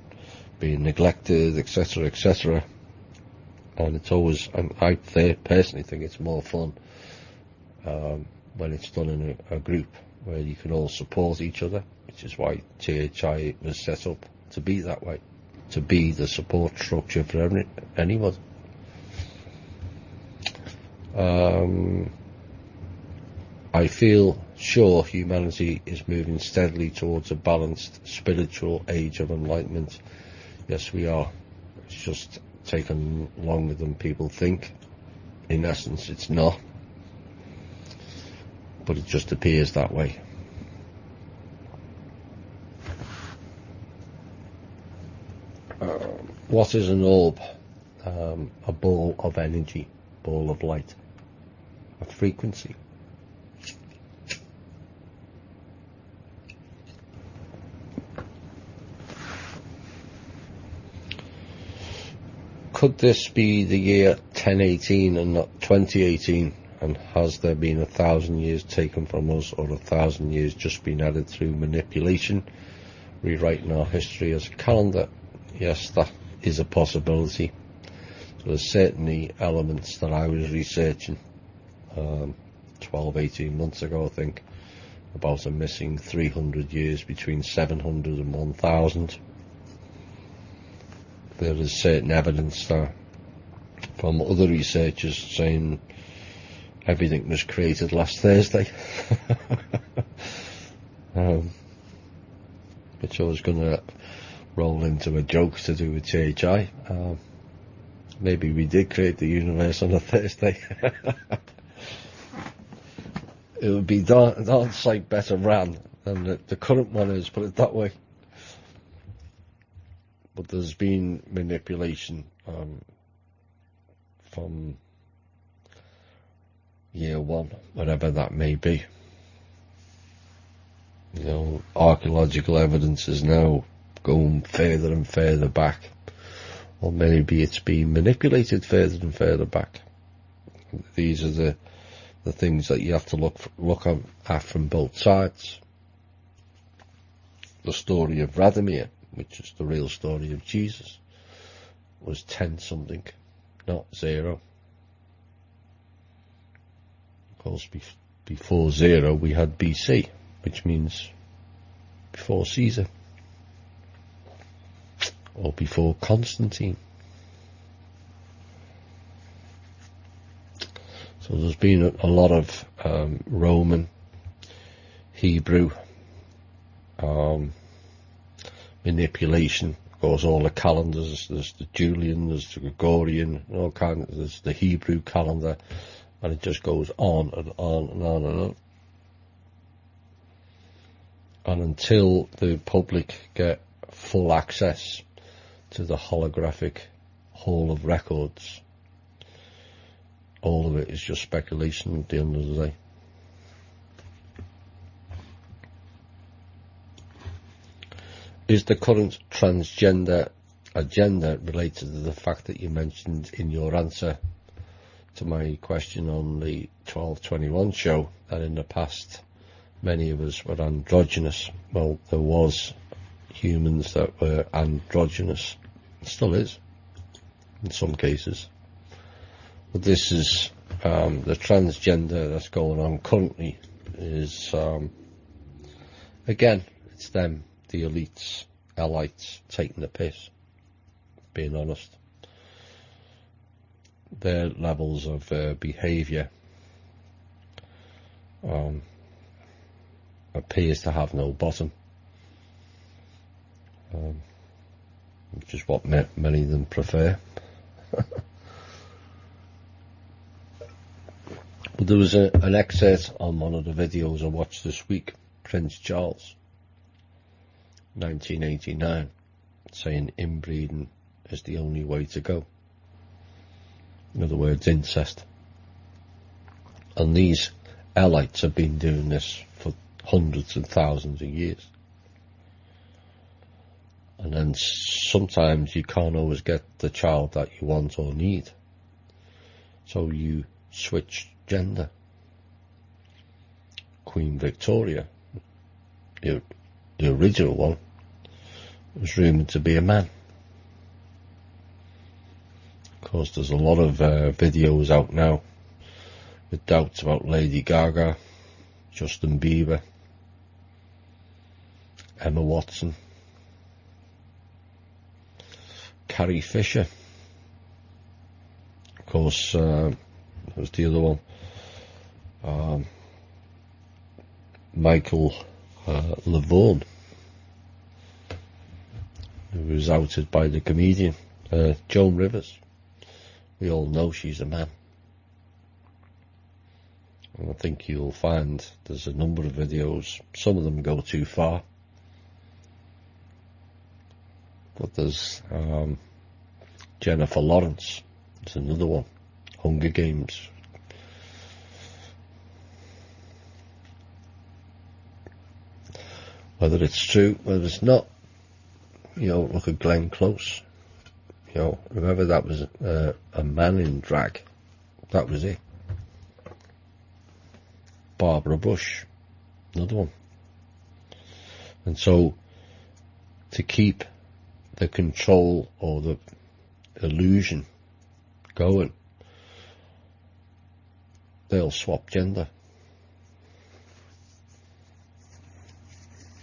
being neglected, etc., etc. And it's always, I personally think it's more fun when it's done in a group where you can all support each other, which is why THI was set up to be that way, to be the support structure for anyone. I feel sure humanity is moving steadily towards a balanced spiritual age of enlightenment. Yes, we are. It's just taken longer than people think. In essence, it's not, but it just appears that way. What is an orb? A ball of energy, ball of light, a frequency. Could this be the year 1018 and not 2018? And has there been 1,000 years taken from us, or 1,000 years just been added through manipulation, rewriting our history as a calendar? Yes, that is a possibility. So there's certainly elements that I was researching 12-18 months ago, I think, about a missing 300 years between 700 and 1,000. There is certain evidence from other researchers saying everything was created last Thursday. Which I was going to roll into a joke to do with THI. Maybe we did create the universe on a Thursday. It would be darn sight better ran than the current one is, put it that way. But there's been manipulation from year one, whatever that may be. You know, archaeological evidence is now going further and further back, or maybe it's being manipulated further and further back. These are the things that you have to look at from both sides. The story of Vladimir, which is the real story of Jesus, was 10 something, not 0. Of course, before 0 we had BC, which means before Caesar, or before Constantine. So there's been a lot of Roman, Hebrew manipulation. Of course, all the calendars, there's the Julian, there's the Gregorian, all kinds. There's the Hebrew calendar, and it just goes on and on and on and on. And until the public get full access to the holographic Hall of Records, all of it is just speculation at the end of the day. Is the current transgender agenda related to the fact that you mentioned in your answer to my question on the 1221 show that in the past many of us were androgynous? Well, there was humans that were androgynous. It still is, in some cases. But this is the transgender that's going on currently is, again, it's them, the elites, taking the piss, being honest. Their levels of behaviour appears to have no bottom, which is what many of them prefer. But there was an excerpt on one of the videos I watched this week, Prince Charles, 1989, saying inbreeding is the only way to go. In other words, incest. And these elites have been doing this for hundreds and thousands of years. And then sometimes you can't always get the child that you want or need, so you switch gender. Queen Victoria, the original one, was rumoured to be a man. Of course, there's a lot of videos out now with doubts about Lady Gaga, Justin Bieber, Emma Watson, Carrie Fisher. Of course, was the other one, Michael LaVaughn, who was outed by the comedian Joan Rivers. we all know she's a man. And I think you'll find there's a number of videos, some of them go too far, but there's Jennifer Lawrence, there's another one, Hunger Games. Whether it's true, whether it's not, look at Glenn Close. Remember that was a man in drag. That was it. Barbara Bush, another one. And so, to keep the control or the illusion going, they'll swap gender.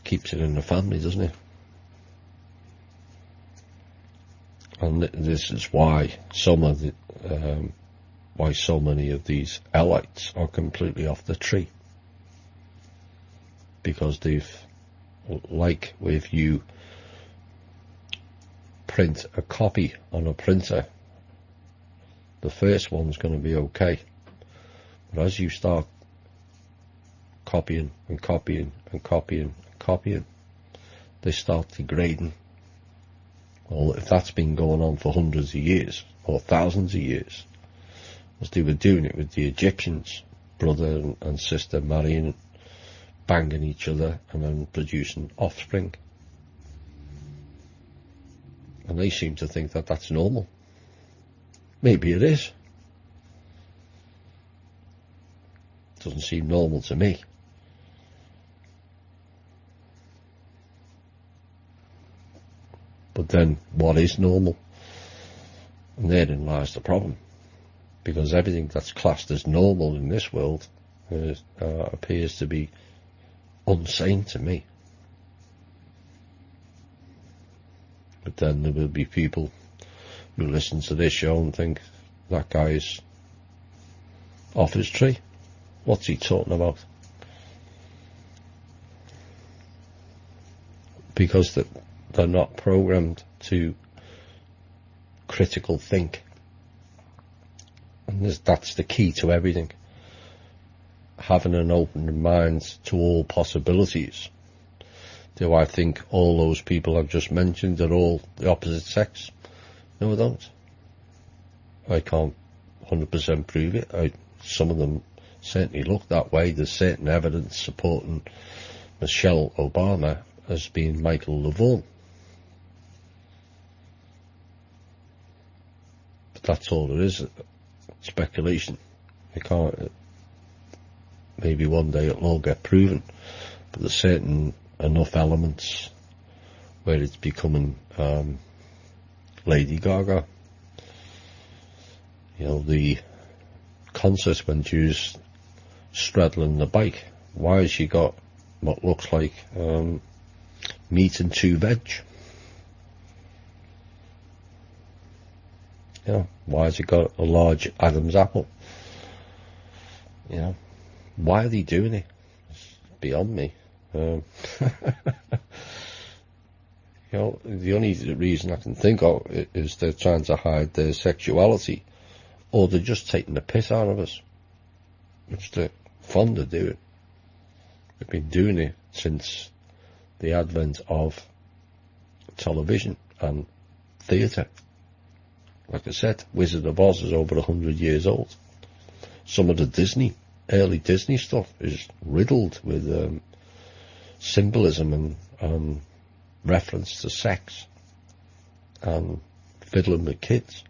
Keeps it in the family, doesn't it? And this is why why so many of these elites are completely off the tree, because like if you print a copy on a printer, the first one's going to be okay, but as you start copying and copying and copying and copying, they start degrading. Well, if that's been going on for hundreds of years or thousands of years, as they were doing it with the Egyptians, brother and sister marrying, banging each other and then producing offspring. And they seem to think that that's normal. Maybe it is. Doesn't seem normal to me. But then, what is normal? And therein lies the problem. Because everything that's classed as normal in this world appears to be unsane to me. But then there will be people who listen to this show and think, that guy's off his tree. What's he talking about? Because they're not programmed to critical think. And that's the key to everything. Having an open mind to all possibilities. Do I think all those people I've just mentioned are all the opposite sex? No, I don't. I can't 100% prove it. Some of them certainly look that way. There's certain evidence supporting Michelle Obama as being Michael LaVaughn. But that's all there is. Speculation. You can't. Maybe one day it'll all get proven, but there's certain enough elements where it's becoming Lady Gaga. The concert when she was straddling the bike. Why has she got what looks like meat and 2 veg? Why has he got a large Adam's apple? Why are they doing it? It's beyond me. The only reason I can think of is they're trying to hide their sexuality, or they're just taking the piss out of us, which they're fond of doing. They've been doing it since the advent of television and theatre. Like I said, Wizard of Oz is over 100 years old. Some of the early Disney stuff is riddled with symbolism and reference to sex and fiddling with kids.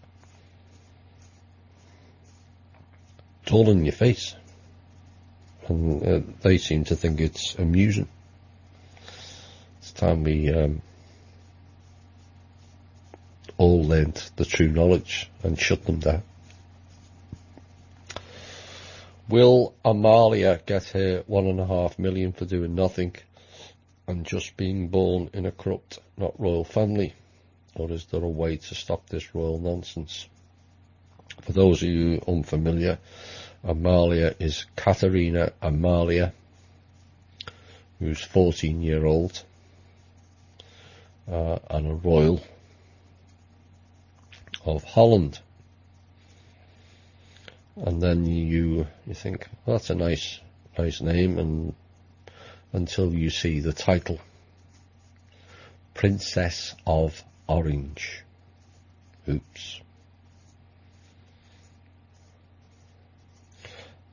It's all in your face. And they seem to think it's amusing. It's time we all learned the true knowledge and shut them down. Will Amalia get her $1.5 million for doing nothing and just being born in a corrupt, not royal family? Or is there a way to stop this royal nonsense? For those of you unfamiliar, Amalia is Katerina Amalia, who's 14-year-old and a royal of Holland. And then you think, well, that's a nice name, and until you see the title, Princess of Orange. Oops.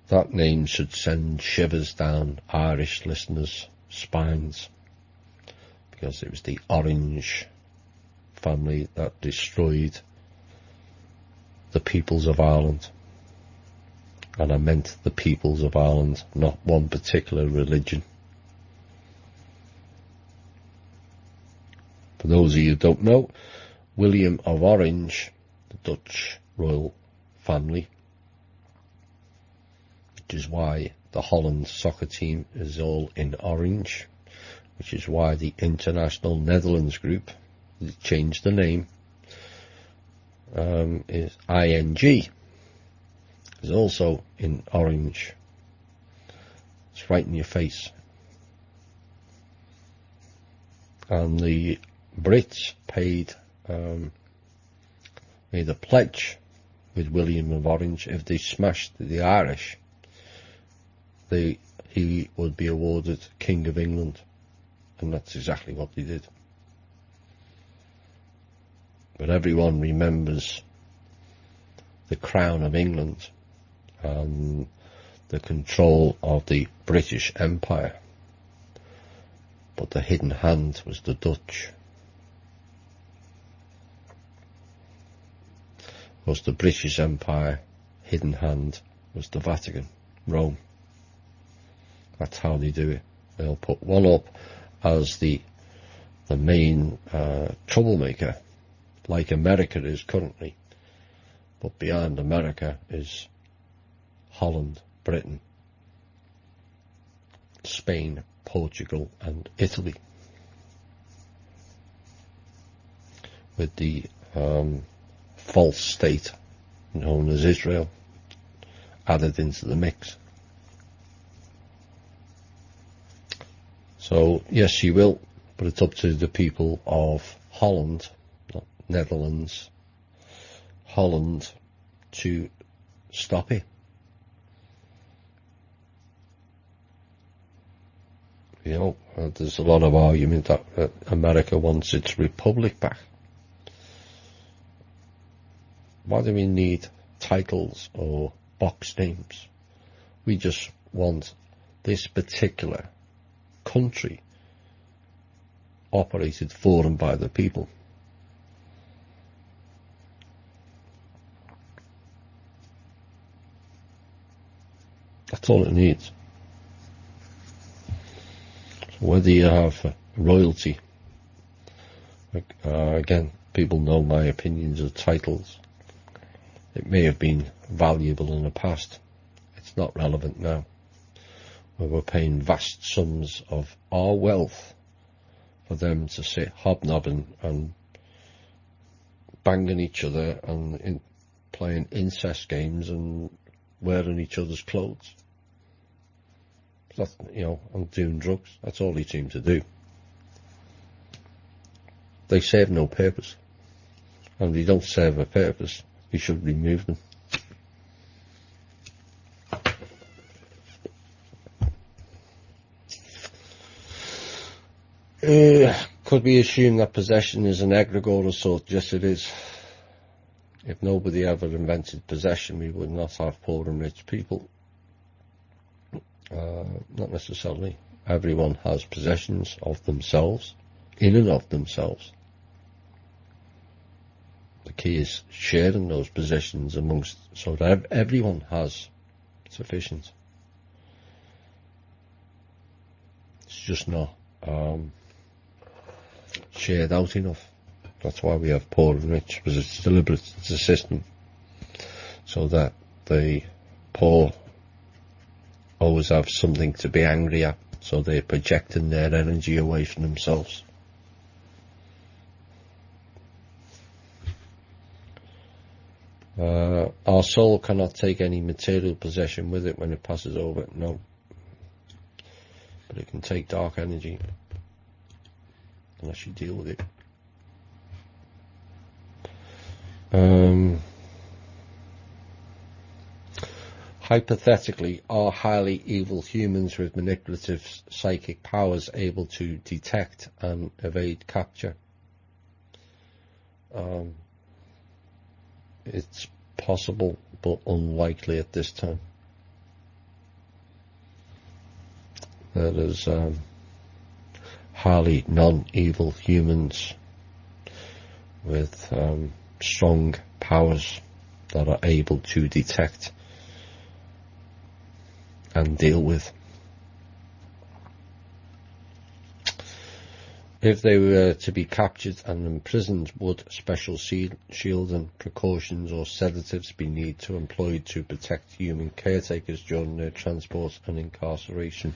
That name should send shivers down Irish listeners' spines, because it was the Orange family that destroyed the peoples of Ireland. And I meant the peoples of Ireland, not one particular religion. For those of you who don't know, William of Orange, the Dutch royal family, which is why the Holland soccer team is all in orange, which is why the International Netherlands group changed the name, is ING, is also in orange. It's right in your face. And the Brits made a pledge with William of Orange: if they smashed the Irish, he would be awarded King of England. And that's exactly what they did. But everyone remembers the Crown of England and the control of the British Empire. But the hidden hand was the Dutch. Was the British Empire hidden hand was the Vatican, Rome. That's how they do it. They'll put one up as the main troublemaker, like America is currently. But beyond America is Holland, Britain, Spain, Portugal and Italy, with the false state known as Israel added into the mix. So yes, she will, but it's up to the people of Holland, not Netherlands, Holland, to stop it. You know, there's a lot of argument that America wants its republic back. Why do we need titles or box names? We just want this particular country operated for and by the people. That's all it needs. So whether you have royalty, again, people know my opinions of titles. It may have been valuable in the past. It's not relevant now, where we're paying vast sums of our wealth for them to sit hobnobbing and banging each other and playing incest games and wearing each other's clothes. That's, you know, and doing drugs. That's all they seem to do. They serve no purpose. And if they don't serve a purpose, we should remove them. Could we assume that possession is an egregore of sort? Yes, it is. If nobody ever invented possession, we would not have poor and rich people. Not necessarily. Everyone has possessions of themselves, in and of themselves. The key is sharing those possessions amongst, so that everyone has sufficient. It's just not shared out enough. That's why we have poor and rich, because it's deliberate. It's a system so that the poor always have something to be angry at, so they're projecting their energy away from themselves. Our soul cannot take any material possession with it when it passes over, no. But it can take dark energy, unless you deal with it. Hypothetically, are highly evil humans with manipulative psychic powers able to detect and evade capture? It's possible, but unlikely at this time. That is highly non-evil humans with strong powers that are able to detect and deal with. If they were to be captured and imprisoned, would special shielding precautions or sedatives be needed to employed to protect human caretakers during their transport and incarceration?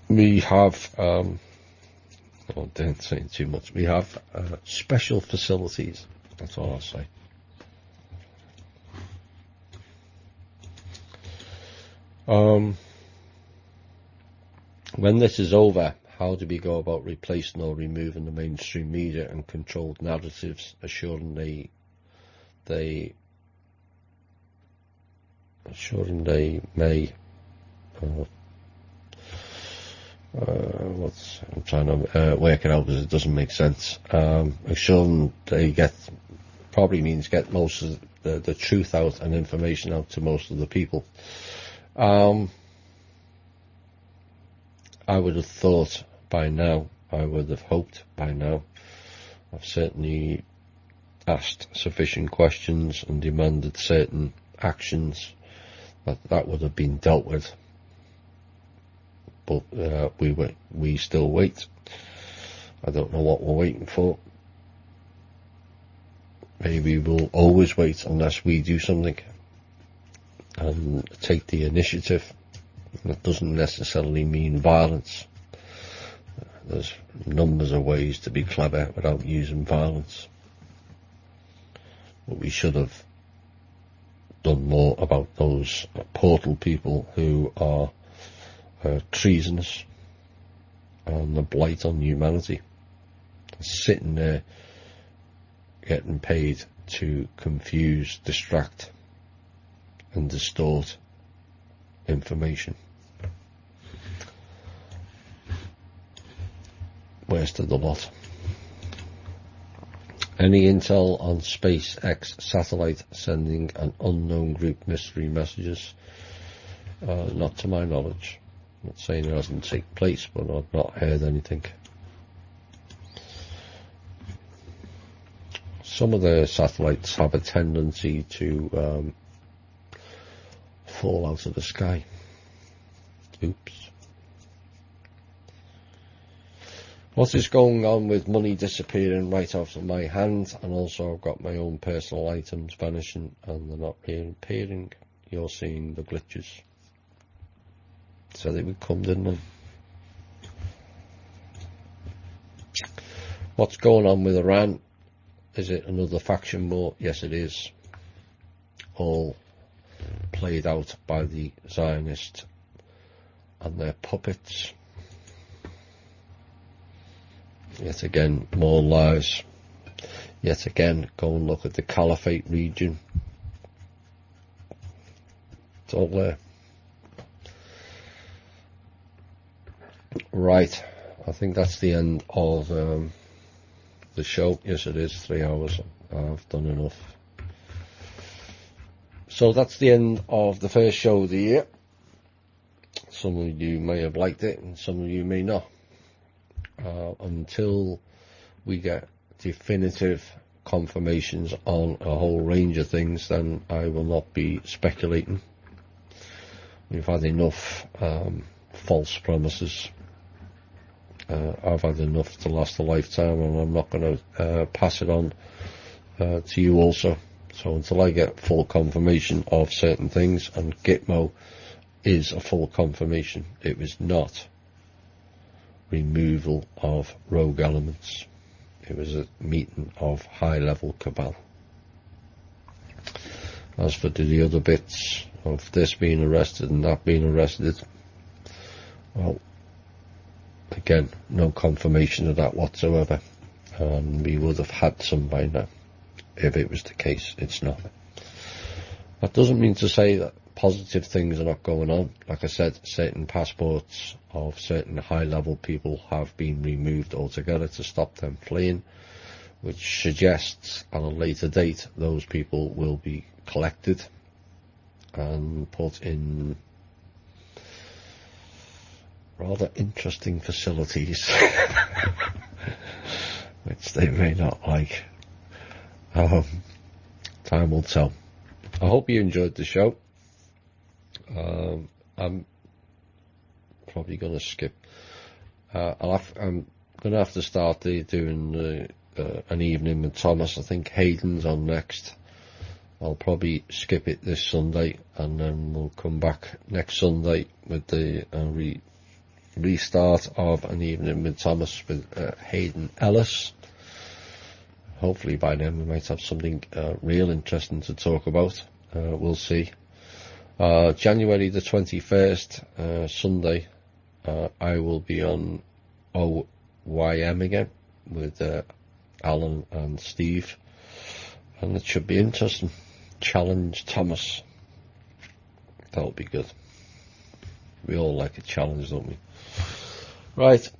We have, don't say too much, we have special facilities, that's all I'll say. When this is over, how do we go about replacing or removing the mainstream media and controlled narratives, assuring they may I'm trying to work it out because it doesn't make sense. Assuring they probably means get most of the truth out and information out to most of the people. I would have thought by now, I would have hoped by now, I've certainly asked sufficient questions and demanded certain actions that would have been dealt with. But we still wait. I don't know what we're waiting for. Maybe we'll always wait unless we do something and take the initiative. That doesn't necessarily mean violence. There's numbers of ways to be clever without using violence. But we should have done more about those portal people who are treasonous and the blight on humanity, sitting there getting paid to confuse, distract and distort information. Worst of the lot. Any intel on SpaceX satellite sending an unknown group mystery messages? Not to my knowledge. I'm not saying it hasn't taken place, but I've not heard anything. Some of the satellites have a tendency to fall out of the sky. Oops. What is going on with money disappearing right out of my hand? And also I've got my own personal items vanishing and they're not reappearing. You're seeing the glitches. So they would come, didn't they? What's going on with Iran? Is it another faction war? Yes, it is. All played out by the Zionists and their puppets. Yet again, more lies. Yet again, go and look at the Caliphate region. It's all there. Right, I think that's the end of the show. Yes, it is 3 hours. I've done enough. So that's the end of the first show of the year. Some of you may have liked it and some of you may not. Until we get definitive confirmations on a whole range of things, then I will not be speculating. We've had enough false promises. I've had enough to last a lifetime, and I'm not going to pass it on to you also. So until I get full confirmation of certain things, and Gitmo is a full confirmation, it was not removal of rogue elements. It was a meeting of high-level cabal. As for the other bits of this being arrested and that being arrested, well, again, no confirmation of that whatsoever. and we would have had some by now if it was the case. It's not. That doesn't mean to say that positive things are not going on. Like I said, certain passports of certain high-level people have been removed altogether to stop them fleeing, which suggests at a later date those people will be collected and put in rather interesting facilities which they may not like. Time will tell. I hope you enjoyed the show. I'm probably going to skip. I'm going to have to start doing an evening with Thomas. I think Hayden's on next. I'll probably skip it this Sunday, and then we'll come back next Sunday with the restart of an evening with Thomas with Hayden Ellis. Hopefully by then we might have something real interesting to talk about. We'll see. January the 21st, Sunday, I will be on OYM again with Alan and Steve, and it should be interesting. Challenge Thomas. That'll be good. We all like a challenge, don't we? Right.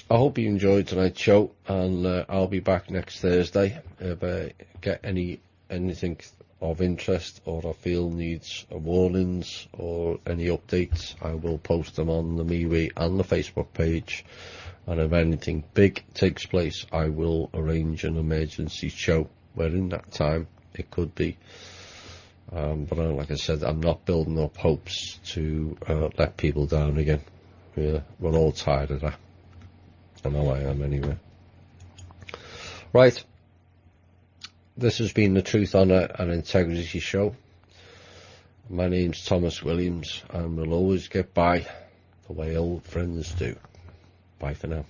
I hope you enjoyed tonight's show, and I'll be back next Thursday. If I get anything of interest, or I feel needs warnings or any updates, I will post them on the MeWe and the Facebook page. And if anything big takes place, I will arrange an emergency show where in that time it could be. But like I said, I'm not building up hopes to let people down again. We're all tired of that. I know I am anyway. Right. This has been the Truth, Honour and Integrity Show. My name's Thomas Williams, and we'll always get by the way old friends do. Bye for now.